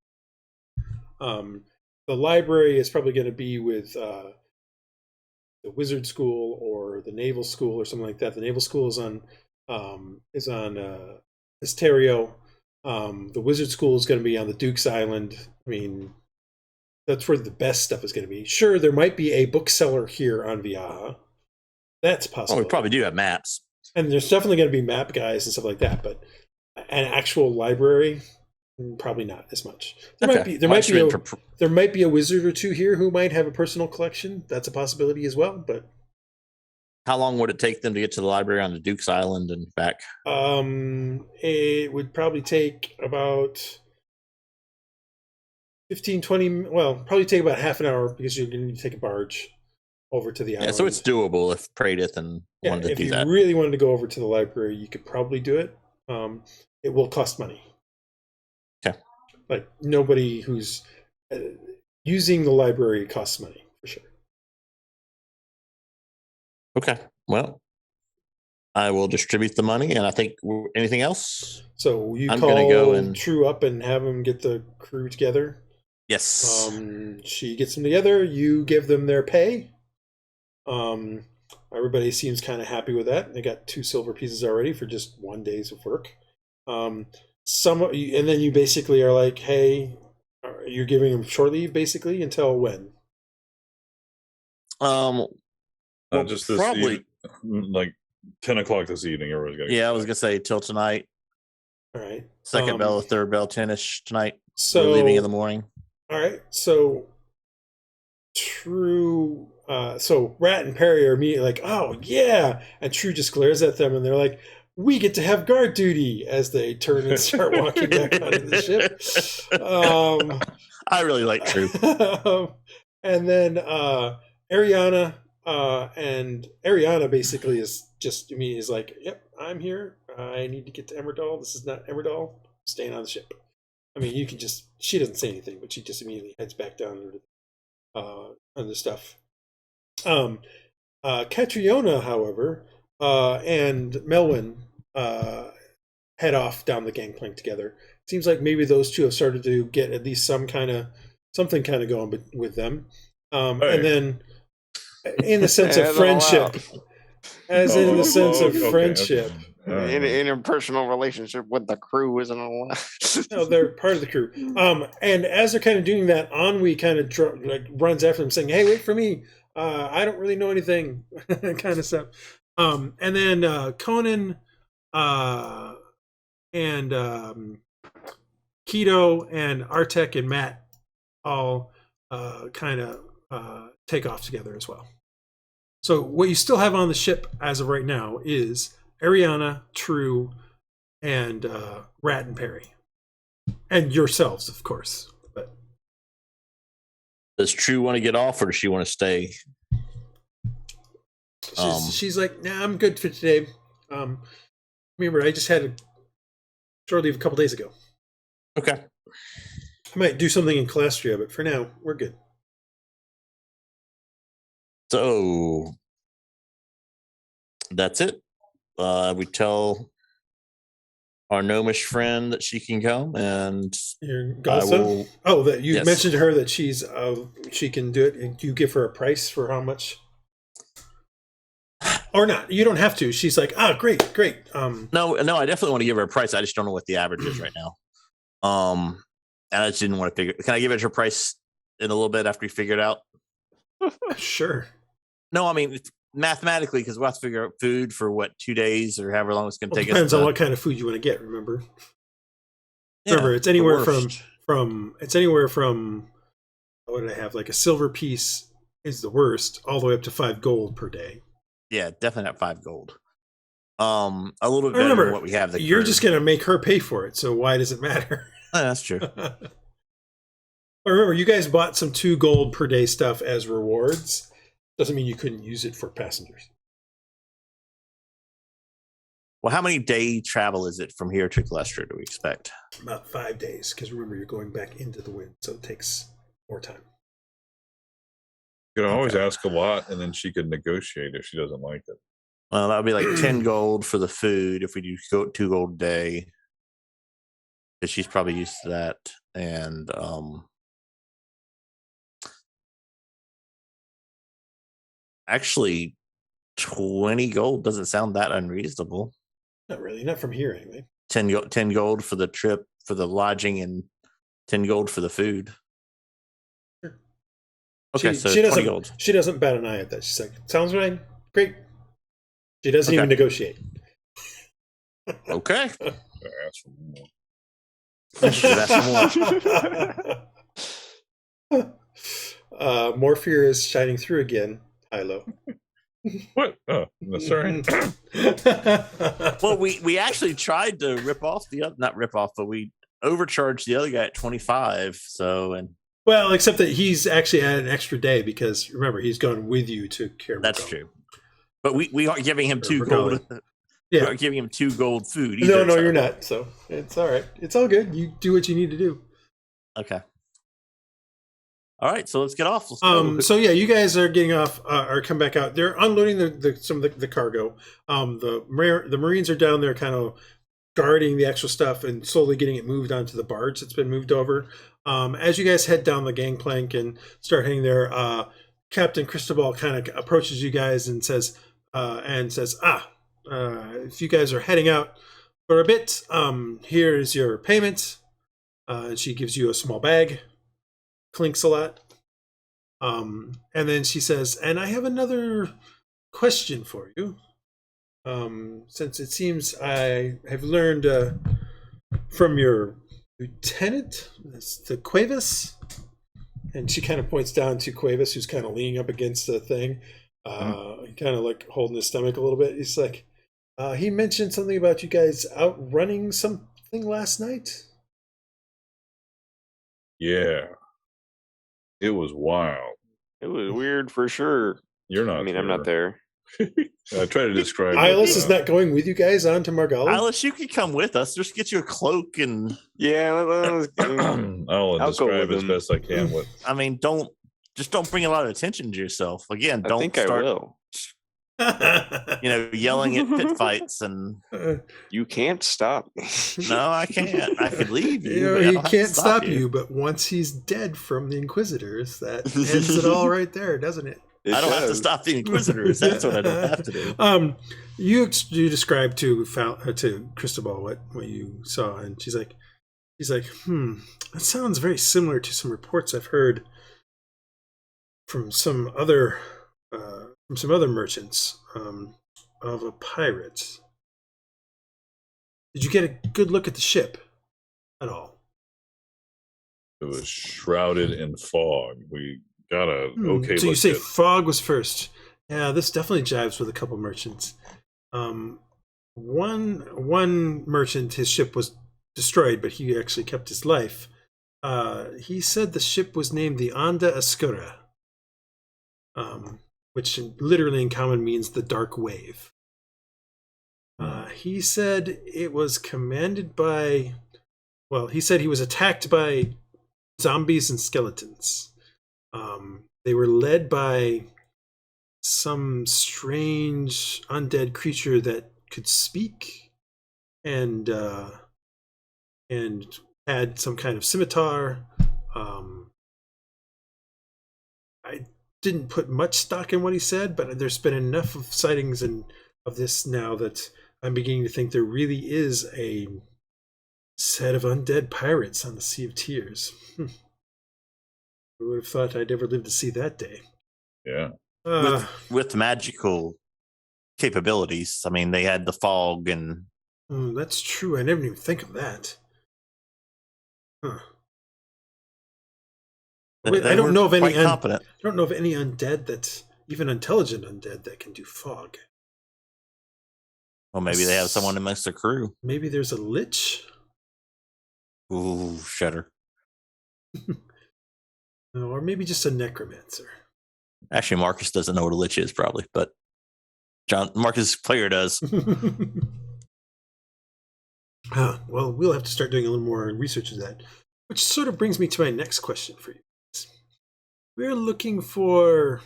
them. The library is probably going to be with the wizard school or the naval school or something like that. The naval school is on Esterio. The wizard school is going to be on the Duke's Island. I mean, that's where the best stuff is going to be. Sure, there might be a bookseller here on Viaha. That's possible. Oh, we probably do have maps. And there's definitely going to be map guys and stuff like that, but an actual library, probably not as much. There might be a wizard or two here who might have a personal collection. That's a possibility as well. But how long would it take them to get to the library on the Duke's Island and back? It would probably take about 15, 20. Well, probably take about half an hour because you're going to need to take a barge over to the island. Yeah, so it's doable if Praedyth wanted to do that. If you really wanted to go over to the library, you could probably do it. it will cost money. Okay. Like nobody who's using the library costs money for sure. Okay. Well, I will distribute the money, and I think anything else. So you I'm call gonna go and True up and have them get the crew together. yes. She gets them together. You give them their pay. Everybody seems kind of happy with that. They got 2 silver pieces already for just 1 day's of work. And then you basically are like, hey, you're giving them short leave basically until when? Well, Just this probably. like 10 o'clock this evening. Everybody's got. Yeah, I was gonna say till tonight. All right. Second bell, third bell, 10ish tonight. So we're leaving in the morning. All right. So True. So Rat and Perry are immediately like, oh yeah, and True just glares at them, and they're like, we get to have guard duty as they turn and start walking back onto the ship. I really like True. And then Ariana basically is like, yep, I'm here. I need to get to Emerdal. This is not Emerdal. Staying on the ship. I mean, you can just, she doesn't say anything, but she just immediately heads back down on the stuff. Catriona, however, and Melwyn head off down the gangplank together. Seems like maybe those two have started to get at least something kind of going with them. And then in the sense of friendship, friendship. In an interpersonal relationship with the crew isn't allowed. No, they're part of the crew. And as they're kind of doing that, Ennui kind of runs after them, saying, "Hey, wait for me! I don't really know anything," kind of stuff. And then Conan and Keto and Artek and Matt all kind of take off together as well. So what you still have on the ship as of right now is Ariana, True, and Rat and Perry, and yourselves, of course. But does True want to get off, or does she want to stay? She's like, nah, I'm good for today. Remember, I just had a short leave a couple days ago. Okay. I might do something in Calastria, but for now, we're good. So that's it. We tell our gnomish friend that she can come, and that you yes. mentioned to her that she's she can do it, and you give her a price for how much, or not? You don't have to. She's like, great. No, I definitely want to give her a price. I just don't know what the average is right now. And I just didn't want to figure. Can I give it her price in a little bit after we figure it out? Sure. No, I mean mathematically, because we'll have to figure out food for 2 days or however long it's going to take us. Depends on what kind of food you want to get. Remember, it's anywhere from what did I have? Like a silver piece is the worst, all the way up to 5 gold per day. Yeah, definitely not 5 gold. A little bit better than what we have. You're just going to make her pay for it, so why does it matter? That's true. But remember, you guys bought some 2 gold per day stuff as rewards. Doesn't mean you couldn't use it for passengers. Well, how many day travel is it from here to Calastria do we expect? About 5 days, because remember, you're going back into the wind, so it takes more time. You can always ask a lot, and then she could negotiate if she doesn't like it. Well, that would be like 10 gold for the food if we do 2 gold a day. Because she's probably used to that. And actually, 20 gold doesn't sound that unreasonable. Not really, not from here anyway. 10 gold for the trip, for the lodging, and 10 gold for the food. Sure. Okay, so 20 gold. She doesn't bat an eye at that. She's like, sounds right, great. She doesn't even negotiate. Okay. Ask for more. Morpheus is shining through again. Hylough. What? Oh, sorry. Well, we actually tried to rip off not rip off, but we overcharged the other guy at 25. Well, except that he's actually had an extra day because remember he's going with you to care. That's true. But we are giving him 2 gold. Yeah. Not giving him 2 gold food. No, Either, no, so- you're not. So it's all right. It's all good. You do what you need to do. Okay. All right, so let's get off. Let's go. So yeah, you guys are getting off or come back out. They're unloading some of the cargo. The Marines are down there kind of guarding the extra stuff and slowly getting it moved onto the barge that's been moved over. As you guys head down the gangplank and start heading there, Captain Cristobal kind of approaches you guys and says, if you guys are heading out for a bit, here is your payment. And she gives you a small bag, clinks a lot. And then she says, and I have another question for you. Since it seems I have learned from your lieutenant, the Cuevas, and she kind of points down to Cuevas, who's kind of leaning up against the thing, kind of like holding his stomach a little bit. He's like, he mentioned something about you guys outrunning something last night. Yeah. It was wild. It was weird for sure. You're not. I mean, I'm not there. I try to describe. Iylis is not going with you guys on to Margalla? Iylis, you could come with us. Just get you a cloak and. Yeah, I'll describe as best I can. What I mean, don't bring a lot of attention to yourself. Again, don't I think start. I will. Yelling at pit fights and. You can't stop me. No, I can't. I could leave you. You know, but I he don't have to can't stop you, but once he's dead from the Inquisitors, that ends it all right there, doesn't it? I don't have to stop the Inquisitors. That's what I don't have to do. You described to Cristobal what you saw, and she's like, that sounds very similar to some reports I've heard from some other merchants of a pirate. Did you get a good look at the ship at all? it was shrouded in fog. We got a okay. So you look say at- fog was first. Yeah, this definitely jives with a couple merchants. One merchant, his ship was destroyed, but he actually kept his life. He said the ship was named the Onda Oscura, which literally in common means the dark wave. He said it was commanded by, well, he said he was attacked by zombies and skeletons. They were led by some strange undead creature that could speak and had some kind of scimitar. I didn't put much stock in what he said, but there's been enough of sightings of this now that I'm beginning to think there really is a set of undead pirates on the Sea of Tears. Who would have thought I'd ever live to see that day? Yeah. With magical capabilities. I mean, they had the fog and. That's true. I never even think of that. Huh. I don't know of any. Competent. I don't know of any undead that's even intelligent undead that can do fog. Well, maybe they have someone amongst the crew. Maybe there's a lich. Ooh, shudder. No, or maybe just a necromancer. Actually, Marcus doesn't know what a lich is, probably, but Marcus Player does. Well, we'll have to start doing a little more research of that. Which sort of brings me to my next question for you. We're looking for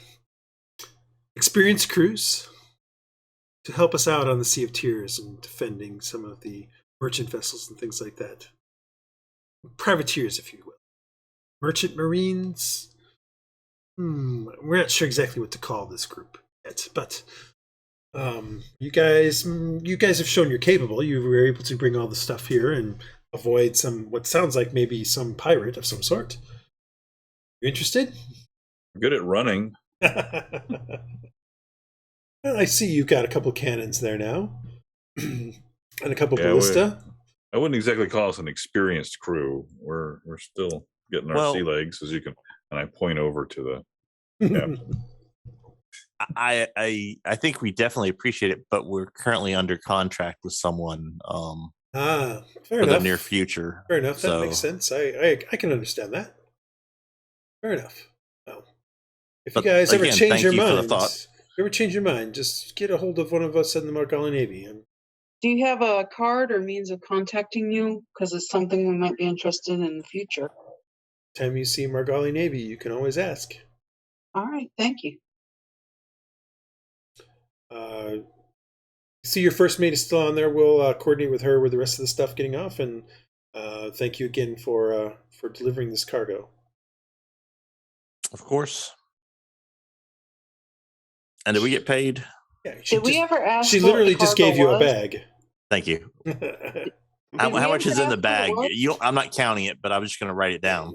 experienced crews to help us out on the Sea of Tears and defending some of the merchant vessels and things like that. Privateers, if you will. Merchant marines. We're not sure exactly what to call this group yet, but you guys have shown you're capable. You were able to bring all the stuff here and avoid what sounds like maybe some pirate of some sort. You interested? Good at running. Well, I see you've got a couple cannons there now, and a couple ballista. I wouldn't exactly call us an experienced crew. We're still getting our sea legs, as you can. And I point over to the captain. I think we definitely appreciate it, but we're currently under contract with someone fair for enough. the near future. Fair enough. That So- makes sense. I can understand that. Fair enough. Well, if you But guys ever again, change thank your you for the mind, thought. just get a hold of one of us in the Margalla Navy. Do you have a card or means of contacting you? Because it's something we might be interested in the future. Time you see Margali Navy, you can always ask. All right, thank you. See, your first mate is still on there. We'll coordinate with her with the rest of the stuff getting off, and thank you again for delivering this cargo. Of course. And did we get paid? Yeah, Did we ever ask? She what literally the just cargo gave you a was? bag. Thank you. we How much ever is in the ask what it bag? was? I'm not counting it, but I'm just going to write it down.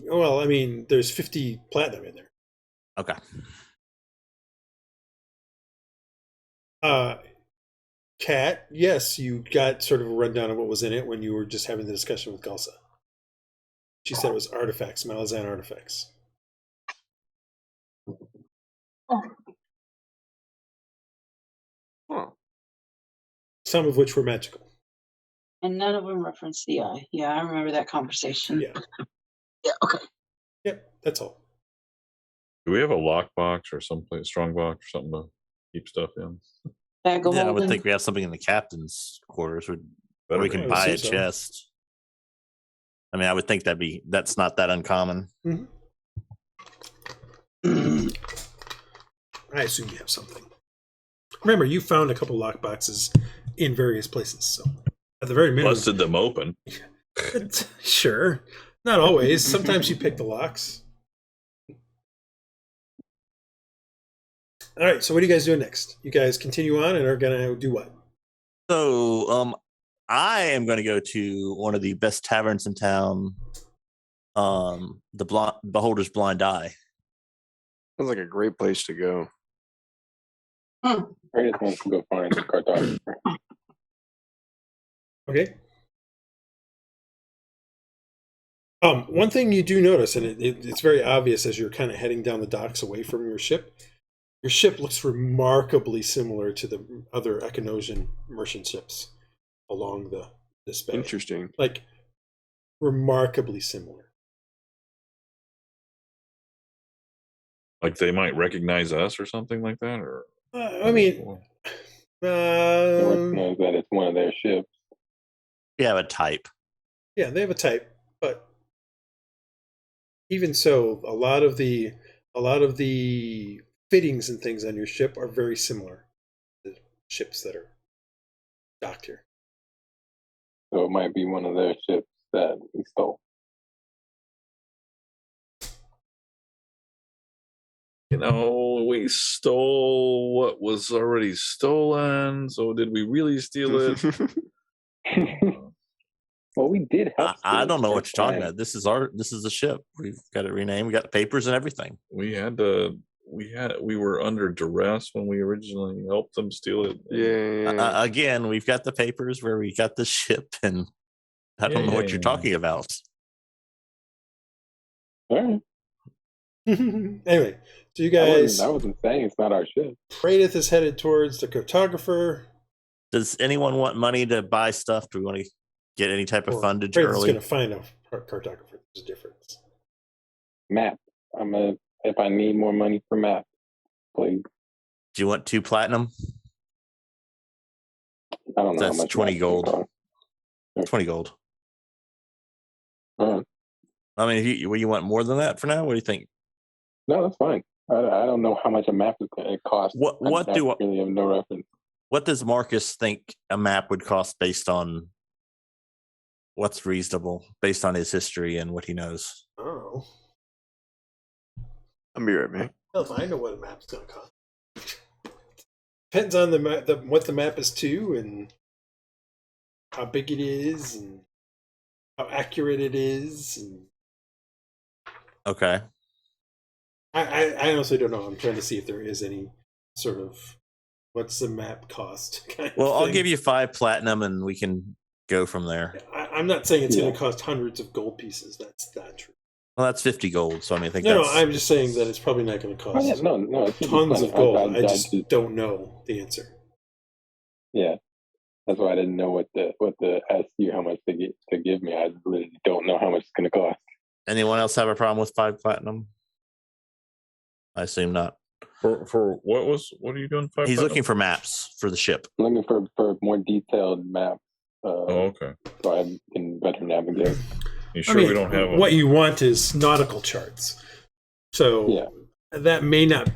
Well, I mean, there's 50 platinum in there. Okay. Kat, yes, you got sort of a rundown of what was in it when you were just having the discussion with Galsa. She said it was artifacts, Malazan artifacts. Huh. Some of which were magical. And none of them referenced the eye. Yeah, I remember that conversation. Yeah. Yeah, okay. Yep, that's all. Do we have a lockbox or someplace, strong box or something to keep stuff in? Bag of Yeah, I would holding. think we have something in the captain's quarters where Better we be. can I would buy a assume so. chest. I mean, I would think that's not that uncommon. Mm-hmm. I assume you have something. Remember, you found a couple lockboxes in various places, so at the very minimum. Busted them open. Sure. Not always. Sometimes you pick the locks. All right, so what are you guys doing next? You guys continue on and are going to do what? So, I am going to go to one of the best taverns in town, the Beholder's Blind Eye. Sounds like a great place to go. Praedyth wants to go find the cartographer. Okay. One thing you do notice, and it's very obvious as you're kind of heading down the docks away from your ship looks remarkably similar to the other Echinosian merchant ships along this bay. Interesting. Like, remarkably similar. Like they might recognize us or something like that, or I mean, They recognize that it's one of their ships. We have a type. yeah, they have a type, but even so, a lot of the fittings and things on your ship are very similar to ships that are docked here. So it might be one of their ships that we stole. you know, we stole what was already stolen. So did we really steal it? Well, we did help. I don't know what you're talking time. about. This is the ship. We've got it renamed. We got the papers and everything. We were under duress when we originally helped them steal it. Yeah. Again, we've got the papers where we got the ship, and I don't know what you're talking about. All right. Anyway, so you I guys, wasn't saying it's not our ship. Praedyth is headed towards the cartographer. Does anyone want money to buy stuff? Do we want to get any type of Or fundage Praedyth's early? going to find a cartographer. There's a difference. Map. If I need more money for map, please. Do you want 2 platinum? I don't know. That's how much 20 map gold. costs. 20 gold. All right. I mean, if you want more than that for now? What do you think? No, that's fine. I don't know how much a map it costs. What I do really have no reference. What does Marcus think a map would cost based on what's reasonable, based on his history and what he knows? Oh. I'll be right back. Hell, if I know what a map's going to cost. Depends on the map, what the map is to, and how big it is, and how accurate it is. And Okay. I honestly don't know. I'm trying to see if there is any sort of what's the map cost kind Well, of I'll thing. give you 5 platinum and we can go from there. I'm not saying it's going Yeah. to cost hundreds of gold pieces. That's not true. Well, that's 50 gold, so I mean, I think No, that's... I'm just saying that it's probably not going to Oh, cost yeah, no, it should be tons plenty. of gold. I just just don't know the answer. yeah. That's why I didn't know what the ask you how much to give me. I literally don't know how much it's going to cost. Anyone else have a problem with 5 platinum? I assume not. For what are you doing? He's looking for maps for the ship. I'm looking for more detailed map. Oh, okay. So I can better navigate. You sure we don't have what you want is nautical charts. So Yeah. that may not.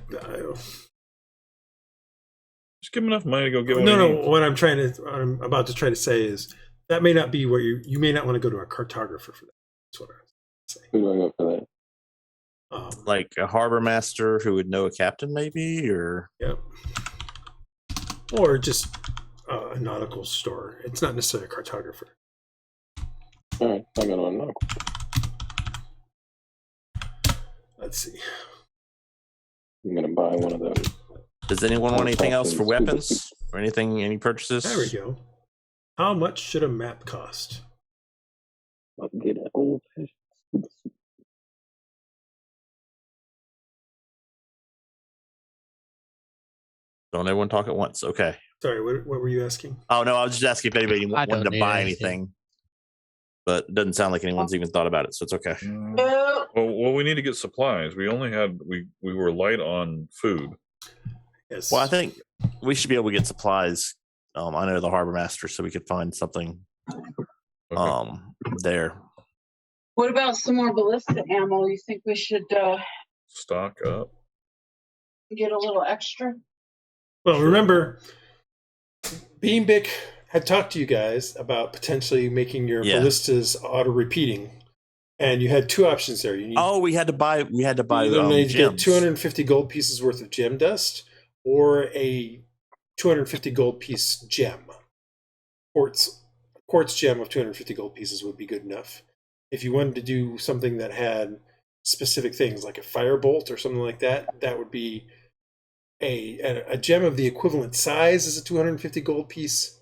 Just give him enough money to go get one. No. What I'm about to try to say is that may not be where you may not want to go to a cartographer for that. That's what I was saying. Who do I go for that? Like a harbor master who would know a captain, maybe, or or just a nautical store. It's not necessarily a cartographer. All right, I got one. Let's see. I'm gonna buy one of those. Does anyone want anything else for weapons or anything? Any purchases? There we go. How much should a map cost? I'll get an old fashioned. Don't everyone talk at once. Okay. Sorry, what were you asking? Oh, no, I was just asking if anybody I wanted don't to need buy anything. anything. But it doesn't sound like anyone's even thought about it, so it's okay. No. Well, we need to get supplies. We only had we were light on food. Yes. Well, I think we should be able to get supplies. I know the harbor master, so we could find something Okay. there. What about some more ballista ammo? You think we should Stock up. get a little extra? Well, remember, Beanbick had talked to you guys about potentially making your ballistas auto-repeating, and you had two options there. You need, we had to buy. We had to buy. you either need to get gems. 250 gold pieces worth of gem dust, or a 250 gold piece gem. Quartz gem of 250 gold pieces would be good enough. If you wanted to do something that had specific things like a firebolt or something like that, that would be a gem of the equivalent size as a 250 gold piece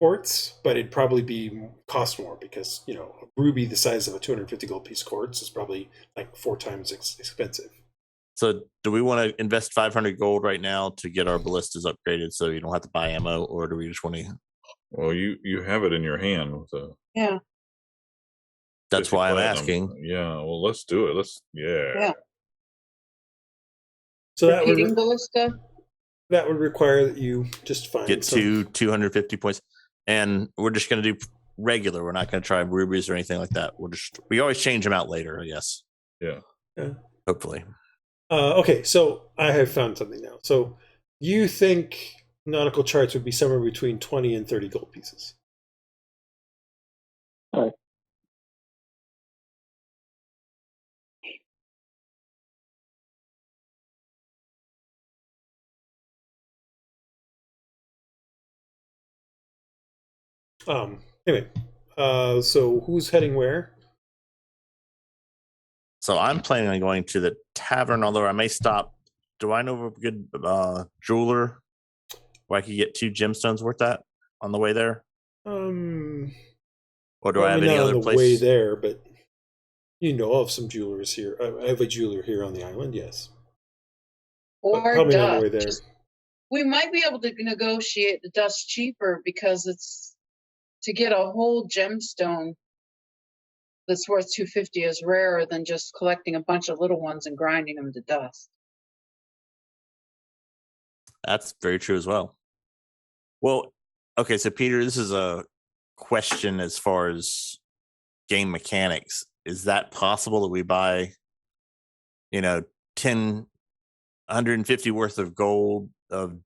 quartz, but it'd probably be cost more because a ruby the size of a 250 gold piece quartz is probably like 4 times expensive. So, do we want to invest 500 gold right now to get our ballistas upgraded so you don't have to buy ammo, or do we just want to? Well, you have it in your hand with a. Yeah. That's 50 why I'm platinum. asking. Yeah. Well, let's do it. Yeah. So Repeating ballista? that would require that you just find Get 250 points, and we're just going to do regular. We're not going to try rubies or anything like that. We always change them out later, I guess. Yeah. Hopefully. Okay, so I have found something now. So you think nautical charts would be somewhere between 20 and 30 gold pieces? All right. Anyway, so who's heading where? So I'm planning on going to the tavern, although I may stop. Do I know of a good jeweler where I could get 2 gemstones worth that on the way there? Or do I have any other on the place? way there, but you know of some jewelers here. I have a jeweler here on the island, yes. Or probably on the way dust. there. We might be able to negotiate the dust cheaper because it's to get a whole gemstone that's worth 250 is rarer than just collecting a bunch of little ones and grinding them to dust. That's very true as well. Well, okay, so Peter, this is a question as far as game mechanics. Is that possible that we buy, 150 worth of gold of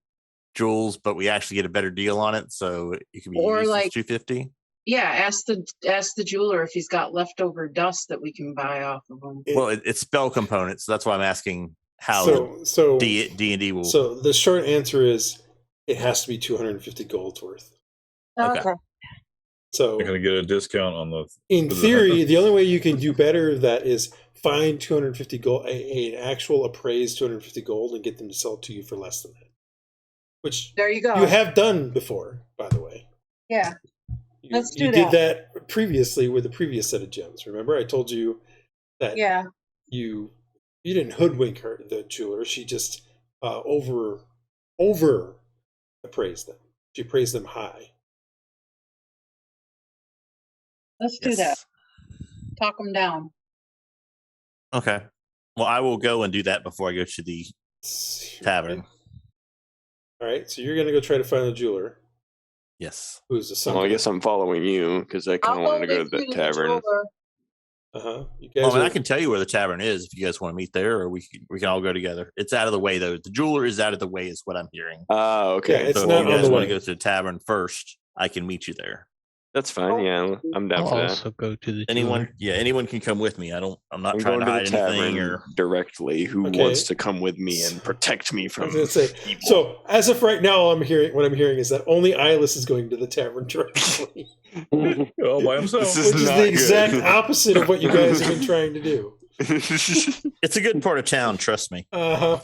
jewels, but we actually get a better deal on it, so it could be Or used as like- 250? Yeah, ask the jeweler if he's got leftover dust that we can buy off of him. Well, it's spell components, so that's why I'm asking how So D&D will. So the short answer is it has to be 250 gold worth. Okay. So You're going to get a discount on the. in theory, the only way you can do better of that is find 250 gold, an actual appraised 250 gold, and get them to sell it to you for less than that. Which There you go. you have done before, by the way. Yeah. Let's do you that. did that previously with the previous set of gems. Remember, I told you that Yeah. you didn't hoodwink her, the jeweler. She just over appraised them. She praised them high. Let's do that. Talk them down. Okay. Well, I will go and do that before I go to the Tavern. All right, so you're gonna go try to find the jeweler, Yes. who's the son. Well, I guess I'm following you because I kind of wanted to go to the tavern. You guys. I can tell you where the tavern is if you guys want to meet there, or we can all go together. It's out of the way though. The jeweler is out of the way, is what I'm hearing. Oh, okay. Yeah, it's so not if you on guys the want way. to go to the tavern first, I can meet you there. That's fine. Yeah, I'm down I'll for that. also go to the Anyone can come with me. I'm not I'm trying going to to hide the anything tavern or directly. Who Okay. wants to come with me and protect me I from was gonna say. evil? So as of right now, what I'm hearing is that only Iylis is going to the tavern directly, All by himself. This which is is not the exact good. opposite of what you guys have been trying to do. it's a good part of town, trust me. Uh-huh.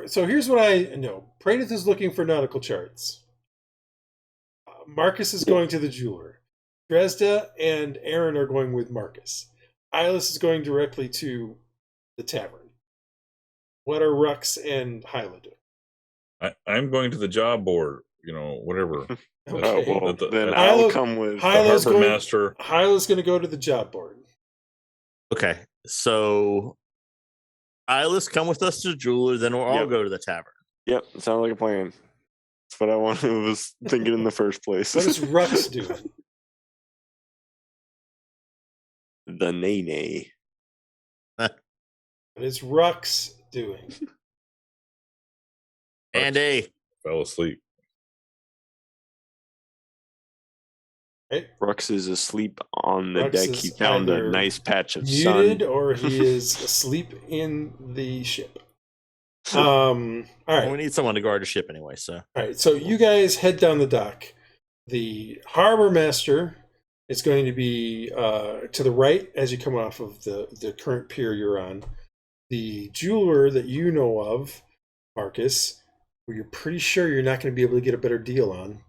So here's what I know. Praedyth is looking for nautical charts. Marcus is going to the jeweler. Dresd'a and Aaron are going with Marcus. Iylis is going directly to the tavern. What are Rhux and Hylough doing? I'm going to the job board. Whatever. Oh, Okay. well, The- then the I'll Hylough- come with. The Hylough's harbor going- master. Hylough's going to go to the job board. Okay, so Iylis, come with us to the jeweler, then we'll all Yep. go to the tavern. Yep, sounds like a plan. That's what I was thinking in the first place. What is Rhux doing? The nay. What is Rhux doing? And Fell asleep. Rhux is asleep on the Rhux deck. is He found a either nice patch of Muted, sun. or he is asleep in the ship. All we right. need someone to guard the ship anyway. So All right, so you guys head down the dock. The harbor master is going to be to the right as you come off of the current pier you're on. The jeweler that you know of, Marcus, who you're pretty sure you're not going to be able to get a better deal on,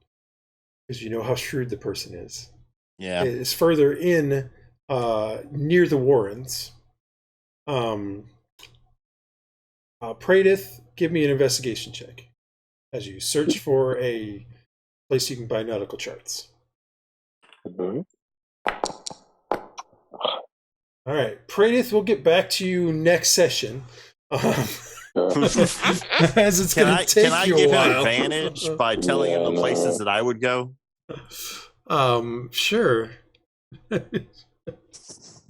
because you know how shrewd the person is, yeah, is further in near the Warrens. Praedyth, give me an investigation check as you search for a place you can buy nautical charts. Mhm. All right, Praedyth, we'll get back to you next session. As it's can going I to take can I you give a him while. advantage by telling him the Yeah, places no. that I would go? Sure. Try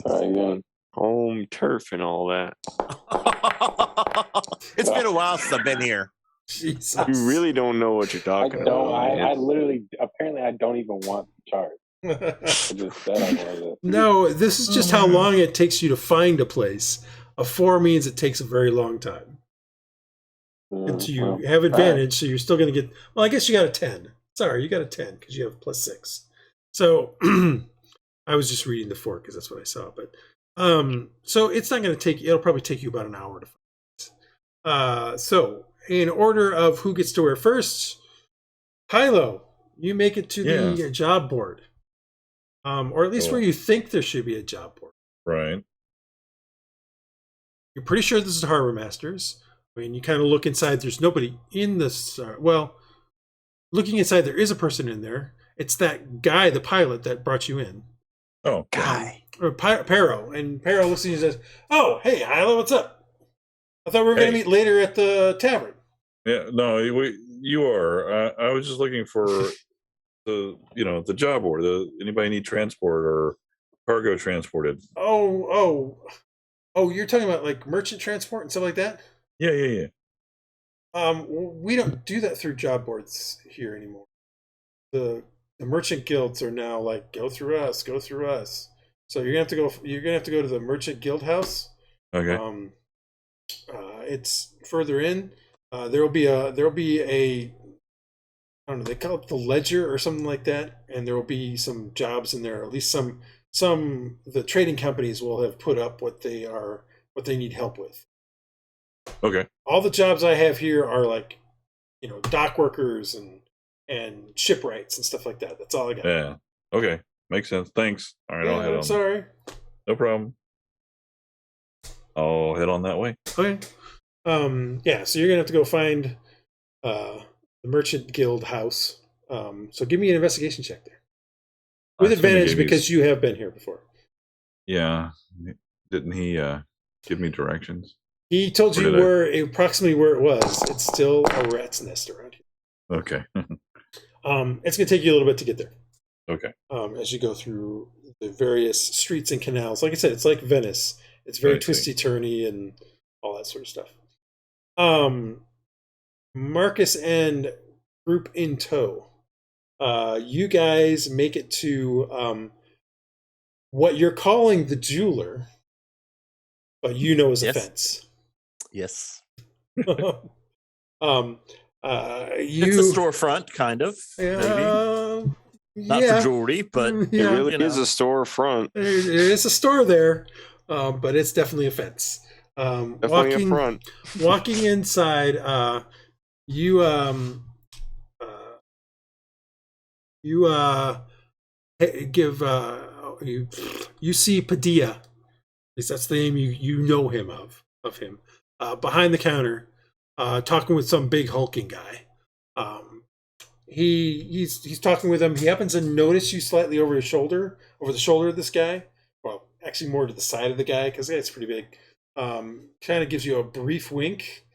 again. Home turf and all that. It's been a while since I've been here. Jesus. You really don't know what you're I talking don't. about. I literally. Apparently, I don't even want the chart. I just said I wanted it. No, this is just how long it takes you to find a place. A 4 means it takes a very long time. And so you Well, have advantage, so you're still going to get. Well, I guess you got a 10. Sorry, you got a 10 because you have +6. So I was just reading the 4 because that's what I saw. But so it's not going to take. It'll probably take you about an hour to find it. So in order of who gets to where first, Hylough, you make it to the job board, or at least Cool. where you think there should be a job board. Right. You're pretty sure this is Harbor Masters. I mean, you kind of look inside. There's nobody in this. Well, looking inside, there is a person in there. It's that guy, the pilot, that brought you in. Oh, Or Pero. And Pero looks at you and says, "Oh, hey, Hylough, what's up? I thought we were going to Hey. meet later at the tavern." yeah. No, you are. I was just looking for the job board. Anybody need transport or cargo transported? Oh, you're talking about like merchant transport and stuff like that? Yeah. We don't do that through job boards here anymore. The merchant guilds are now like, go through us. So you're gonna have to go. You're gonna have to go to the merchant guild house. Okay. It's further in. There'll be a I don't know, they call it the ledger or something like that, and there will be some jobs in there. At least some the trading companies will have put up what they need help with. Okay. All the jobs I have here are like, dock workers and shipwrights and stuff like that. That's all I got. Yeah. Okay. Makes sense. Thanks. All right. I'll head on. Sorry. No problem. I'll head on that way. Okay. Yeah, so you're gonna have to go find the Merchant Guild house. So give me an investigation check there. With Somebody advantage gave me because you have been here before. Yeah. Didn't he give me directions? He told Or you did approximately where it was. It's still a rat's nest around here. Okay. It's going to take you a little bit to get there. Okay. As you go through the various streets and canals. Like I said, it's like Venice. It's very I see. twisty-turny and all that sort of stuff. Marcus and group in tow. You guys make it to what you're calling the jeweler, but you know is a Yes. fence. Yes. You It's a storefront, kind of. Maybe. Not for jewelry, but It really you know. is a storefront. There is a store there, but it's definitely a fence. Definitely a front. Walking inside, you give you see Padilla. At least that's the name you know him of him. Behind the counter, talking with some big hulking guy. He's talking with him. He happens to notice you slightly over the shoulder of this guy. Well, actually more to the side of the guy because the guy's pretty big. Kind of gives you a brief wink,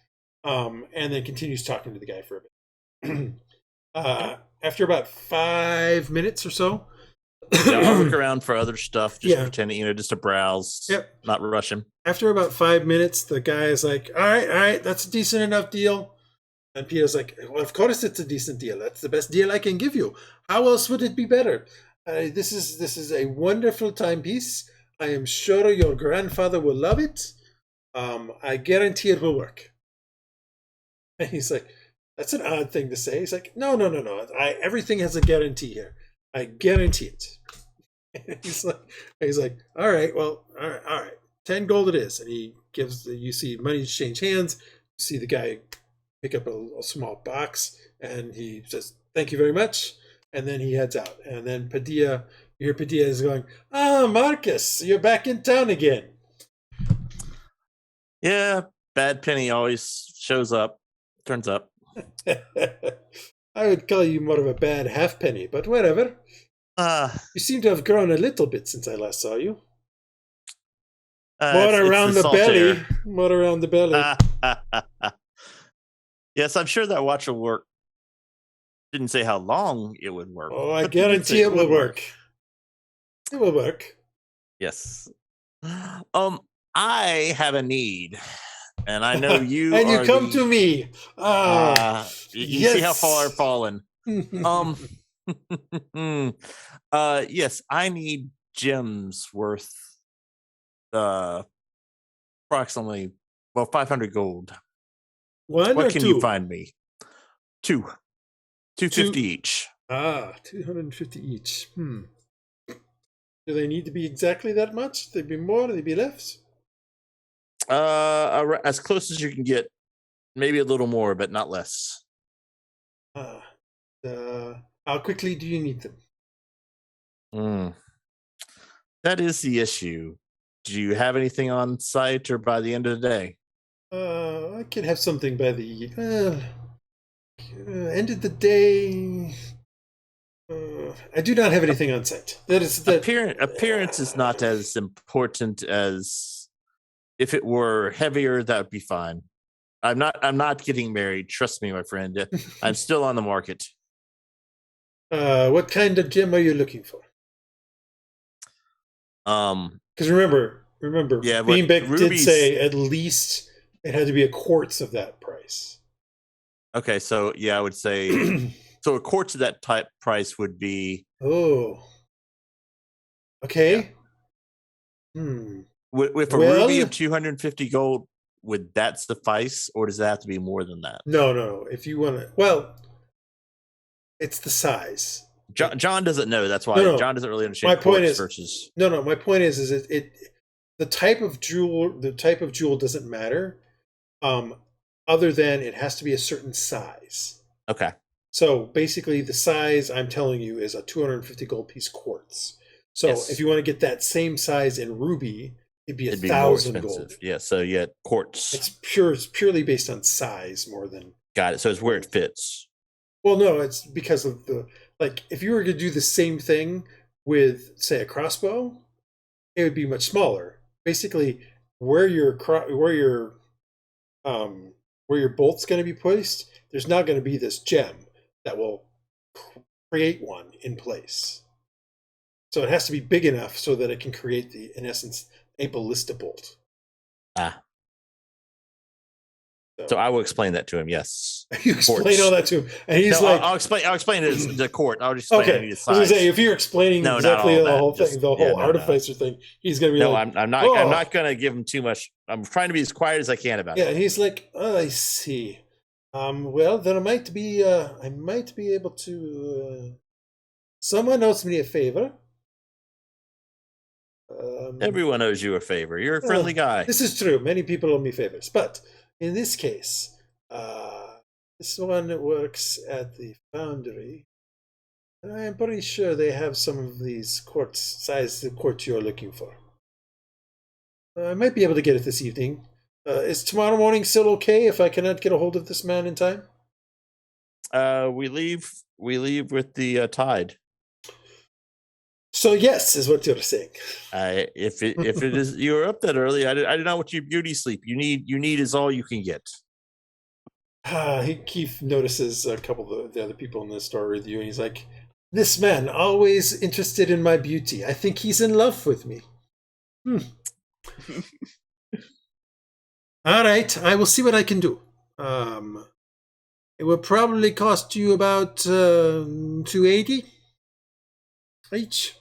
and then continues talking to the guy for a bit. After about 5 minutes or so, I'll look around for other stuff, just Yeah. pretending, just to browse, not rush him. after about 5 minutes, the guy is like, all right, that's a decent enough deal. And Peter's like, well, of course it's a decent deal. That's the best deal I can give you. How else would it be better? This is a wonderful timepiece. I am sure your grandfather will love it. I guarantee it will work. And he's like, that's an odd thing to say. He's like, no. Everything has a guarantee here. I guarantee it. And he's like, all right, 10 gold it is. And he gives, you see money exchange hands. You see the guy pick up a small box, and he says, thank you very much. And then he heads out. And then Padilla, you hear Padilla is going, Marcus, you're back in town again. Yeah, bad penny always shows up, turns up. I would call you more of a bad halfpenny, but whatever. You seem to have grown a little bit since I last saw you. More around the belly. More around the belly. Yes, I'm sure that watch will work. Didn't say how long it would work. Oh, I guarantee it will work. It will work. Yes. I have a need, and I know you. And you come to me. You see how far I've fallen. Yes, I need gems worth approximately 500 gold. One what or can two? you find me? 250 each. 250 each. Do they need to be exactly that much? They'd be more, they'd be less? As close as you can get. Maybe a little more, but not less. How quickly do you need them? That is the issue. Do you have anything on site or by the end of the day? I can have something by the end of the day. I do not have anything on site. Appearance is not as important as if it were heavier. That would be fine. I'm not getting married. Trust me, my friend. I'm still on the market. What kind of gem are you looking for? Because remember, yeah, Beanbeck did say at least it had to be a quartz of that price. Okay, so yeah, I would say so. A quartz of that type price would be. Oh. Okay. Yeah. With a ruby of 250 gold, would that suffice, or does it have to be more than that? No. If you want to, it's the size. John doesn't know. That's why John doesn't really understand. My point is versus... no. My point is it the type of jewel doesn't matter, other than it has to be a certain size. Okay. So basically, the size I'm telling you is a 250 gold piece quartz. So if you want to get that same size in ruby, it'd be 1,000 gold. Yeah. So yeah, quartz. It's purely based on size more than. Got it. So it's where it fits. Well, no, it's because of if you were to do the same thing with, say, a crossbow, it would be much smaller. basically where your bolt's going to be placed. There's not going to be this gem that will create one in place. So it has to be big enough so that it can create in essence, a ballista bolt. So I will explain that to him. Yes. You explain all that to him, and he's like, I'll explain it to the court. I'll just explain okay. I was gonna say, if you're explaining exactly the whole thing, the whole artificer thing, he's gonna be like, I'm not gonna give him too much. I'm trying to be as quiet as I can about it. Yeah, and he's like, oh, I see. Well, then I might be able to. Someone owes me a favor. Everyone owes you a favor. You're a friendly guy. This is true. Many people owe me favors, but in this case, this one works at the foundry. I'm pretty sure they have some of these quartz you're looking for. I might be able to get it this evening. Is tomorrow morning still okay if I cannot get a hold of this man in time? We leave with the tide. So yes, is what you're saying. If it is you're up that early, I don't know what your beauty sleep. You need is all you can get. Keith notices a couple of the other people in the store with you, and he's like, "This man, always interested in my beauty. I think he's in love with me." All right, I will see what I can do. It will probably cost you about $280 each.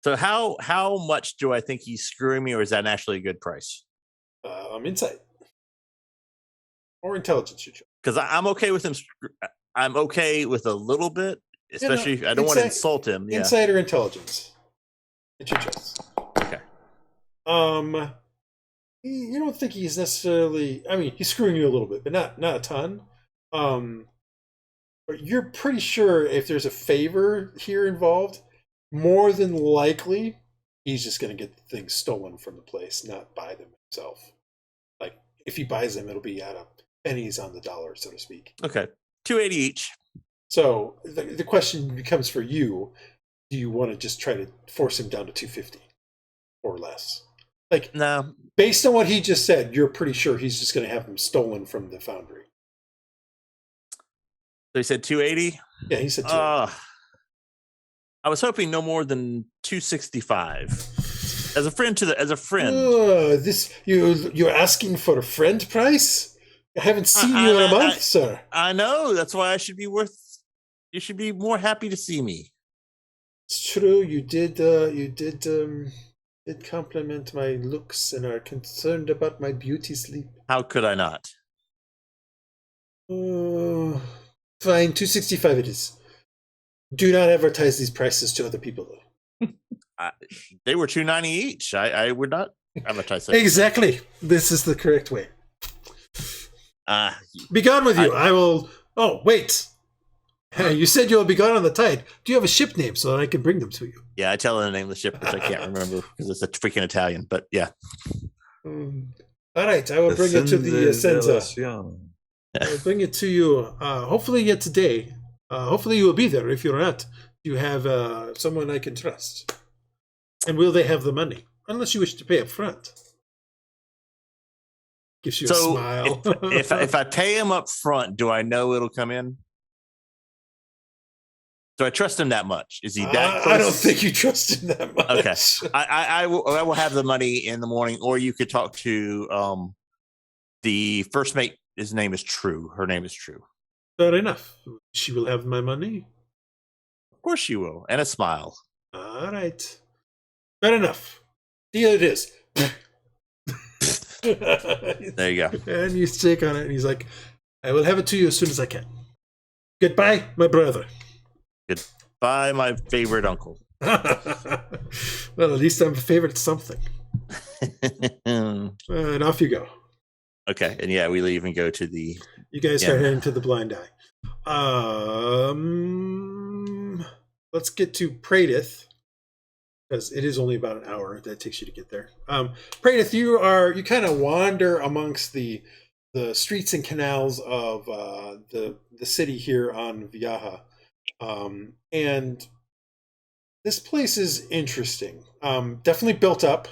So how much do I think he's screwing me, or is that actually a good price? Insight or intelligence, you choose. Because I'm okay with him. I'm okay with a little bit, especially if I don't want to insult him. Yeah. Insight or intelligence. It's your choice. Okay. You don't think he's necessarily. I mean, he's screwing you a little bit, but not a ton. But you're pretty sure if there's a favor here involved, more than likely he's just going to get the things stolen from the place, not buy them himself. Like if he buys them, it'll be out of pennies on the dollar, so to speak. Okay, $280 each. So the question becomes for you: do you want to just try to force him down to $250 or less? Like, no. Based on what he just said, you're pretty sure he's just going to have them stolen from the foundry. So he said 280. Yeah, he said 280. I was hoping no more than 265. As a friend This you're asking for a friend price? I haven't seen you in a month, sir. I know. That's why you should be more happy to see me. It's true. You did compliment my looks and are concerned about my beauty sleep. How could I not? Fine, 265 it is. Do not advertise these prices to other people, though. They were $290 each. I would not advertise that. Exactly. This is the correct way. Be gone with you. I will. Oh, wait. You said you'll be gone on the tide. Do you have a ship name so that I can bring them to you? Yeah, I tell them the name of the ship, which I can't remember because it's a freaking Italian. But yeah. All right, I will bring it to the Essenza. I will bring it to you. Hopefully, yet today. Hopefully, you will be there. If you're not, you have someone I can trust. And will they have the money? Unless you wish to pay up front. Gives you a smile. if I pay him up front, do I know it'll come in? Do I trust him that much? Is he that close? I don't think you trust him that much. Okay. I will have the money in the morning, or you could talk to the first mate. His name is True. Her name is True. Fair enough. She will have my money. Of course she will. And a smile. All right. Fair enough. Deal it is. There you go. And you shake on it, and he's like, I will have it to you as soon as I can. Goodbye, my brother. Goodbye, my favorite uncle. Well, at least I'm a favorite at something. And off you go. Okay, and yeah, we leave and go to the... You guys start heading to the Blind Eye. Let's get to Praedyth, because it is only about an hour that takes you to get there. Praedyth, you kind of wander amongst the streets and canals of the city here on Viaha. And This place is interesting. Definitely built up,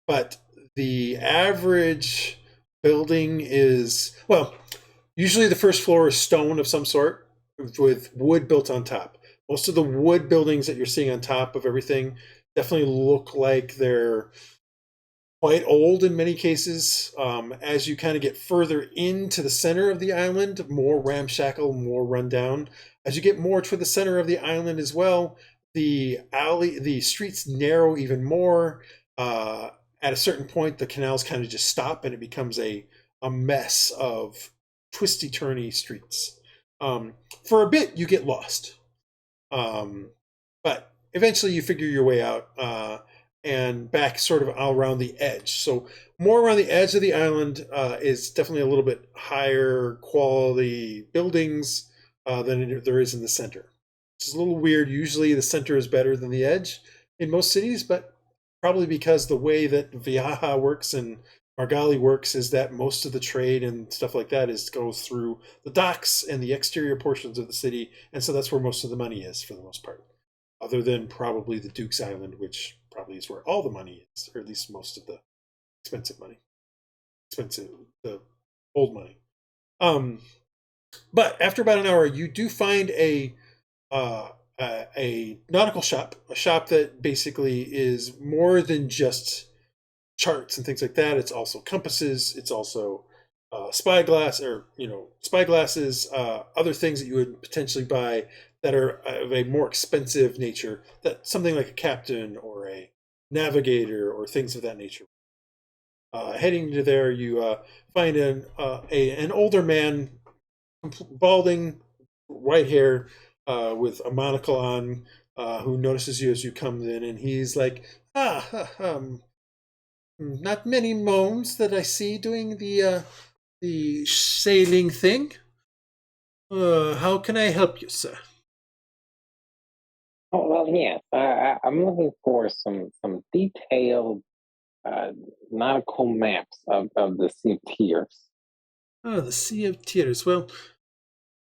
but the average building is, well, usually the first floor is stone of some sort with wood built on top. Most of the wood buildings that you're seeing on top of everything definitely look like they're quite old in many cases. As you kind of get further into the center of the island, more ramshackle, more rundown. As you get more to the center of the island as well, the streets narrow even more. At a certain point, the canals kind of just stop, and it becomes a mess of twisty-turny streets. For a bit, you get lost, but eventually you figure your way out and back sort of around the edge. So more around the edge of the island is definitely a little bit higher quality buildings than there is in the center. It's a little weird. Usually the center is better than the edge in most cities, but probably because the way that Viaha works and Margali works is that most of the trade and stuff like that goes through the docks and the exterior portions of the city, and so that's where most of the money is for the most part, other than probably the Duke's Island, which probably is where all the money is, or at least most of the the old money. But after about an hour, you do find a nautical shop, a shop that basically is more than just charts and things like that. It's also compasses. It's also spyglasses, other things that you would potentially buy that are of a more expensive nature. That something like a captain or a navigator or things of that nature. Heading to there, you find an older man, balding, white hair, with a monocle on, who notices you as you come in, and he's like, not many gnomes that I see doing the sailing thing. How can I help you, sir? Oh, well, yes. I'm looking for some detailed nautical maps of the Sea of Tears. Oh, the Sea of Tears. Well,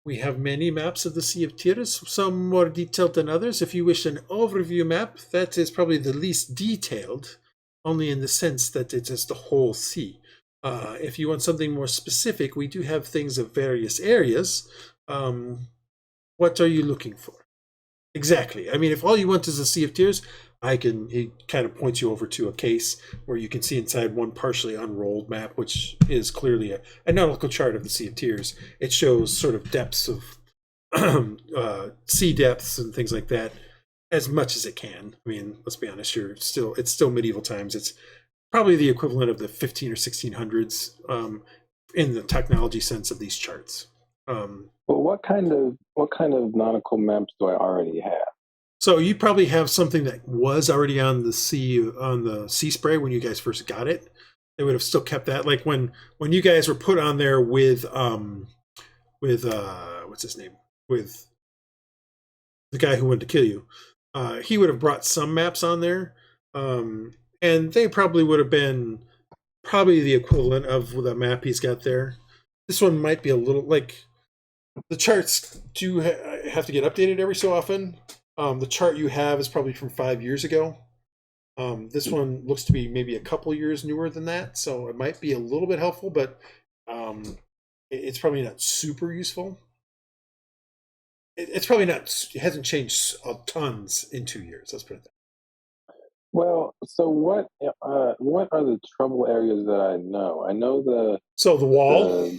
we have many maps of the Sea of Tears, some more detailed than others. If you wish an overview map, that is probably the least detailed, only in the sense that it is the whole sea. If you want something more specific, we do have things of various areas. What are you looking for? Exactly. I mean, if all you want is a Sea of Tears, he kind of points you over to a case where you can see inside one partially unrolled map, which is clearly a nautical chart of the Sea of Tears. It shows sort of depths of sea depths and things like that as much as it can. I mean, let's be honest, it's still medieval times. It's probably the equivalent of the 15 or 1600s in the technology sense of these charts. But what kind of nautical maps do I already have? So you probably have something that was already on the sea spray when you guys first got it. They would have still kept that. Like when you guys were put on there with what's his name? With the guy who wanted to kill you. He would have brought some maps on there. And they probably would have been the equivalent of the map he's got there. This one might be a little like the charts do have to get updated every so often. The chart you have is probably from 5 years ago. This one looks to be maybe a couple years newer than that, so it might be a little bit helpful, but it's probably not super useful. It's probably not. It hasn't changed tons in 2 years. Let's put it that way. Well, so what are the trouble areas that I know? I know the wall,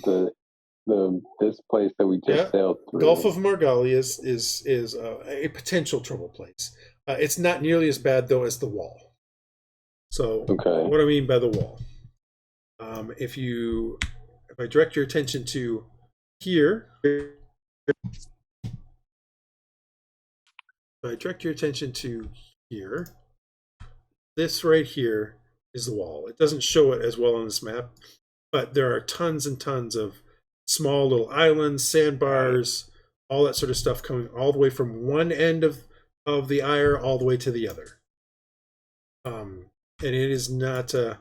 this place that we just sailed through. Gulf of Margali is a potential trouble place. It's not nearly as bad though as the wall. So what do I mean by the wall? If I direct your attention to here. If I direct your attention to here, this right here is the wall. It doesn't show it as well on this map, but there are tons and tons of small little islands, sandbars, all that sort of stuff coming all the way from one end of the Aerra all the way to the other. And it is not to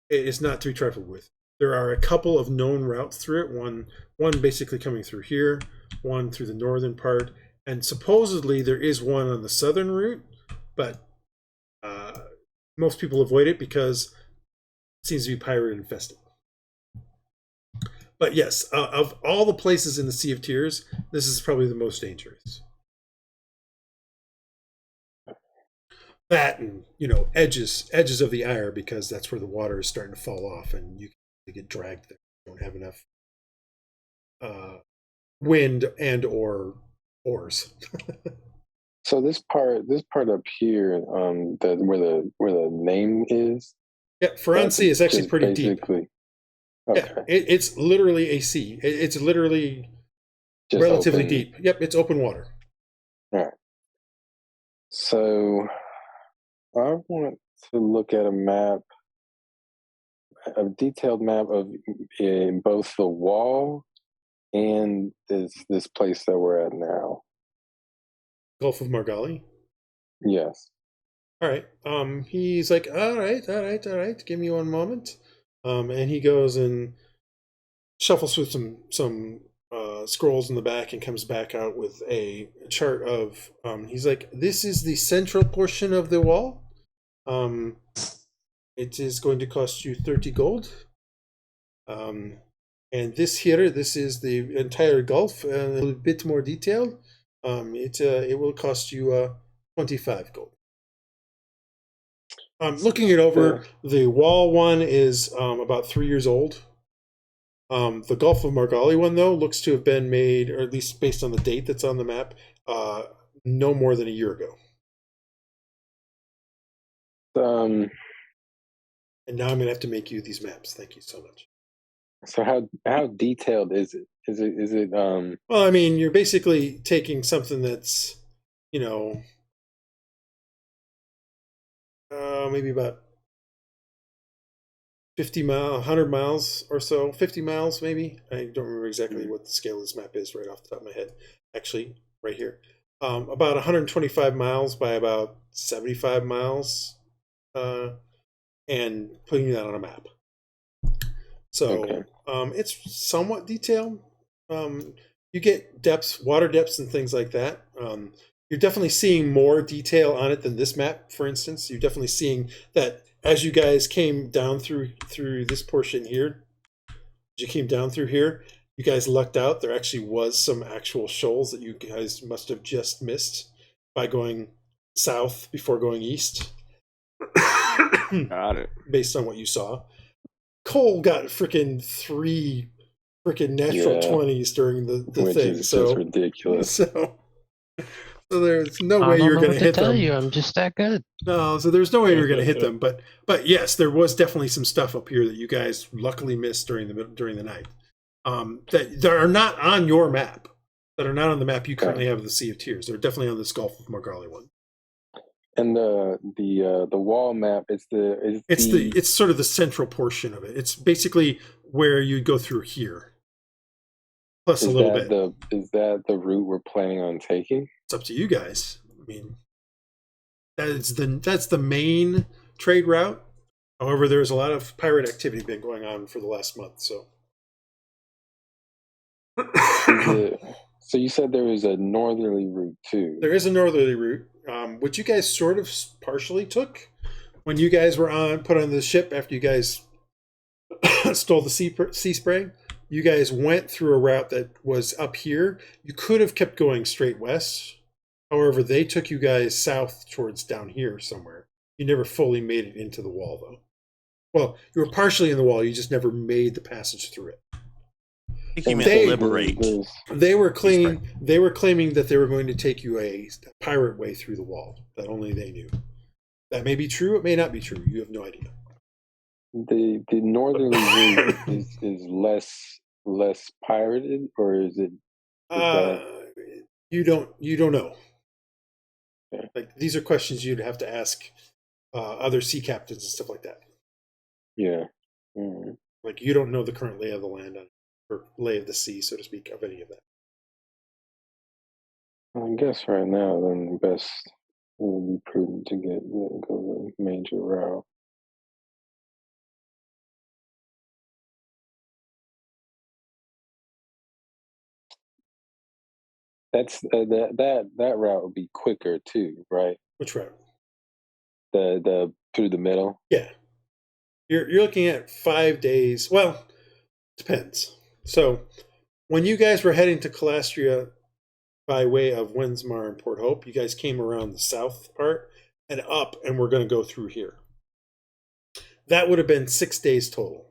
be trifled with. There are a couple of known routes through it. One basically coming through here, one through the northern part, and supposedly there is one on the southern route, but most people avoid it because it seems to be pirate infested. But yes, of all the places in the Sea of Tears, this is probably the most dangerous. That and edges of the Aerra, because that's where the water is starting to fall off and you can get dragged there. You don't have enough wind and or oars. So this part up here, where the name is. Yeah, Faransi is actually just pretty deep. Okay. Yeah, it's literally a sea. It's literally Just relatively open. deep. Yep, it's open water. All right. So I want to look at a detailed map of both the wall and this place that we're at now. Gulf of Margali. Yes. All right. He's like, all right. Give me one moment. And he goes and shuffles through some scrolls in the back and comes back out with a chart of. He's like, this is the central portion of the wall. It is going to cost you 30 gold. And this is the entire Gulf, and a little bit more detailed. It will cost you 25 gold. Looking it over, the wall one is about 3 years old. The Gulf of Margali one, though, looks to have been made, or at least based on the date that's on the map, no more than a year ago. And now I'm going to have to make you these maps. Thank you so much. So how detailed is it? Is it Well, I mean, you're basically taking something that's, maybe about 100 miles or so, 50 miles maybe. I don't remember exactly what the scale of this map is right off the top of my head. Actually, right here. About 125 miles by about 75 miles, and putting that on a map. So it's somewhat detailed. You get depths, water depths, and things like that. You're definitely seeing more detail on it than this map, for instance. You're definitely seeing that as you guys came down through this portion here, you guys lucked out. There actually was some actual shoals that you guys must have just missed by going south before going east. Got it. Based on what you saw. Cole got freaking 3 natural 20s during the which thing. Is so just ridiculous. So there's no way you were going to hit them. I'm just that good. No, so there's no way you were going to hit them. But yes, there was definitely some stuff up here that you guys luckily missed during the night. That are not on your map. That are not on the map you currently have of the Sea of Tears. They're definitely on this Gulf of Margali one. And the wall map it's sort of the central portion of it. It's basically where you go through here. Plus a little bit. Is that the route we're planning on taking? It's up to you guys. I mean, that's the main trade route. However, there's a lot of pirate activity been going on for the last month. So, so you said there was a northerly route too. There is a northerly route, which you guys sort of partially took when you guys were put on the ship after you guys stole the sea spray. You guys went through a route that was up here. You could have kept going straight west. However, they took you guys south towards down here somewhere. You never fully made it into the wall, though. Well, you were partially in the wall. You just never made the passage through it. They were claiming that they were going to take you a pirate way through the wall that only they knew. That may be true. It may not be true. You have no idea. The northerly route is less pirated, or is it? You don't know. Yeah. Like, these are questions you'd have to ask other sea captains and stuff like that. Yeah. Mm-hmm. Like, you don't know the current lay of the land or lay of the sea, so to speak, of any of that. I guess right now, then the best would be prudent to go the major route. That's that route would be quicker too, right? Which route? The through the middle. Yeah. You're looking at 5 days. Well, depends. So when you guys were heading to Calastria by way of Windsmar and Port Hope, you guys came around the south part and up, and we're going to go through here. That would have been 6 days total.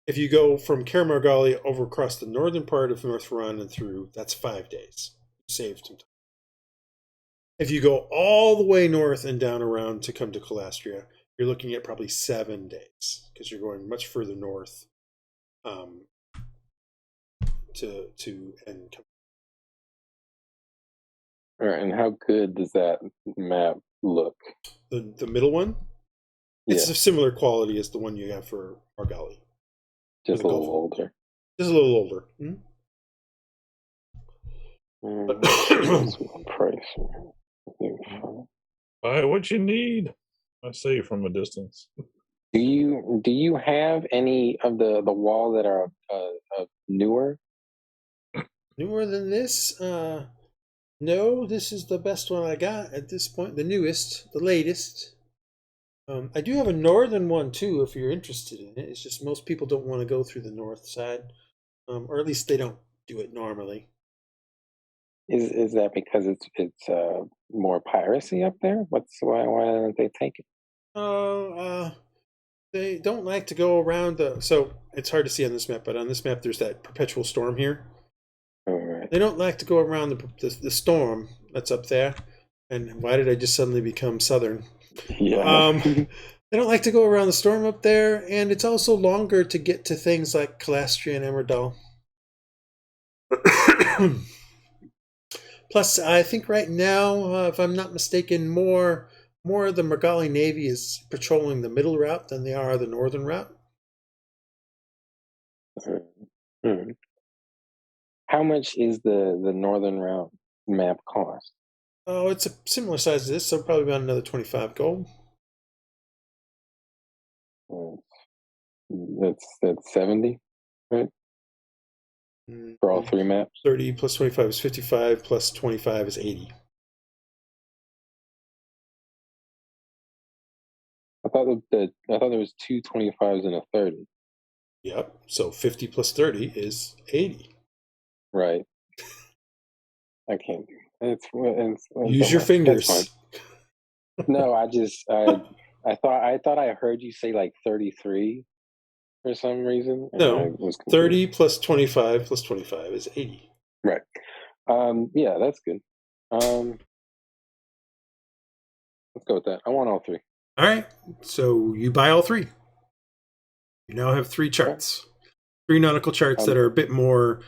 If you go from Karamargali over across the northern part of North Run and through, that's 5 days. You saved some time. If you go all the way north and down around to come to Calastria, you're looking at probably 7 days because you're going much further north to and come. All right, and how good does that map look? The middle one? It's of similar quality as the one you have for Margali. Just a little older. Just a little older. Buy what you need. I say from a distance. Do you have any of the wall that are newer? Newer than this? No, this is the best one I got at this point. The newest, the latest. I do have a northern one too, if you're interested in it. It's just most people don't want to go through the north side, or at least they don't do it normally. Is that because it's more piracy up there? Why don't they take it? They don't like to go around the. So it's hard to see on this map, but on this map there's that perpetual storm here. All right. They don't like to go around the storm that's up there. And why did I just suddenly become southern? Yeah. They don't like to go around the storm up there, and it's also longer to get to things like Calastria and Emerdal. Plus, I think right now, if I'm not mistaken, more of the Margali Navy is patrolling the middle route than they are the northern route. How much is the northern route map cost? Oh, it's a similar size to this, so probably about another 25 gold. That's 70, right? For all 3 maps? 30 plus 25 is 55, plus 25 is 80. I thought there was 2 25s and a 30. Yep, so 50 plus 30 is 80. Right. I can't do it. Use your fingers. That's fine. No, I thought I heard you say like 33 for some reason. No, 30 plus 25 plus 25 is 80. Right. Yeah, that's good. Let's go with that. I want all 3. All right, so you buy all 3. You now have 3 charts, 3 nautical charts that are a bit more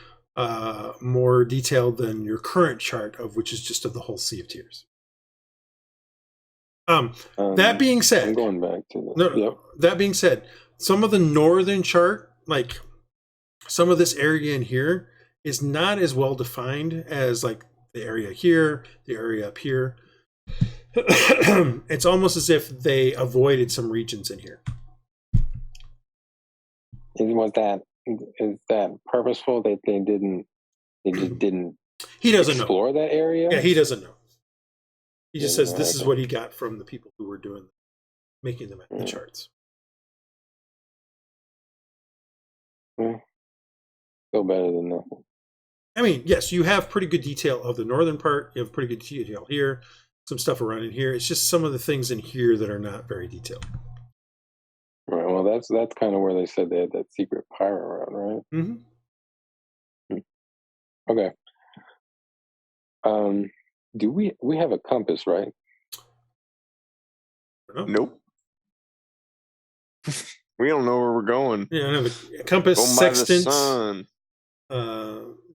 detailed than your current chart, of which is just of the whole Sea of Tears. That being said, I'm going back to that being said, some of the northern chart, like some of this area in here, is not as well defined as like the area here, the area up here. It's almost as if they avoided some regions in here. Is that purposeful that they just didn't he doesn't explore know that area? Yeah, he doesn't know. He just says this is what he got from the people who were making them the charts. Still better than nothing. I mean, yes, you have pretty good detail of the northern part. You have pretty good detail here. Some stuff around in here. It's just some of the things in here that are not very detailed. Right. Well, that's kind of where they said they had that secret pirate route, right? Mm-hmm. Okay. Do we have a compass, right? Nope. We don't know where we're going. Yeah, I have a compass, Going by the sextant. sun.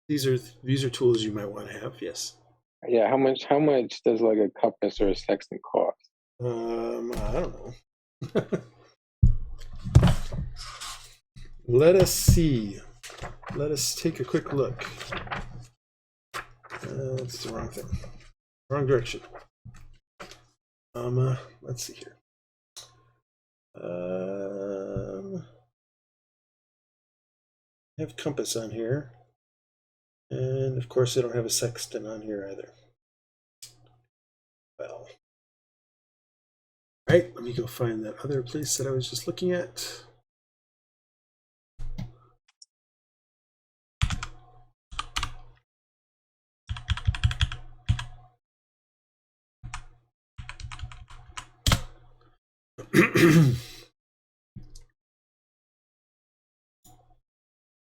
These are tools you might want to have. Yes. Yeah. How much does like a compass or a sextant cost? I don't know. Let us see. Let us take a quick look. That's the wrong thing. Wrong direction. Let's see here. I have compass on here. And of course I don't have a sextant on here either. Well. right, let me go find that other place that I was just looking at.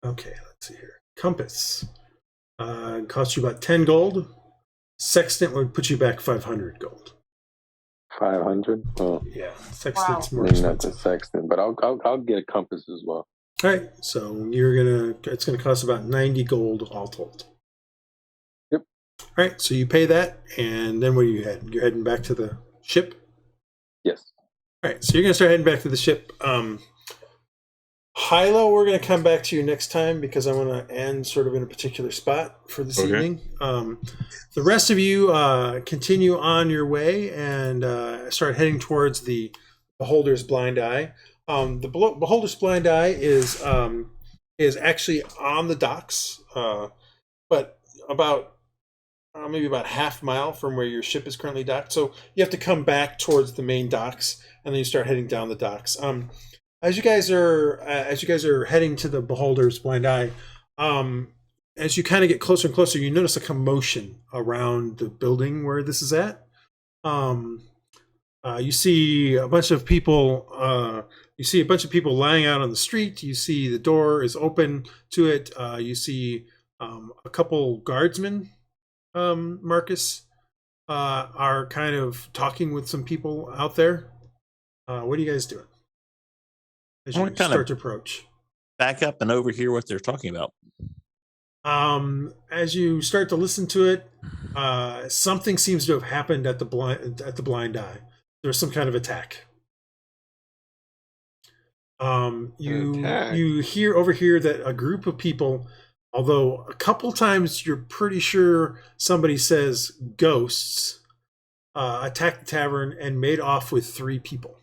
Okay, let's see here. Compass costs you about 10 gold. Sextant would put you back 500 gold. 500. Oh, Yeah, sextant's more maybe not the expensive. sextant, but I'll get a compass as well. All right, so it's gonna cost about 90 gold all told. Yep. All right, so you pay that, and then where are you heading? You're heading back to the ship. Yes. All right, so you're gonna start heading back to the ship. Hylough, we're gonna come back to you next time because I want to end sort of in a particular spot for this evening. The rest of you continue on your way and start heading towards the Beholder's Blind Eye. The Beholder's Blind Eye is actually on the docks, but about maybe about half mile from where your ship is currently docked. So you have to come back towards the main docks, and then you start heading down the docks. As you guys are heading to the Beholder's Blind Eye, as you kind of get closer and closer, you notice a commotion around the building where this is at. You see a bunch of people. Lying out on the street. You see the door is open to it. You see a couple guardsmen, Marcus, are kind of talking with some people out there. What are you guys doing as you start to approach? Back up and overhear what they're talking about. As you start to listen to it, something seems to have happened at the Blind Eye. There's some kind of attack. You overhear that a group of people, although a couple times you're pretty sure somebody says ghosts, attacked the tavern and made off with 3 people.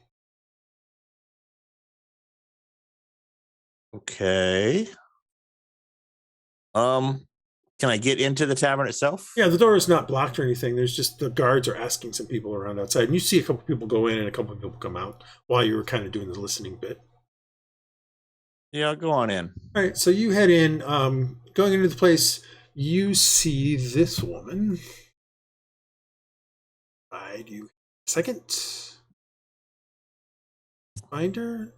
Okay. Can I get into the tavern itself? Yeah, the door is not blocked or anything. There's just the guards are asking some people around outside, and you see a couple people go in and a couple of people come out while you were kind of doing the listening bit. Yeah, go on in. All right, so you head in. Going into the place, you see this woman. I do a second. Find her.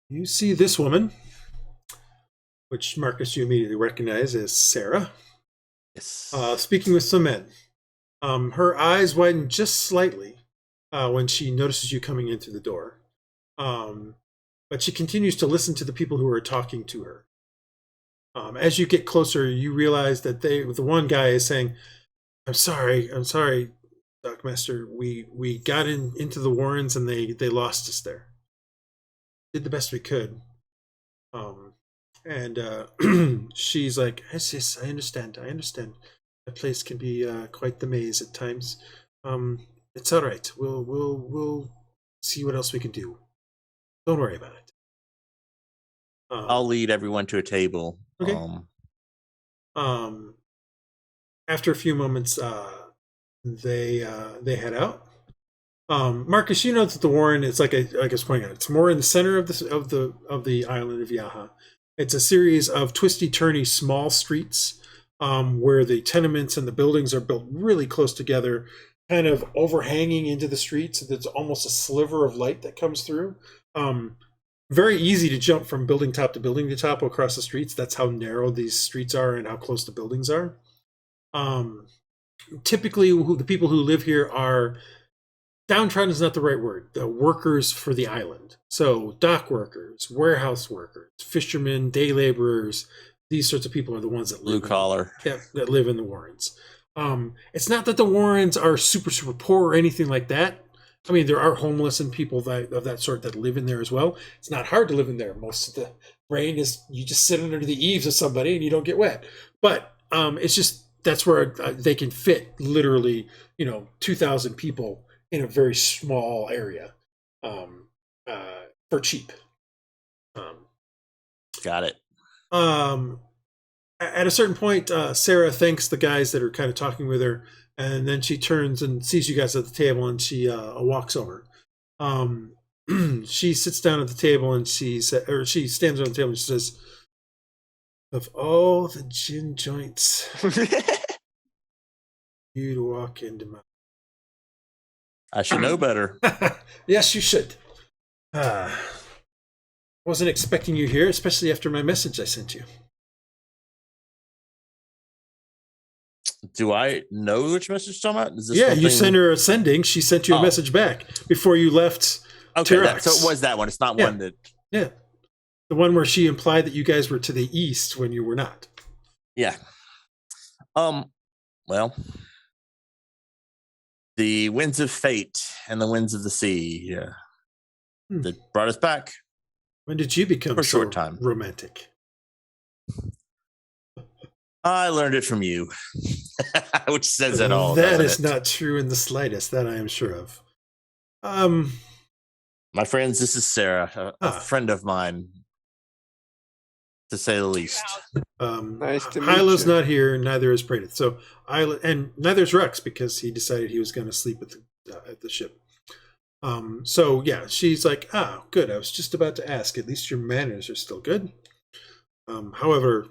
You see this woman, which Marcus you immediately recognize as Sarah. Yes. Speaking with some men. Her eyes widen just slightly when she notices you coming in through the door. But she continues to listen to the people who are talking to her. As you get closer, you realize that the one guy is saying, I'm sorry, Dockmaster. We got into the Warrens and they lost us there. Did the best we could. She's like, yes, I understand. That place can be quite the maze at times. It's all right. We'll see what else we can do. Don't worry about it. I'll lead everyone to a table. Okay. After a few moments, they head out. Marcus, you know that the Warren is like I was pointing out. It's more in the center of the island of Yaha. It's a series of twisty-turny small streets where the tenements and the buildings are built really close together, kind of overhanging into the streets. There's almost a sliver of light that comes through. Very easy to jump from building top to building to top across the streets. That's how narrow these streets are and how close the buildings are. Typically, the people who live here are downtrodden is not the right word. The workers for the island. So dock workers, warehouse workers, fishermen, day laborers. These sorts of people are the ones that live blue collar. That live in the Warrens. It's not that the Warrens are super poor or anything like that. I mean, there are homeless and people of that sort that live in there as well. It's not hard to live in there. Most of the rain is you just sit under the eaves of somebody and you don't get wet. But it's just that's where they can fit literally, 2,000 people in a very small area for cheap. Got it. At a certain point, Sarah thanks the guys that are kind of talking with her and then she turns and sees you guys at the table, and she walks over. She sits down at the table, and she stands on the table and she says, "Of all the gin joints, you'd walk into my." I should know better. Yes, you should. Wasn't expecting you here, especially after my message I sent you. Do I know which message you're talking about? Is this Yeah, something... you sent her ascending. She sent you a message back before you left. Okay, Rhux. so it was that one. It's not one that... Yeah. The one where she implied that you guys were to the east when you were not. Yeah. Well, the winds of fate and the winds of the sea that brought us back. When did you become for a short time romantic? I learned it from you, which says it all. That is not true in the slightest. That I am sure of. My friends, this is Sarah, a friend of mine, to say the least. Nice to meet Hylough's you. not here, neither is Praedyth. So and neither is Rhux, because he decided he was going to sleep at the ship. So yeah, she's like, good. I was just about to ask. At least your manners are still good. However,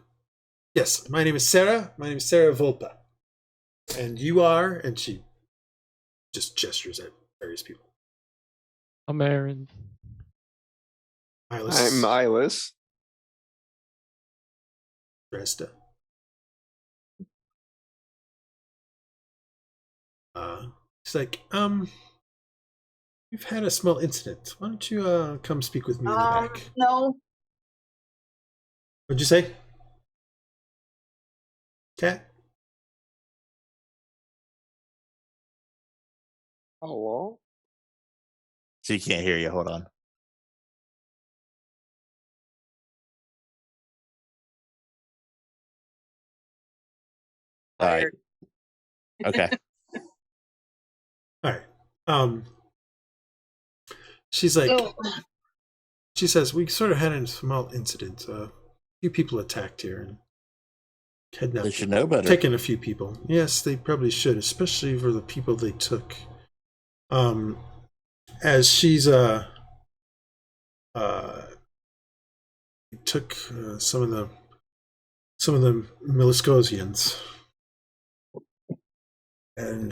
yes, my name is Sarah. My name is Sarah Volpa, and you are. And she just gestures at various people. I'm Aaron. I'm Iylis. Dresd'a. It's like, we've had a small incident. Why don't you come speak with me in the back? No. What'd you say? Cat? Hello? She can't hear you. Hold on. All right. Okay. All right. She's like, she says, we sort of had a small incident. A few people attacked here and kidnapped. They should know better. Taken a few people. Yes, they probably should, especially for the people they took. As she's took some of the Miliscosians. And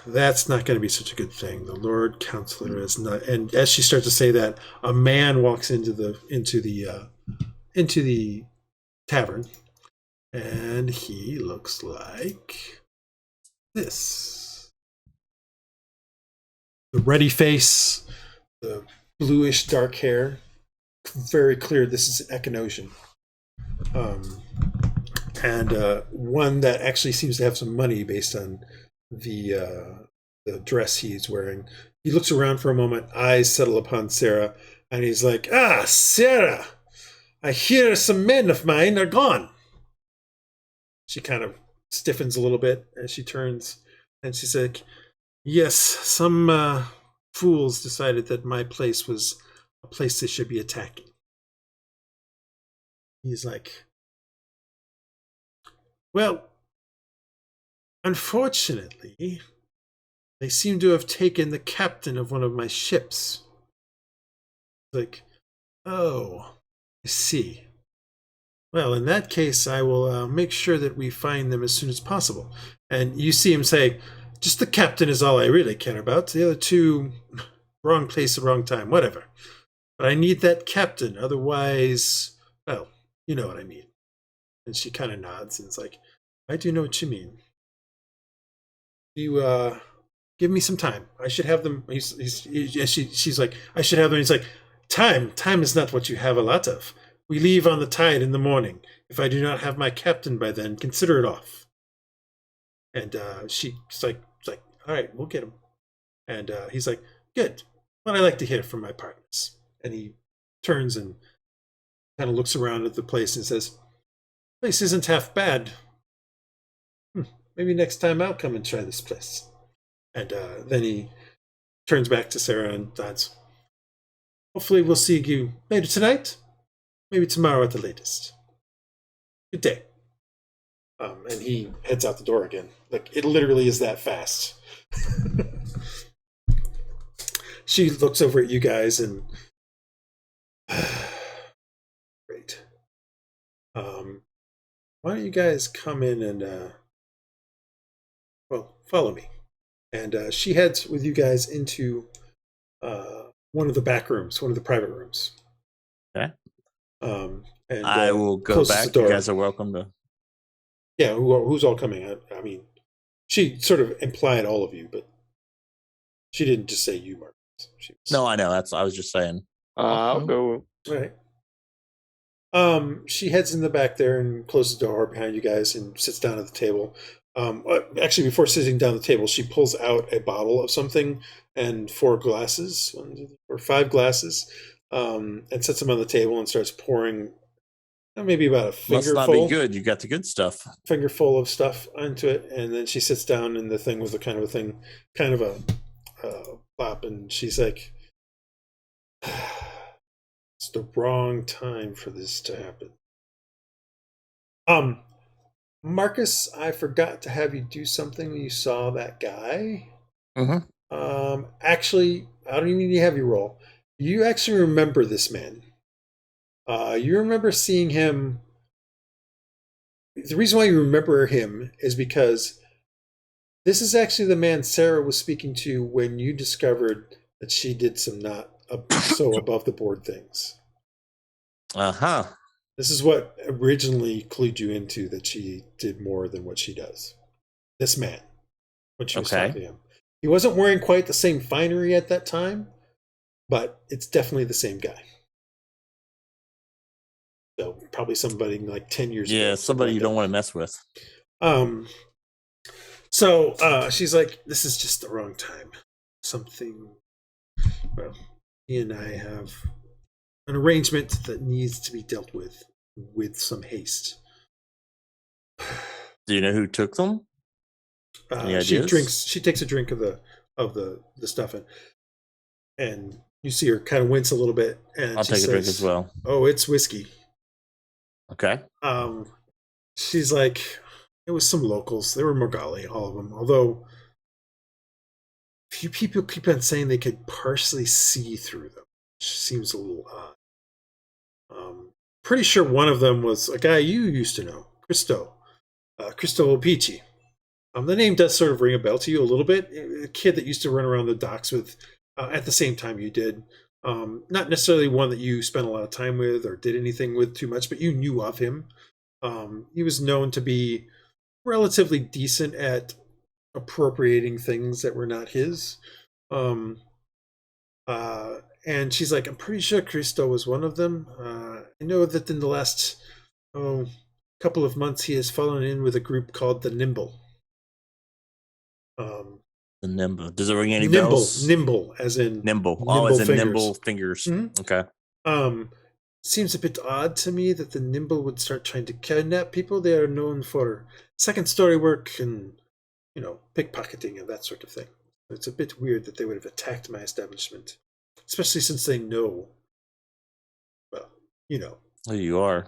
that's not going to be such a good thing. The Lord Counselor is not. And as she starts to say that, a man walks into the tavern, and he looks like this: the ruddy face, the bluish dark hair. Very clear. This is Echinosian. And one that actually seems to have some money based on the dress he's wearing. He looks around for a moment, eyes settle upon Sarah, and he's like, Sarah, I hear some men of mine are gone. She kind of stiffens a little bit as she turns, and she's like, yes, some fools decided that my place was a place they should be attacking. He's like, well, unfortunately, they seem to have taken the captain of one of my ships. Like, oh, I see. Well, in that case, I will make sure that we find them as soon as possible. And you see him say, just the captain is all I really care about. The other two, wrong place, wrong time, whatever. But I need that captain, otherwise, well, you know what I mean. And she kind of nods and is like, I do know what you mean. You give me some time. I should have them. She's like, I should have them. He's like, time is not what you have a lot of. We leave on the tide in the morning. If I do not have my captain by then, consider it off. And she's like, all right, we'll get him. And he's like, good. What I like to hear from my partners. And he turns and kind of looks around at the place and says, place isn't half bad. Maybe next time I'll come and try this place. And then he turns back to Sarah and nods. Hopefully we'll see you later tonight. Maybe tomorrow at the latest. Good day. And he heads out the door again. Like, it literally is that fast. She looks over at you guys and great. Why don't you guys come in and follow me? And she heads with you guys into one of the back rooms, one of the private rooms. Okay. And I will go closes back. the door. You guys are welcome to. Yeah, who's all coming? I mean, she sort of implied all of you, but she didn't just say you, Marcus. No, I know. I was just saying. I'll go. All right. She heads in the back there and closes the door behind you guys and sits down at the table. Actually, before sitting down at the table, she pulls out a bottle of something and 4 glasses, 5 glasses, and sets them on the table and starts pouring maybe about a fingerful. Must not be good. You got the good stuff. Fingerful of stuff onto it, and then she sits down in the thing with a kind of a plop, and she's like, "It's the wrong time for this to happen." Marcus, I forgot to have you do something when you saw that guy. Mm-hmm. Actually, I don't even need to have you roll. You actually remember this man. You remember seeing him. The reason why you remember him is because this is actually the man Sarah was speaking to when you discovered that she did some not so above the board things. Uh-huh. This is what originally clued you into that she did more than what she does. This man, when she was talking to him. He wasn't wearing quite the same finery at that time, but it's definitely the same guy. So probably somebody like 10 years ago. Yeah, somebody you don't want to mess with. So she's like, this is just the wrong time. Well, he and I have an arrangement that needs to be dealt with some haste. Do you know who took them? She takes a drink of the stuff, and you see her kind of wince a little bit, and I'll take a drink as well. Oh, it's whiskey. Okay. She's like, it was some locals. They were Morgali, all of them. Although a few people keep on saying they could partially see through them, which seems a little odd. Pretty sure one of them was a guy you used to know, Cristo Opici. The name does sort of ring a bell to you a little bit. A kid that used to run around the docks with at the same time you did. Not necessarily one that you spent a lot of time with or did anything with too much, but you knew of him. He was known to be relatively decent at appropriating things that were not his. And she's like, I'm pretty sure Cristo was one of them. I know that in the last couple of months he has fallen in with a group called the Nimble. The Nimble. Does it ring any bells? Nimble, as in Nimble. Nimble As in fingers. nimble fingers. Mm-hmm. Okay. Seems a bit odd to me that the Nimble would start trying to kidnap people. They are known for second-story work and, pickpocketing and that sort of thing. It's a bit weird that they would have attacked my establishment, especially since they know. Well, Who you are.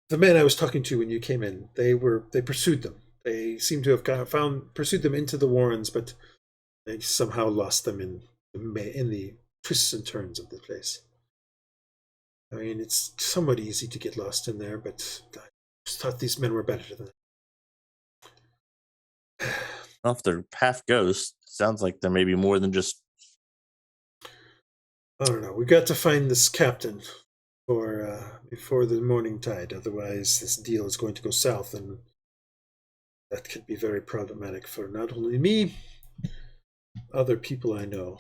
The man I was talking to when you came in, they pursued them. They seem to have pursued them into the Warrens, but they somehow lost them in the twists and turns of the place. I mean, it's somewhat easy to get lost in there, but I just thought these men were better than that. Well, if they're half ghosts, sounds like there may be more than just. I don't know. We got to find this captain before the morning tide. Otherwise, this deal is going to go south, and that could be very problematic for not only me, other people I know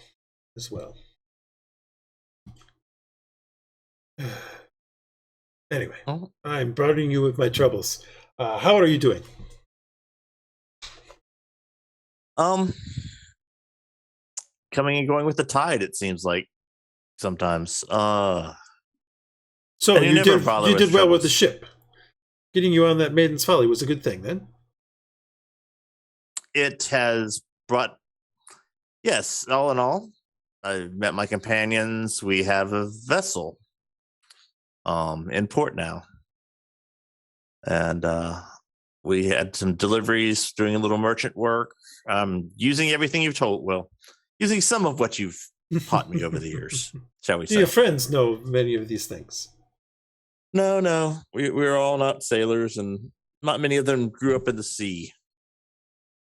as well. Anyway, I'm burdening you with my troubles. How are you doing? Coming and going with the tide, it seems like sometimes. So you did well with the ship. Getting you on that Maiden's Folly was a good thing, then? It has brought, yes, all in all, I met my companions. We have a vessel in port now. and we had some deliveries, doing a little merchant work, using everything you've told. Well, using some of what you've taught me over the years, shall we Do say? your friends know many of these things? No, we're all not sailors, and not many of them grew up in the sea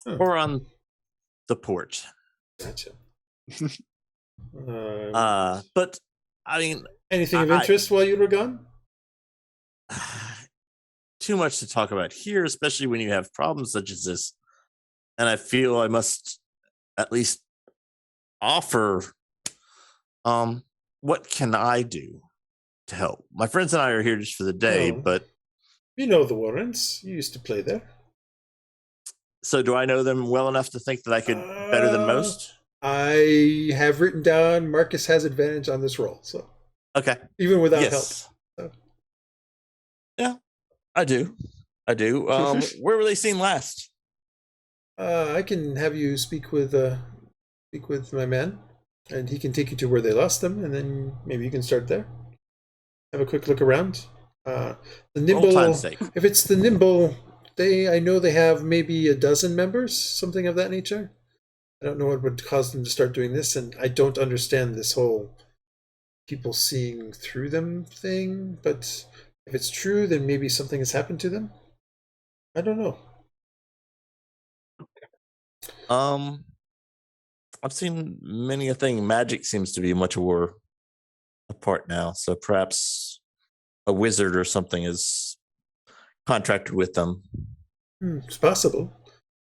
or on the port. Gotcha. But I mean, anything of interest while you were gone? Too much to talk about here, especially when you have problems such as this. And I feel I must at least offer, what can I do to help? My friends and I are here just for the day, but you know the Warrens. You used to play there. So do I know them well enough to think that I could better than most? I have written down Marcus has advantage on this roll, so okay, even without help. So. Yeah, I do. Where were they seen last? I can have you speak with my man, and he can take you to where they lost them, and then maybe you can start there. Have a quick look around. The nimble. If it's the nimble, I know they have maybe 12 members, something of that nature. I don't know what would cause them to start doing this, and I don't understand this whole people seeing through them thing, but if it's true, then maybe something has happened to them. I don't know. I've seen many a thing. Magic seems to be much more a part now, so perhaps a wizard or something is contracted with them. It's possible.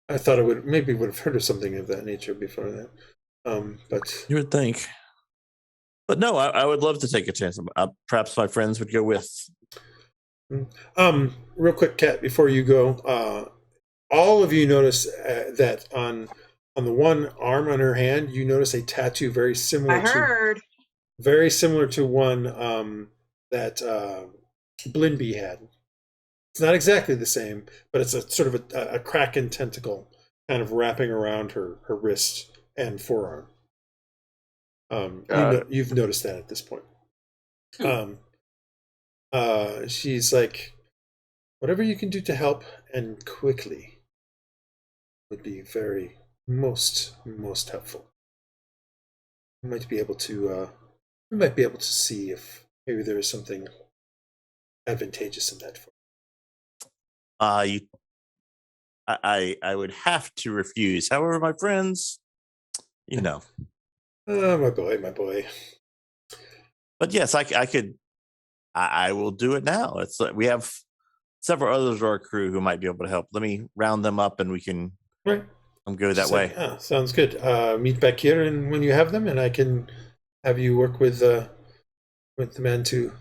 I thought I would have heard of something of that nature before that. But you would think. But no, I would love to take a chance. Perhaps my friends would go with. Real quick, Kat, before you go, all of you notice that on the one arm on her hand, you notice a tattoo very similar. Very similar to one that Blinby had. It's not exactly the same, but it's a sort of a kraken tentacle kind of wrapping around her wrist and forearm. You've noticed that at this point. She's like, whatever you can do to help and quickly would be very most helpful. We might be able to see if maybe there is something advantageous in that. I would have to refuse. However, my friends, Oh, my boy. But yes, I could. I will do it now. It's like we have several others of our crew who might be able to help. Let me round them up, and we can go that way. Sounds good. Meet back here, and when you have them, and I can have you work with the man to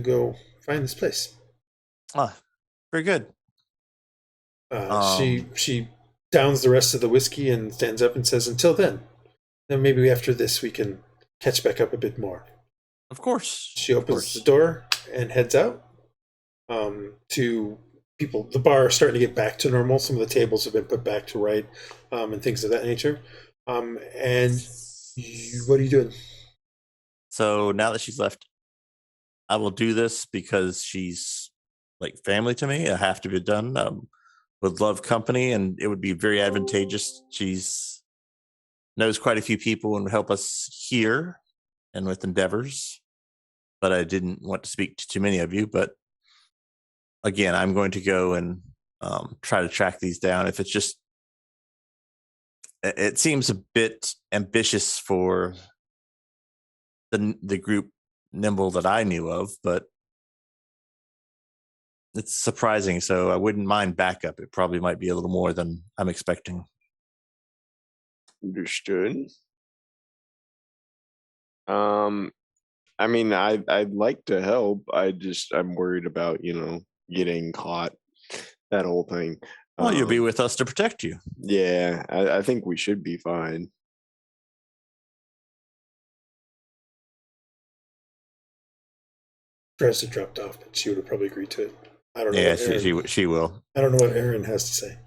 go find this place. Very good. She downs the rest of the whiskey and stands up and says, "Until then maybe after this we can catch back up a bit more." Of course. She opens the door and heads out. To people, the bar is starting to get back to normal. Some of the tables have been put back to right, and things of that nature. And what are you doing? So now that she's left, I will do this because she's like family to me. I have to be done. Would love company, and it would be very advantageous. She's knows quite a few people and would help us here and with endeavors. But I didn't want to speak to too many of you. But again, I'm going to go and try to track these down. If it's just, it seems a bit ambitious for the group Nimble that I knew of, but it's surprising. So I wouldn't mind backup. It probably might be a little more than I'm expecting. Understood. I mean, I'd like to help. I'm worried about, getting caught, that whole thing. Well, you'll be with us to protect you. Yeah, I think we should be fine. Dresd'a dropped off, but she would have probably agreed to it. I don't know. Yeah, she will. I don't know what Aaron has to say.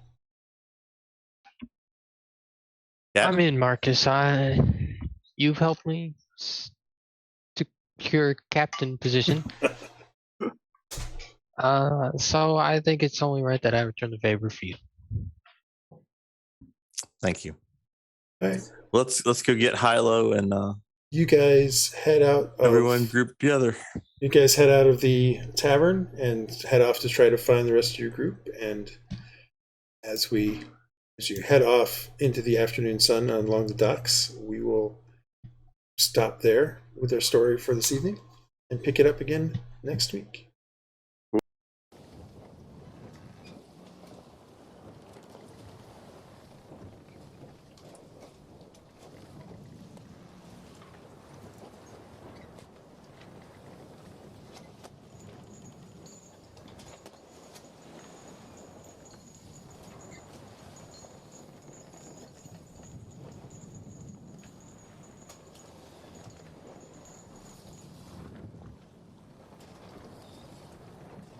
Yeah. I mean, Marcus, you've helped me secure captain position. So I think it's only right that I return the favor for you. Thank you. All right. Let's go get Hylough and You guys head out. everyone group together. You guys head out of the tavern and head off to try to find the rest of your group. And as you head off into the afternoon sun along the docks, we will stop there with our story for this evening and pick it up again next week.